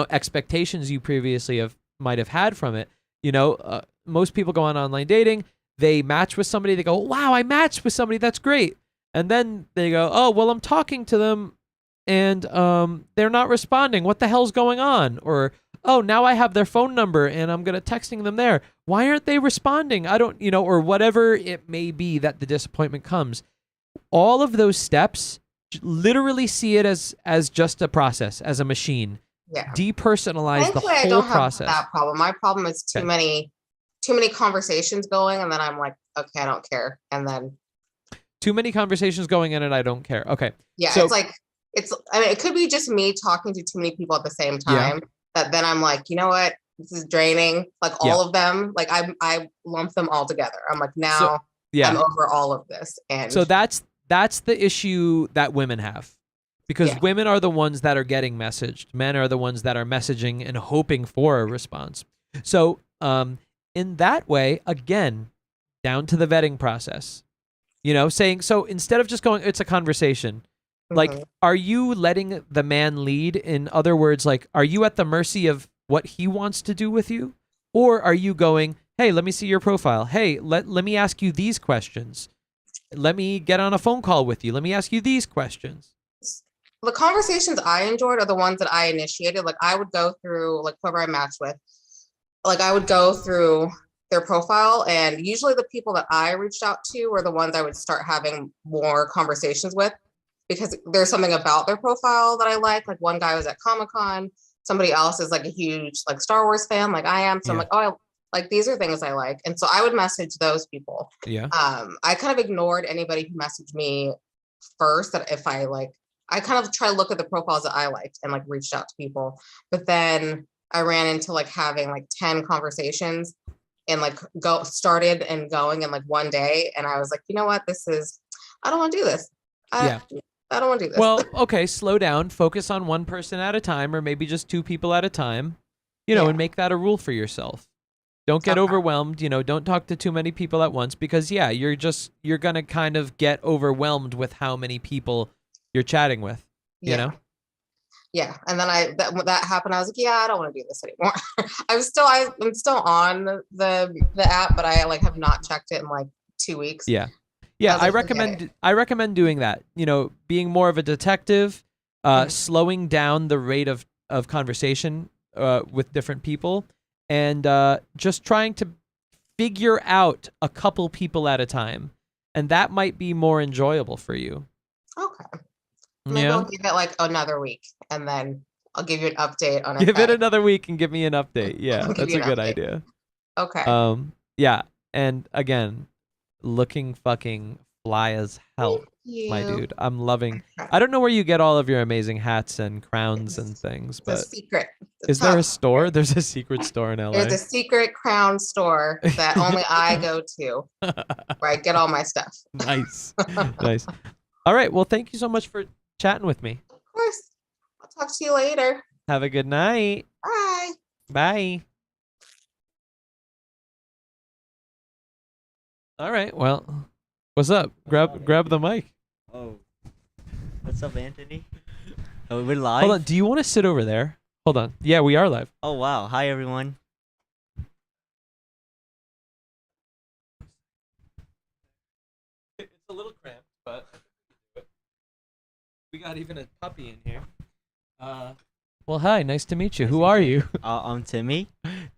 expectations you previously might have had from it. Most people go on online dating, they match with somebody, they go, wow, I matched with somebody, that's great. And then they go, oh, well, I'm talking to them and they're not responding. What the hell's going on? Or, oh, now I have their phone number and I'm going to texting them there. Why aren't they responding? I don't, or whatever it may be that the disappointment comes. All of those steps, literally see it as just a process, as a machine. Yeah. Depersonalize the Thankfully, I whole don't have process. that problem. My problem is too Okay. many conversations going, and then I'm like, okay, I don't care. And then Too many conversations going in and I don't care. Okay. yeah, So- it's like I mean, it could be just me talking to too many people at the same Yeah. time that then I'm like, you know what? This is draining. Like all of them, like I lump them all together. I'm like, now Yeah. I'm over all of this. And So that's the issue that women have. Because Yeah. women are the ones that are getting messaged. Men are the ones that are messaging and hoping for a response. So in that way, again, down to the vetting process. Saying, so instead of just going, it's a conversation, like, Mhm. are you letting the man lead? In other words, like, are you at the mercy of what he wants to do with you? Or are you going, hey, let me see your profile. Hey, let me ask you these questions. Let me get on a phone call with you. Let me ask you these questions. The conversations I enjoyed are the ones that I initiated. Like I would go through, like whoever I matched with, like I would go through their profile, and usually the people that I reached out to were the ones I would start having more conversations with, because there's something about their profile that I like. Like one guy was at Comic-Con, somebody else is like a huge like Star Wars fan, like I am. So I'm Yeah. like, oh, like these are things I like. And so I would message those people. Yeah. I kind of ignored anybody who messaged me first, that if I kind of try to look at the profiles that I liked and like reached out to people. But then I ran into like having like 10 conversations and like started and going in like one day. And I was like, you know what, I don't want to do this. I don't want to do this. Well, okay, slow down. Focus on one person at a time, or maybe just two people at a time, Yeah. and make that a rule for yourself. Don't get Okay. overwhelmed, don't talk to too many people at once, because you're going to kind of get overwhelmed with how many people you're chatting with, Yeah. And then when that happened, I was like, yeah, I don't want to do this anymore. I'm still on the app, but I like have not checked it in like 2 weeks. Yeah. I was I like, forget I recommend doing that. Being more of a detective, slowing down the rate of conversation with different people, and just trying to figure out a couple people at a time. And that might be more enjoyable for you. Okay. Maybe I'll give it like another week, and then I'll give you an update on it. Give it another week and give me an update. Yeah, I'll give that's you a an good update. idea. Okay. Yeah. And again, looking fucking fly as hell, Thank my you. dude. I'm loving. Okay. I don't know where you get all of your amazing hats and crowns and It's things, It's a but secret. is there a top store? There's a secret store in LA. There's a secret crown store that only I go to, where I get all my stuff. Nice. Nice. All right. Well, thank you so much for chatting with me. Of course. I'll talk to you later. Have a good night. Bye. Bye. All right. Well, what's up? Grab the mic. Oh, what's up, Anthony? Oh, we're live. Hold on. Do you want to sit over there? Hold on. Yeah, we are live. Oh wow! Hi everyone. We got even a puppy in here. Well, hi, nice to meet you. Who are you? I'm Timmy.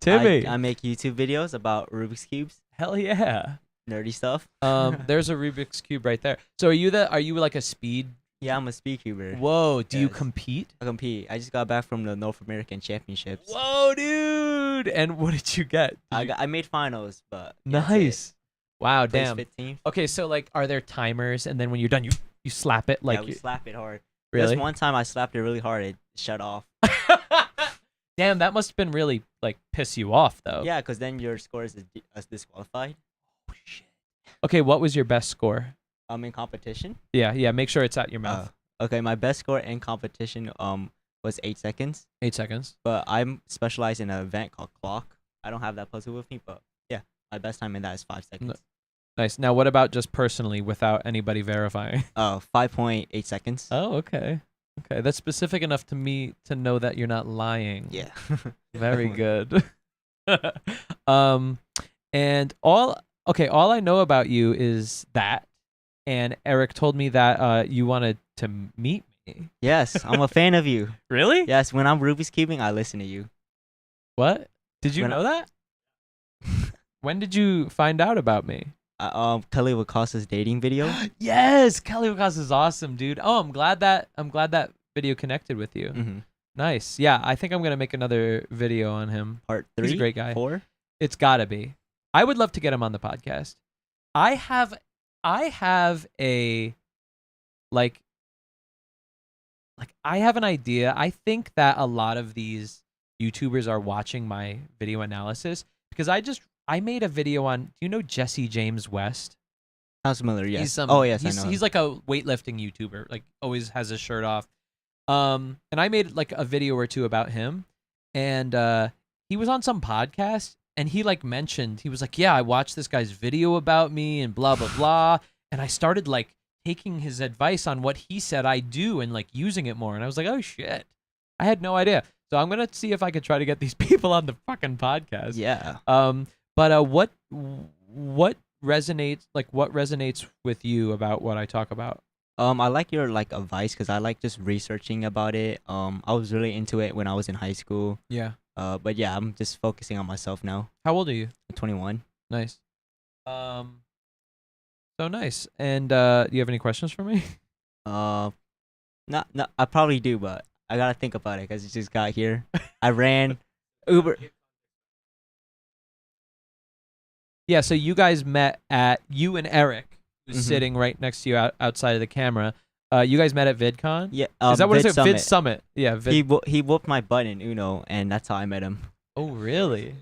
Timmy. I make YouTube videos about Rubik's cubes, Hell yeah. nerdy stuff. There's a Rubik's cube right there. So are you like a speed? Yeah, I'm a speed cuber. Whoa, do you Yes. compete? I compete. I just got back from the North American Championships. Whoa, dude. And what did you get? I made finals, but yeah, that's it. Nice. Wow, Placed damn. 15th. Okay, so like are there timers and then when you're done you slap it like Yeah, we slap it hard. really? This one time I slapped it really hard. It shut off. Damn, that must have been really like piss you off though. Yeah, because then your score is disqualified. Oh, shit. Okay, what was your best score? I'm in competition. Yeah, make sure it's out your mouth. Okay, my best score in competition was 8 seconds. 8 seconds. But I'm specialized in an event called Clock. I don't have that puzzle with me, but yeah, my best time in that is 5 seconds. Nice. Now what about just personally without anybody verifying? 5.8 seconds. Oh, okay. Okay, that's specific enough to me to know that you're not lying. Yeah. Very good. And all I know about you is that, and Eric told me that you wanted to meet me. Yes, I'm a fan of you. Really? Yes, when I'm Rubik's cubing, I listen to you. What? Did you When know that? When did you find out about me? Kelly Wacosta's dating video. Yes, Kelly Wacas is awesome, dude. Oh, I'm glad that video connected with you. Mm-hmm. Nice. Yeah, I think I'm gonna make another video on him. Part 3. He's a great guy. 4. It's gotta be. I would love to get him on the podcast. I have a I have an idea. I think that a lot of these YouTubers are watching my video analysis because I made a video on. Do you know Jesse James West? Sounds familiar. Yes. He's Oh yes, I he's, know. he's like a weightlifting YouTuber. Like always has his shirt off. And I made like a video or two about him, and he was on some podcast, and he like mentioned he was like, yeah, I watched this guy's video about me and blah blah blah, and I started like taking his advice on what he said I do and like using it more, and I was like, oh shit, I had no idea. So I'm gonna see if I could try to get these people on the fucking podcast. Yeah. But what resonates with you about what I talk about? I like your like advice because I like just researching about it. I was really into it when I was in high school. Yeah. But yeah, I'm just focusing on myself now. How old are you? I'm 21. Nice. So nice. And do you have any questions for me? Not, I probably do, but I gotta think about it because it just got here. I ran Uber. Yeah, so you guys met you and Eric, who's Mhm. sitting right next to you outside of the camera. You guys met at VidCon? Yeah. Is that what Vid it is? Summit. Vid Summit. Yeah, Vid. He whooped my butt in Uno, and that's how I met him. Oh, really?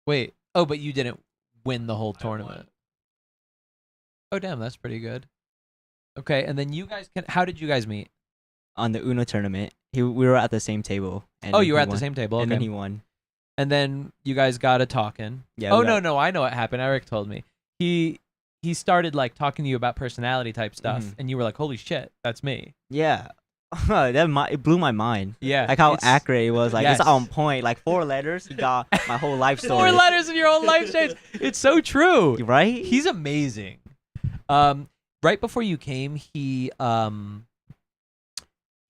Wait. Oh, but you didn't win the whole tournament. Oh, damn, that's pretty good. Okay, and then you guys how did you guys meet? On the Uno tournament, we were at the same table. And Oh, then you were he at the won. same table. Okay. And then he won. And then you guys got a talking. Yeah. Oh we no, got- no, I know what happened. Eric told me. He started like talking to you about personality type stuff, Mhm. and you were like, "Holy shit, that's me." Yeah. It blew my mind. Yeah, Like how it's- accurate it was. Like Yes. it's on point. Like 4 letters. He got my whole life story. 4 letters in your own life change. It's so true. Right? He's amazing. Right before you came, he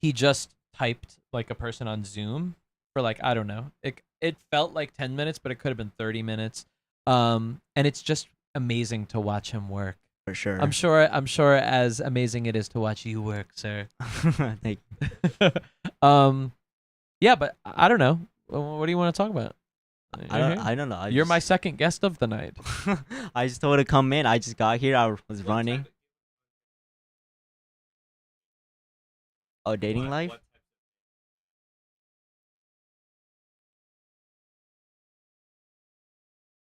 just typed like a person on Zoom for like, I don't know. It felt like 10 minutes, but it could have been 30 minutes. And it's just amazing to watch him work. For sure. I'm sure as amazing it is to watch you work, sir. Thank Yeah, but I don't know. What do you want to talk about? I don't know. You're my second guest of the night. I just told her to come in. I just got here. I was running. Oh, dating life?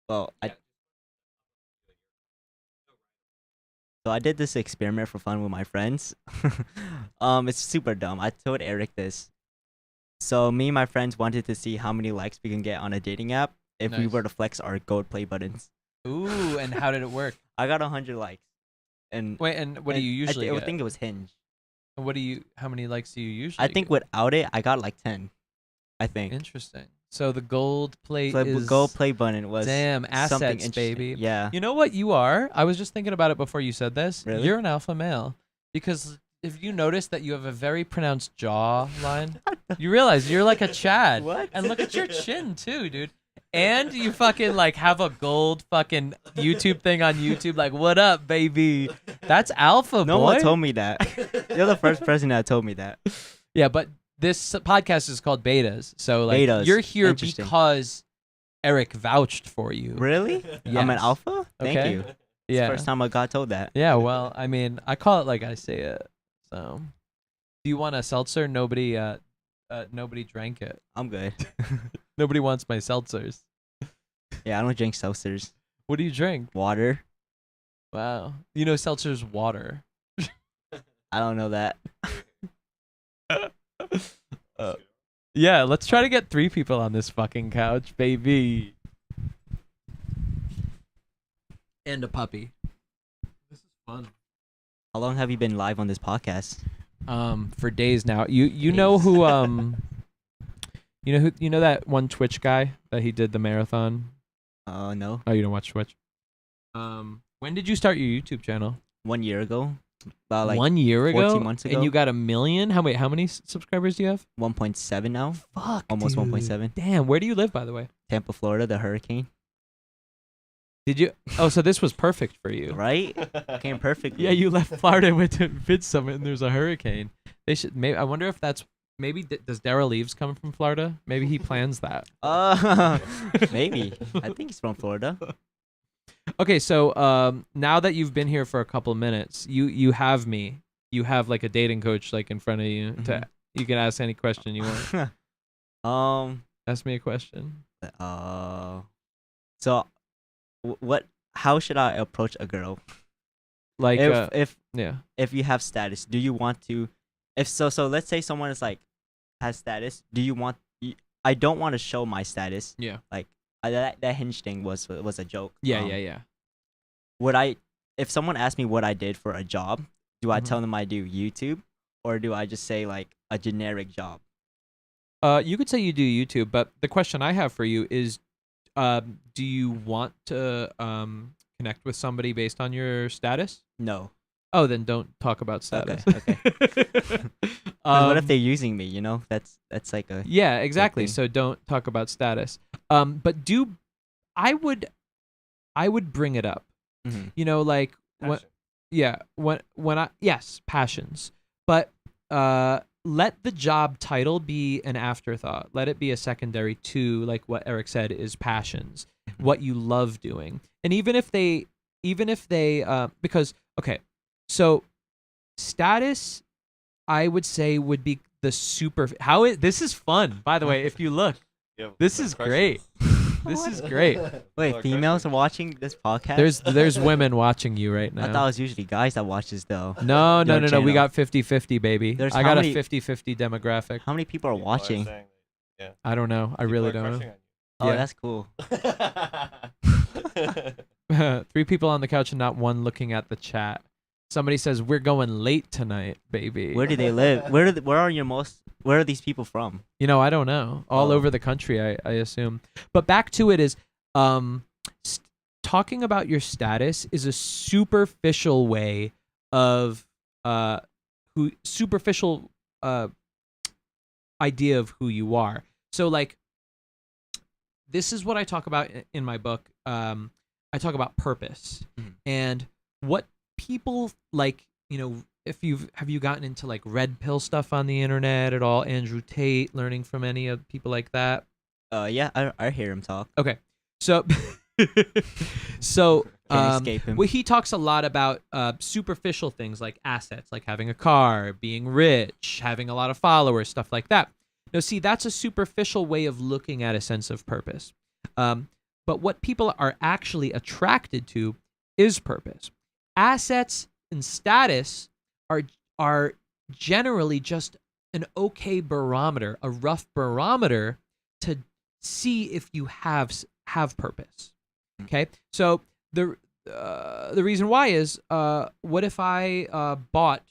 Well, so I did this experiment for fun with my friends. It's super dumb. I told Eric this. So me and my friends wanted to see how many likes we can get on a dating app if we Nice. were to flex our gold play buttons. Ooh, and how did it work? I got 100 likes. And Wait, and what do you usually I get? think it was Hinge. How many likes do you usually I think get? without it, I got like 10. I think. Interesting. So the gold plate So is gold play button was damn something assets, interesting. baby. Yeah. You know what you are? I was just thinking about it before you said this. Really? You're an alpha male because if you notice that you have a very pronounced jaw line, you realize you're like a Chad. What? And look at your chin too, dude. And you fucking like have a gold fucking YouTube thing on YouTube. Like, what up, baby? That's alpha, No boy. one told me that. You're the first person that told me that. Yeah, but this podcast is called Betas. So like Betas. you're here Interesting. because Eric vouched for you. Really? I'm an Yes. alpha? Thank Okay. you. It's Yeah. the first time I got told that. Yeah, well, I mean, I call it like I say it. So, do you want a seltzer? Nobody drank it. I'm good. Nobody wants my seltzers. Yeah, I don't drink seltzers. What do you drink? Water? Wow. You know seltzer's water. I don't know that. Yeah, let's try to get 3 people on this fucking couch, baby. And a puppy. This is fun. How long have you been live on this podcast? For days now. You know who you know that one Twitch guy that he did the marathon? No. Oh, you don't watch Twitch. When did you start your YouTube channel? 1 year ago. About like 1 year ago. 14 months ago. And you got 1 million. How many subscribers do you have? 1.7 now. Fuck, Almost dude. 1.7. Damn. Where do you live, by the way? Tampa, Florida, the hurricane. Did you? Oh, so this was perfect for you. Right? Came perfectly. Yeah, you left Florida and went to Vid Summit, and there's a hurricane. They should. Maybe I wonder if that's maybe. Does Daryl Leaves come from Florida? Maybe he plans that. Maybe. I think he's from Florida. Okay, so now that you've been here for a couple minutes, you have me. You have like a dating coach like in front of you. You can ask any question you want. Ask me a question. So, what? How should I approach a girl? Like If yeah. if you have status, do you want to? If so, let's say someone is like has status. Do you want? I don't want to show my status. Yeah. Like that Hinge thing was a joke. Yeah. Would I? If someone asked me what I did for a job, do I Mhm. tell them I do YouTube, or do I just say like a generic job? You could say you do YouTube, but the question I have for you is, do you want to connect with somebody based on your status? No. Oh, then don't talk about status. Okay. 'Cause what if they're using me? You know, that's like a Yeah, exactly. thing. So don't talk about status. But I would bring it up. Mhm. You know, like when yes, passions. But let the job title be an afterthought. Let it be a secondary to like what Eric said is passions, what you love doing. And even if they because okay, so status I would say would be the super this is fun, by the way, if you look. This is great. This is great. Wait, females are watching this podcast? There's women watching you right I thought it now. was usually guys that watch this though. No. Your We channel. got 50-50, baby. There's I how got many- a 50-50 demographic. How many people are watching? I don't know. I really don't Oh, yeah. that's cool. know. 3 people on the couch and not one looking at the chat. Somebody says we're going late tonight, baby. Where do they live? Where are these people from? You know, I don't know. All Oh. over the country, I assume. But back to it is, talking about your status is a superficial way of superficial idea of who you are. So like, this is what I talk about in my book. I talk about purpose Mhm. and what people like. You know, have you gotten into like red pill stuff on the internet at all? Andrew Tate, learning from any of people like that? Yeah, I hear him talk. Okay, so so Can't escape him. well, he talks a lot about superficial things like assets, like having a car, being rich, having a lot of followers, stuff like that. Now, see, that's a superficial way of looking at a sense of purpose. But what people are actually attracted to is purpose. Assets and status are generally just an okay barometer, a rough barometer to see if you have purpose. Okay, so the reason why is what if I bought,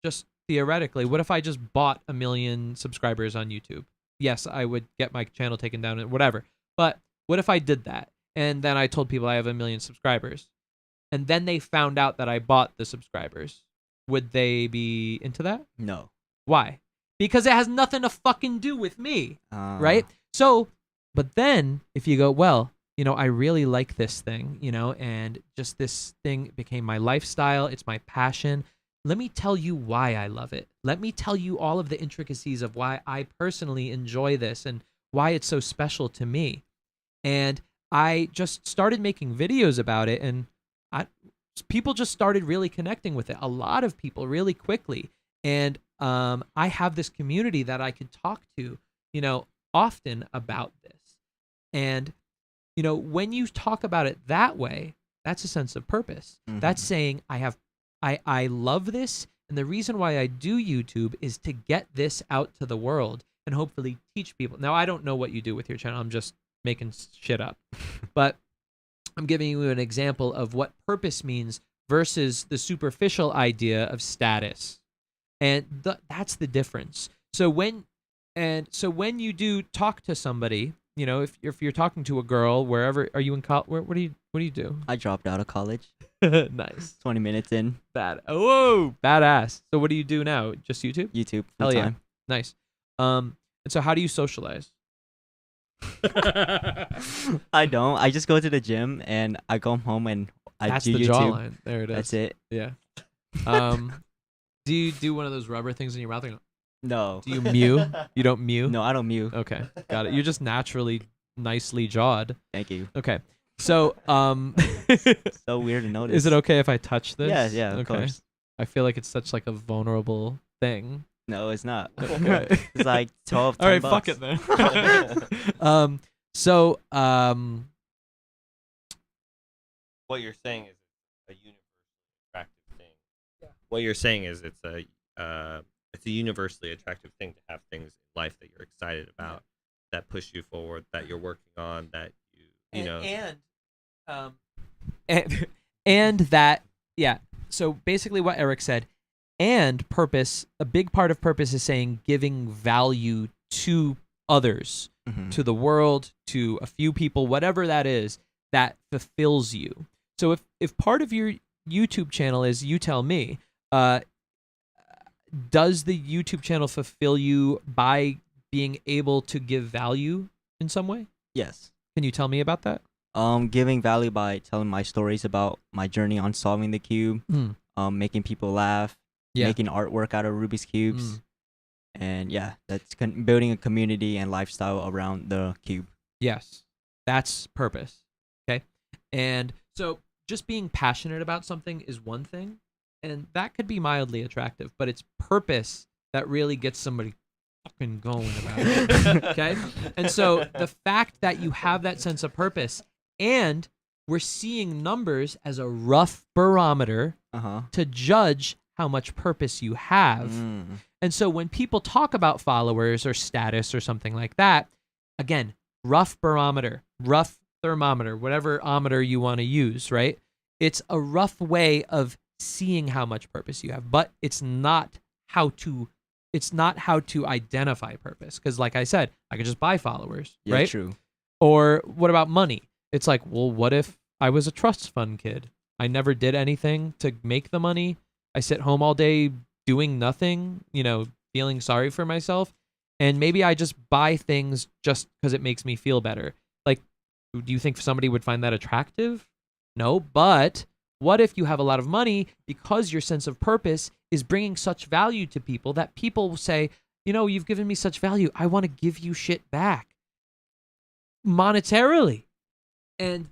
just theoretically, what if I just bought 1 million subscribers on YouTube? yes, I would get my channel taken down and whatever. But what if I did that and then I told people I have 1 million subscribers, and then they found out that I bought the subscribers? Would they be into that? No. Why? Because it has nothing to fucking do with me, right? So, but then if you go, well, I really like this thing, and just this thing became my lifestyle. It's my passion. Let me tell you why I love it. Let me tell you all of the intricacies of why I personally enjoy this and why it's so special to me. And I just started making videos about it, and people just started really connecting with it. A lot of people really quickly. And I have this community that I could talk to, often about this. And, when you talk about it that way, that's a sense of purpose. Mhm. That's saying I love this. And the reason why I do YouTube is to get this out to the world and hopefully teach people. Now, I don't know what you do with your channel. I'm just making shit up. But I'm giving you an example of what purpose means versus the superficial idea of status. And that's the difference. So when you do talk to somebody, if you're talking to a girl, wherever, are you in college? What do you do? I dropped out of college. Nice. 20 minutes in. Whoa, badass. So what do you do now? Just YouTube? YouTube Hell full yeah. time. Nice. And so how do you socialize? I don't. I just go to the gym and I come home and I That's do the YouTube. jawline. There it is. That's it. Yeah. Do you do one of those rubber things in your mouth? No. Do you mew? You don't mew? No, I don't mew. Okay, got it. You're just naturally nicely jawed. Thank you. Okay. So, So weird to notice. is it okay if I touch this? Yeah, of Okay. course. I feel like it's such like a vulnerable thing. No, it's not. Okay. It's like 12, All right, 10 fuck bucks. it then. So, What you're saying is a universally attractive thing. Yeah. What you're saying is it's a universally attractive thing to have things in life that you're excited about, that push you forward, that you're working on, that you know. And that, yeah. So basically, what Eric said, and purpose. A big part of purpose is saying giving value to others, Mhm. to the world, to a few people, whatever that is, that fulfills you. So if part of your YouTube channel is, you tell me, does the YouTube channel fulfill you by being able to give value in some way? Yes. Can you tell me about that? Giving value by telling my stories about my journey on solving the cube, making people laugh, Yeah. making artwork out of Rubik's cubes, Mm. and yeah, that's building a community and lifestyle around the cube. Yes, that's purpose. Okay. And so just being passionate about something is one thing, and that could be mildly attractive, but it's purpose that really gets somebody fucking going about it. Okay. And so the fact that you have that sense of purpose, and we're seeing numbers as a rough barometer to judge how much purpose you have. And so when people talk about followers or status or something like that, again, rough barometer, rough thermometer, whatever ometer you want to use, right? It's a rough way of seeing how much purpose you have, but it's not how to identify purpose. Because like I said, I could just buy followers, Yeah, right? true. Or what about money? It's like, well, what if I was a trust fund kid? I never did anything to make the money. I sit home all day doing nothing, feeling sorry for myself. And maybe I just buy things just because it makes me feel better. Like, do you think somebody would find that attractive? No, but what if you have a lot of money because your sense of purpose is bringing such value to people that people will say, you've given me such value. I want to give you shit back monetarily. And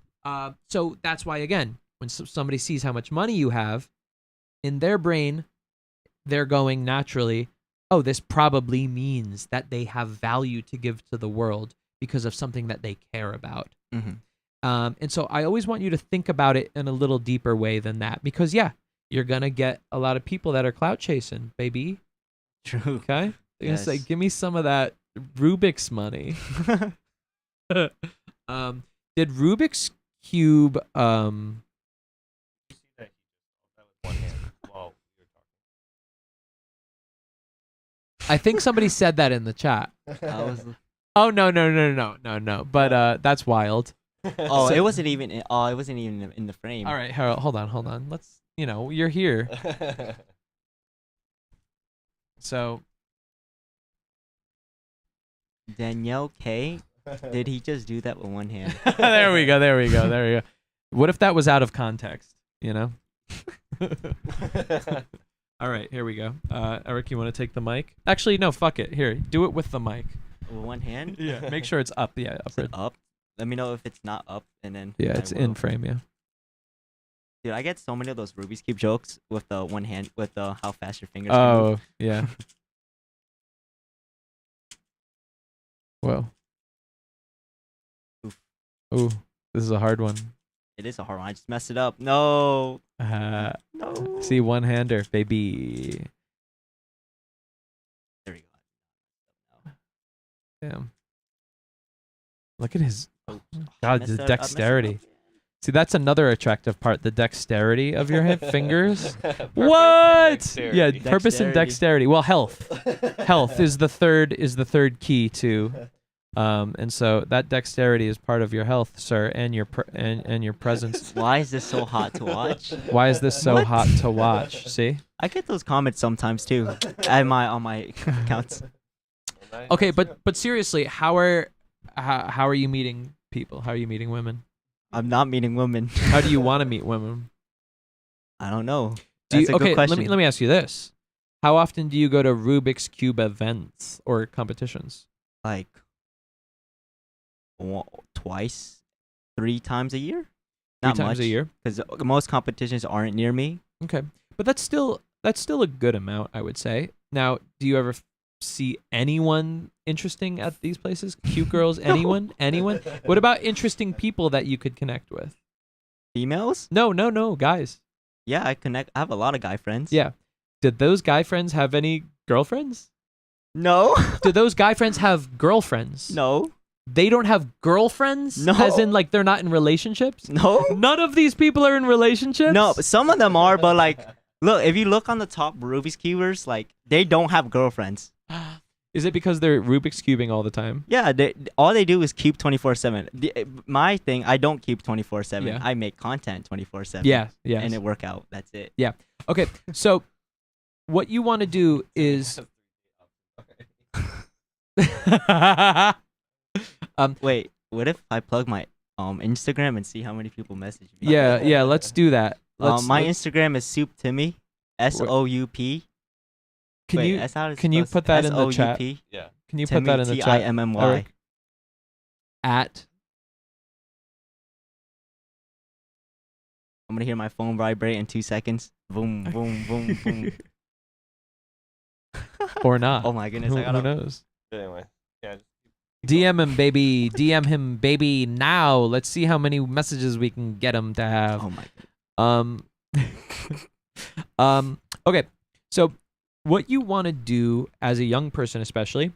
so that's why, again, when somebody sees how much money you have, in their brain, they're going naturally, oh, this probably means that they have value to give to the world because of something that they care about. Mm-hmm. And so I always want you to think about it in a little deeper way than that, because yeah, you're going to get a lot of people that are clout chasing, baby. True. Okay? They're going to say, Yes. give me some of that Rubik's money. Did Rubik's Cube, You see that he just that with one hand while you're talking. I think somebody said that in the chat. I was, Oh no. But that's wild. oh, So- it wasn't even. It wasn't even in the frame. All right, Harold, hold on. Let's, you're here. So Danielle K. Did he just do that with one hand? there we go. What if that was out of context, All right, here we go. Eric, you want to take the mic? Actually, no, fuck it. Here, do it with the mic. With one hand? Yeah, make sure it's up. Yeah, Is it upward. up? Let me know if it's not up, and then. Yeah, I it's will. in frame, yeah. Dude, I get so many of those Rubik's Cube jokes with the one hand, with the how fast your fingers. can move. Oh, yeah. Whoa. Oof. Ooh, this is a hard one. It is a hard one. I just messed it up. No. No. See, one-hander, baby. There we go. Damn. Look at his Oh, God, messed the it up, messed it dexterity. up. See, that's another attractive part, the dexterity of your fingers. Purpose and What? dexterity. Yeah, purpose and dexterity. Well, health. Health is the third key to and so that dexterity is part of your health, sir, and your and your presence. Why is this so hot to watch? Why is this so What? hot to watch? See? I get those comments sometimes too, on my accounts. Okay, but seriously, how are you meeting people? How are you meeting women? I'm not meeting women. How do you want to meet women? I don't know. Do you, That's a good okay, question. let me ask you this. How often do you go to Rubik's Cube events or competitions? Like twice, 3 times a year. Not 3 times much, a year? because most competitions aren't near me. Okay. But that's still a good amount, I would say. Now, do you ever see anyone interesting at these places? Cute girls, anyone? Anyone? What about interesting people that you could connect with? Females? No, guys. Yeah, I have a lot of guy friends. Yeah. Did those guy friends have any girlfriends? No. Do those guy friends have girlfriends? No. They don't have girlfriends? No. As in, like, they're not in relationships? No. None of these people are in relationships? No, but some of them are, but like, look, if you look on the top Rubik's Cubers, like, they don't have girlfriends. Is it because they're Rubik's cubing all the time? Yeah, all they do is keep 24/7. My thing, I don't keep 24/7. Yeah. I make content 24/7. Yeah. And it work out. That's it. Okay, so what you want to do is Wait, what if I plug my Instagram and see how many people message me? yeah, let's do that. My Instagram is Soup Timmy, SOUP. Can Wait, you that's how it's can you supposed- put that in the chat? SOUP, Yeah. Can you put that in the chat? Timmy. Eric? At I'm gonna hear my phone vibrate in 2 seconds. Boom, boom, boom, boom. or not? Oh my goodness, who, I gotta. who knows? Anyway, yeah. DM him, baby. DM him, baby. Now, let's see how many messages we can get him to have. Oh my. Okay, so what you want to do as a young person, especially,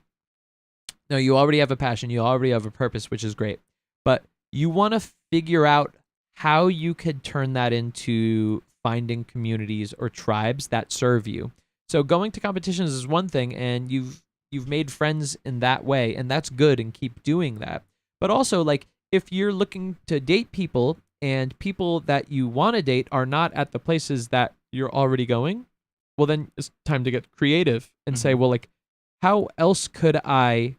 now you already have a passion, you already have a purpose, which is great, but you want to figure out how you could turn that into finding communities or tribes that serve you. So going to competitions is one thing, and you've made friends in that way, and that's good, and keep doing that. But also, like, if you're looking to date people and people that you want to date are not at the places that you're already going, well, then it's time to get creative and say, well, like, how else could I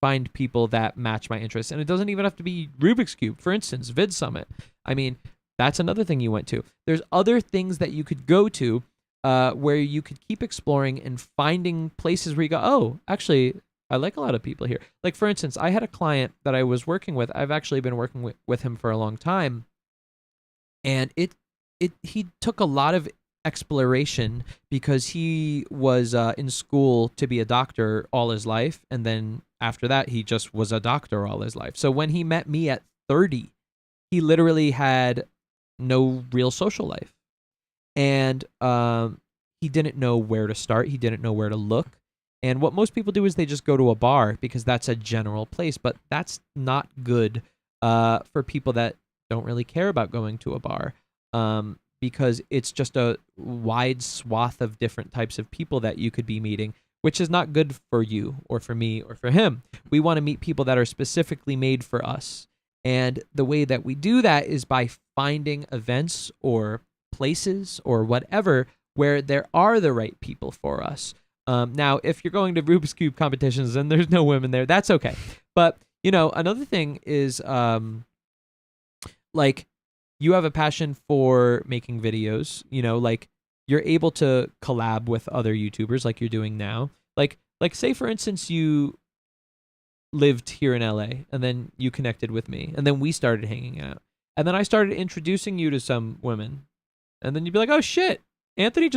find people that match my interests? And it doesn't even have to be Rubik's Cube. For instance, Vid Summit. I mean, that's another thing you went to. There's other things that you could go to where you could keep exploring and finding places where you go, oh, actually, I like a lot of people here. Like, for instance, I had a client that I was working with. I've actually been working with him for a long time. And he took a lot of exploration because he was in school to be a doctor all his life. And then after that, he just was a doctor all his life. So when he met me at 30, he literally had no real social life. And he didn't know where to start. He didn't know where to look. And what most people do is they just go to a bar because that's a general place. But that's not good for people that don't really care about going to a bar because it's just a wide swath of different types of people that you could be meeting. which is not good for you or for me or for him. We want to meet people that are specifically made for us. And the way that we do that is by finding events or places or whatever where there are the right people for us. Now, if you're going to Rubik's Cube competitions and there's no women there, that's okay. But, another thing is, like, you have a passion for making videos, like, you're able to collab with other YouTubers like you're doing now. Like say, for instance, you lived here in LA and then you connected with me and then we started hanging out. And then I started introducing you to some women. And then you'd be like, oh, shit. Anthony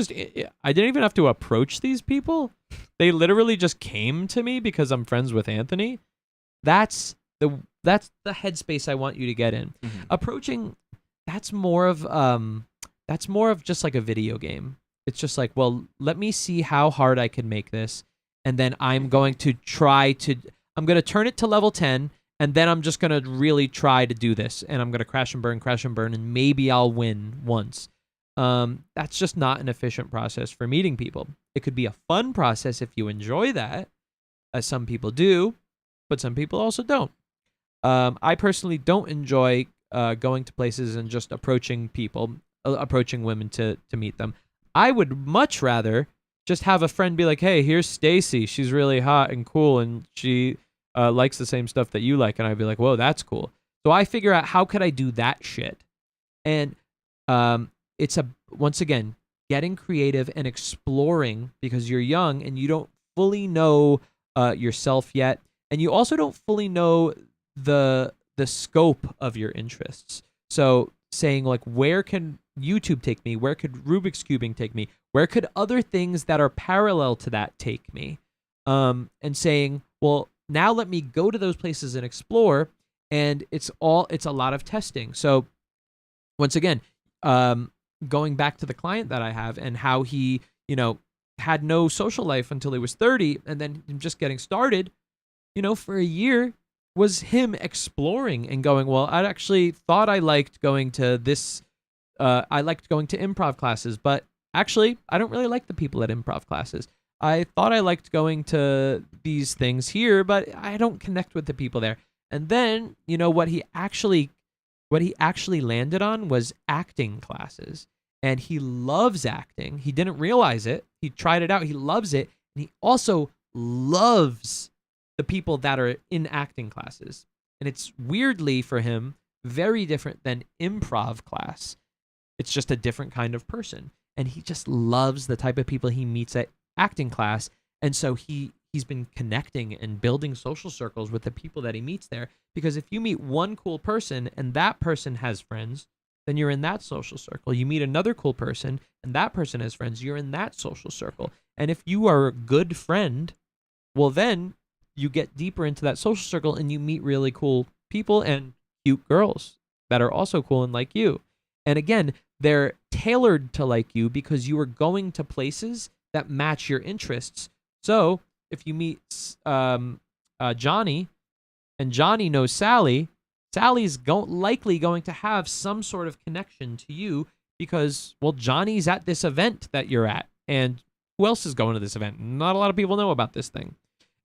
I didn't even have to approach these people. They literally just came to me because I'm friends with Anthony. That's the headspace I want you to get in. Mm-hmm. Approaching, that's more of just like a video game. It's just like, well, let me see how hard I can make this, and then I'm going to I'm going to turn it to level 10, and then I'm just going to really try to do this, and I'm going to crash and burn, and maybe I'll win once. That's just not an efficient process for meeting people. It could be a fun process if you enjoy that, as some people do, but some people also don't. I personally don't enjoy going to places and just approaching women to meet them. I would much rather just have a friend be like, hey, here's Stacy. She's really hot and cool, and she likes the same stuff that you like. And I'd be like, whoa, that's cool. So I figure out how could I do that shit. And it's once again, getting creative and exploring because you're young and you don't fully know yourself yet. And you also don't fully know the scope of your interests. So saying like, where can YouTube take me? Where could Rubik's Cubing take me? Where could other things that are parallel to that take me? And saying, well, now let me go to those places and explore. And it's a lot of testing. So once again, going back to the client that I have and how he, had no social life until he was 30 and then him just getting started, for a year was him exploring and going, well, I actually thought I liked going to this, I liked going to improv classes, but actually I don't really like the people at improv classes. I thought I liked going to these things here, but I don't connect with the people there. And then, what he actually landed on was acting classes. And he loves acting. He didn't realize it. He tried it out. He loves it. And he also loves the people that are in acting classes. And it's weirdly for him very different than improv class. It's just a different kind of person. And he just loves the type of people he meets at acting class. And so he's been connecting and building social circles with the people that he meets there. Because if you meet one cool person and that person has friends, then you're in that social circle. You meet another cool person and that person has friends, you're in that social circle. And if you are a good friend, well, then you get deeper into that social circle and you meet really cool people and cute girls that are also cool and like you. And again, they're tailored to like you because you are going to places that match your interests. So if you meet Johnny and Johnny knows Sally, Sally's likely going to have some sort of connection to you because, well, Johnny's at this event that you're at. And who else is going to this event? Not a lot of people know about this thing.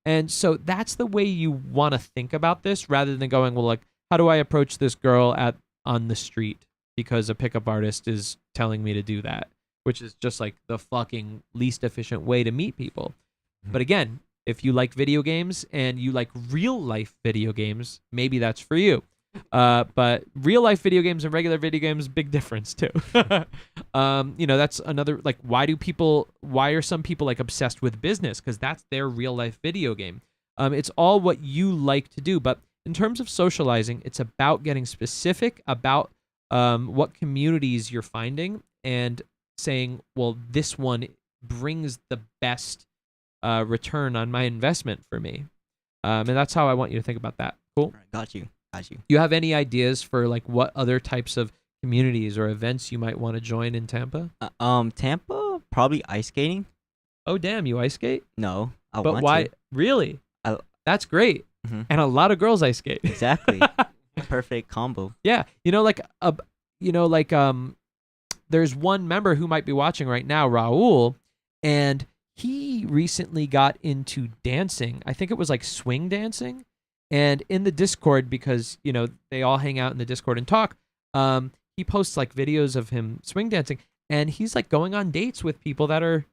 And so that's the way you want to think about this rather than going, well, like, how do I approach this girl on the street because a pickup artist is telling me to do that, which is just like the fucking least efficient way to meet people. Mm-hmm. But again, if you like video games and you like real life video games, maybe that's for you. But real life video games and regular video games, big difference too. That's another, like, why are some people like obsessed with business? Because that's their real life video game. It's all what you like to do. But in terms of socializing, it's about getting specific about what communities you're finding and saying, well, this one brings the best return on my investment for me. And that's how I want you to think about that. Cool. Got you. You have any ideas for like what other types of communities or events you might want to join in Tampa? Tampa, probably ice skating. Oh, damn, you ice skate? No, but why? To. Really? I- That's great. Mhm. And a lot of girls ice skate. Exactly. Perfect combo. Yeah, there's one member who might be watching right now, Raul, and he recently got into dancing. I think it was like swing dancing. And in the Discord, because, you know, they all hang out in the Discord and talk, he posts like videos of him swing dancing. And he's like going on dates with people that are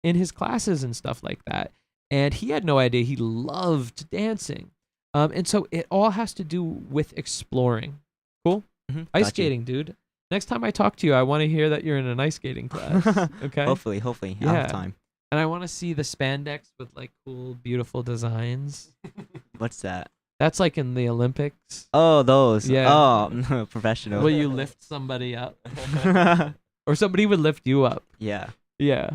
in his classes and stuff like that. And he had no idea he loved dancing. And so it all has to do with exploring. Cool? Mhm, Ice got you. skating, dude. Next time I talk to you, I want to hear that you're in an ice skating class. Okay? Hopefully, I'll Yeah. have time. And I want to see the spandex with like cool, beautiful designs. What's that? That's like in the Olympics. Oh, those. Yeah. Oh, professional. Will you lift somebody up? Or somebody would lift you up. Yeah. Yeah.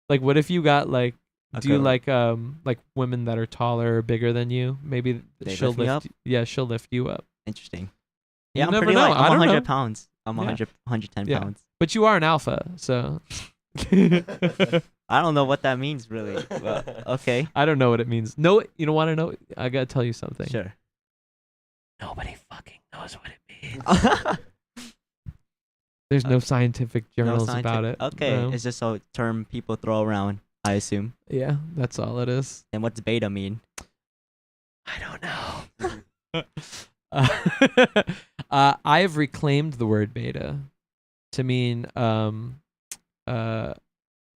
Like what if you got like A do you girl. like women that are taller or bigger than you? Maybe They she'll lift me up? Yeah, she'll lift you up. Interesting. You Yeah, I'm never pretty know. light. I I'm don't 100 know. pounds. I'm Yeah. 110 Yeah. pounds. But you are an alpha, so I don't know what that means really. But okay. I don't know what it means. No, you don't want to know? I got to tell you something. Sure. Nobody fucking knows what it means. There's no scientific No journals about it. scientific- Okay, No. it's just a term people throw around, I assume. Yeah, that's all it is. And what's beta mean? I don't know. I have reclaimed the word beta to mean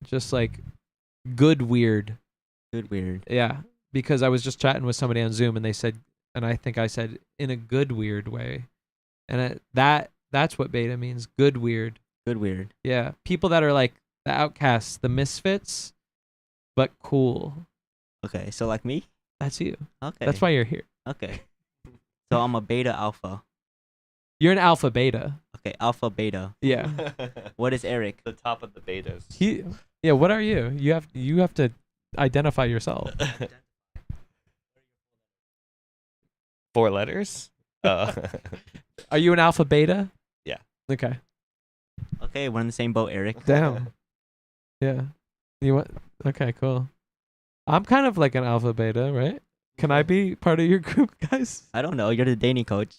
just like good weird. Good weird. Yeah, because I was just chatting with somebody on Zoom and they said, and I think I said in a good weird way, and that's what beta means. Good weird. Good weird. Yeah, people that are like the outcasts, the misfits, but cool. Okay, so like me? That's you. Okay. That's why you're here. Okay. So I'm a beta alpha. You're an alpha beta. Okay, alpha beta. Yeah. What is Eric? The top of the betas. Yeah. What are you? You have to identify yourself. 4 letters? Oh. Are you an alpha beta? Yeah. Okay. Okay, we're in the same boat, Eric. Damn. Yeah. You what? Okay. Cool. I'm kind of like an alpha beta, right? Can I be part of your group, guys? I don't know. You're the dating coach.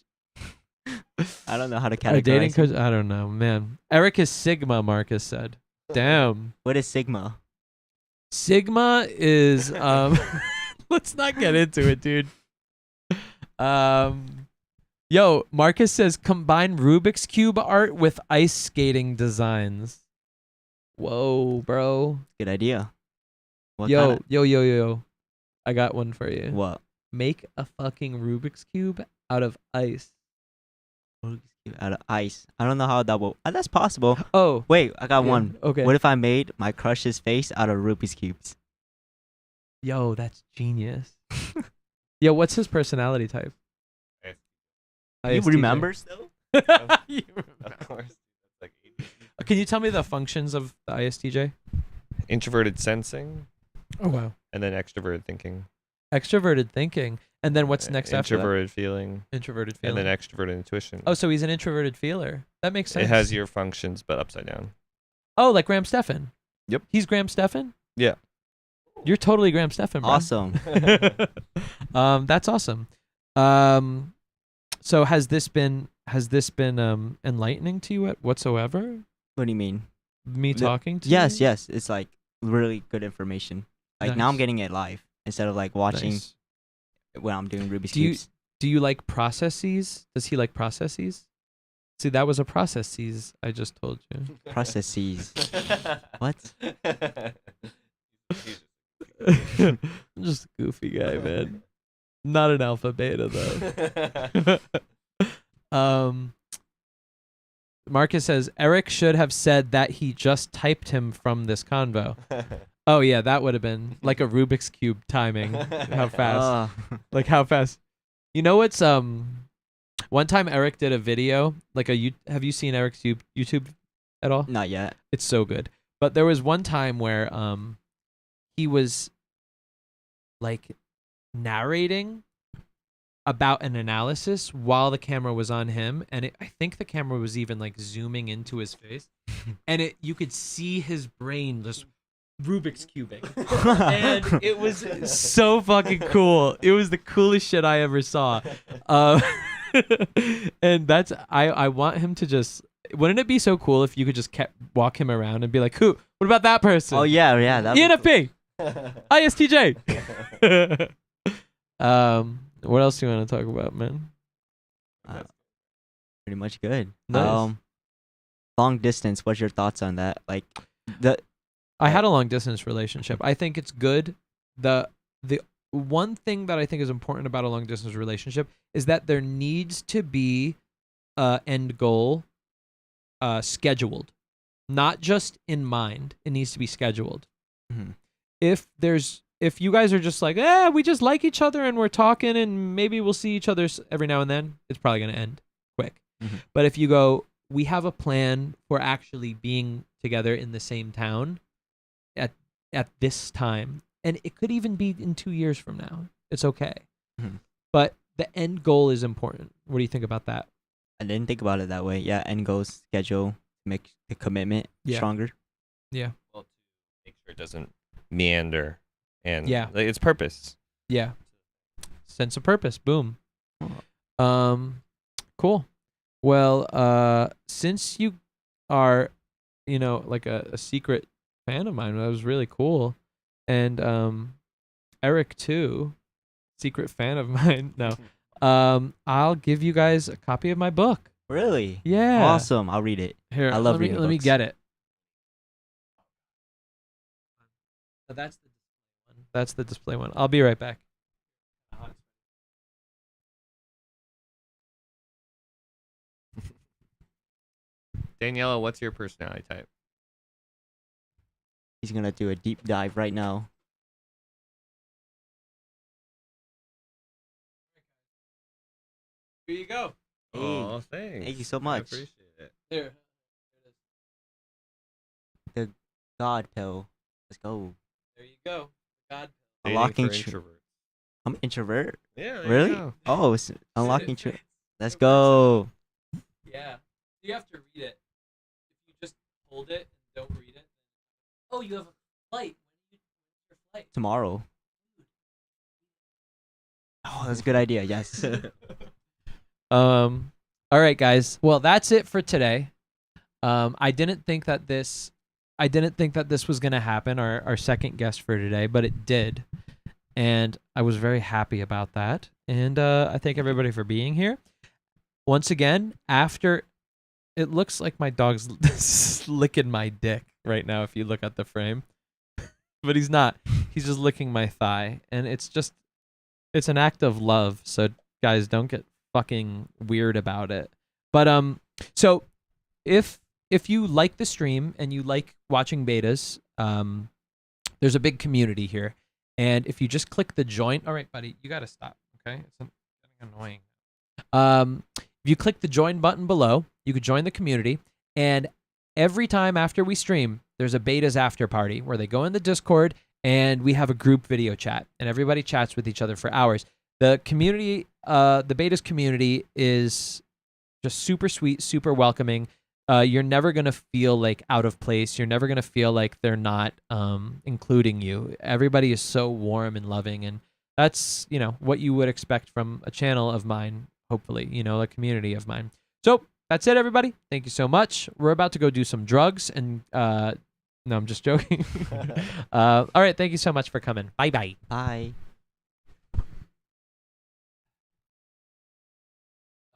I don't know how to Our categorize. dating you. coach? I don't know, man. Eric is Sigma. Marcus said. Damn. What is Sigma? Sigma is let's not get into it, dude. Yo, Marcus says combine Rubik's Cube art with ice skating designs. Whoa, bro. Good idea. What Yo, kinda- yo. I got one for you. What? Make a fucking Rubik's Cube out of ice. Out of ice. I don't know how that will. That's possible. Oh, Wait, I got yeah, one. Okay. What if I made my crush's face out of Rubik's cubes? Yo, that's genius. Yo, what's his personality type? You ISTJ. remember still? You remember. Of course. Like Can you tell me the functions of the ISTJ? introverted sensing Oh wow. and then extroverted thinking. Extroverted thinking, and then what's next after that? Introverted feeling Introverted feeling. and then extroverted intuition. Oh, so he's an introverted feeler. That makes sense. It has your functions but upside down. Oh, like Graham Stephan. Yep. He's Graham Stephan? Yeah. You're totally Graham Stephan, bro. Awesome. That's awesome. So has this been enlightening to you whatsoever? What do you mean? Me The- talking to Yes, you? yes. It's like really good information. Like now I'm Nice. getting it live instead of like watching Nice. when I'm doing Rubik's Do you- cubes. Do you like processes? Does he like processes? See, that was a processes I just told you. Processes. What? I'm just a goofy guy, man. Not an alpha beta though. Marcus says Eric should have said that he just typed him from this convo. Oh yeah, that would have been like a Rubik's cube timing. How fast? Like how fast? You know what's one time Eric did a video like have you seen Eric's YouTube at all? Not yet. It's so good. But there was one time where he was like narrating about an analysis while the camera was on him, and I think the camera was even like zooming into his face, and you could see his brain just Rubik's cubing, and it was so fucking cool. It was the coolest shit I ever saw, and that's I want him to just. Wouldn't it be so cool if you could just walk him around and be like, "Who? What about that person? Oh yeah, yeah. That'd be cool. ENFP. ISTJ. What else do you want to talk about, man? Pretty much good. Nice. Long distance. What's your thoughts on that? Like, the I had a long distance relationship. I think it's good. The one thing that I think is important about a long distance relationship is that there needs to be a end goal scheduled, not just in mind. It needs to be scheduled. Mhm. If you guys are just like, we just like each other and we're talking and maybe we'll see each other every now and then, it's probably going to end quick. Mhm. But if you go, we have a plan for actually being together in the same town at this time, and it could even be in 2 years from now. It's okay. Mhm. But the end goal is important. What do you think about that? I didn't think about it that way. Yeah, end goals, schedule, make the commitment Yeah. stronger. Yeah. Well, to make sure it doesn't meander, and Yeah. like, it's purpose. Yeah. Sense of purpose. Boom. Cool. Well, since you are, like a secret fan of mine, that was really cool. And Eric too, secret fan of mine. No. I'll give you guys a copy of my book. Really? Yeah. Awesome. I'll read it. Here, I love let me reading let me books. get it. That's the display one. That's the display one. I'll be right back. Daniela, what's your personality type? He's gonna do a deep dive right now. Here you go. Hey, Oh, thanks. thank you so I much. appreciate it. Here. God pill. Let's go. There you go. God. Dating Unlocking for tr- introverts. I'm introvert. Yeah. there you Really? go. Oh, it's unlocking. Let's go. Yeah. You have to read it. If you just hold it and don't read it. Oh, you have a flight. When is your flight? Tomorrow. Oh, that's a good idea. Yes. All right, guys. Well, that's it for today. I didn't think that this was gonna happen, our second guest for today, but it did. And I was very happy about that. And I thank everybody for being here. Once again, after it looks like my dog's licking my dick right now if you look at the frame. But he's not. He's just licking my thigh. And it's an act of love. So guys, don't get fucking weird about it. But so if you like the stream and you like watching betas, there's a big community here. And if you just click the join, all right, buddy, you gotta stop, okay? It's getting annoying. If you click the join button below, you could join the community. And every time after we stream, there's a betas after party where they go in the Discord and we have a group video chat and everybody chats with each other for hours. The community, the betas community is just super sweet, super welcoming. You're never going to feel like out of place. You're never going to feel like they're not including you. Everybody is so warm and loving. And that's, what you would expect from a channel of mine, hopefully, a community of mine. So that's it, everybody. Thank you so much. We're about to go do some drugs. And no, I'm just joking. All right. Thank you so much for coming. Bye-bye. Bye.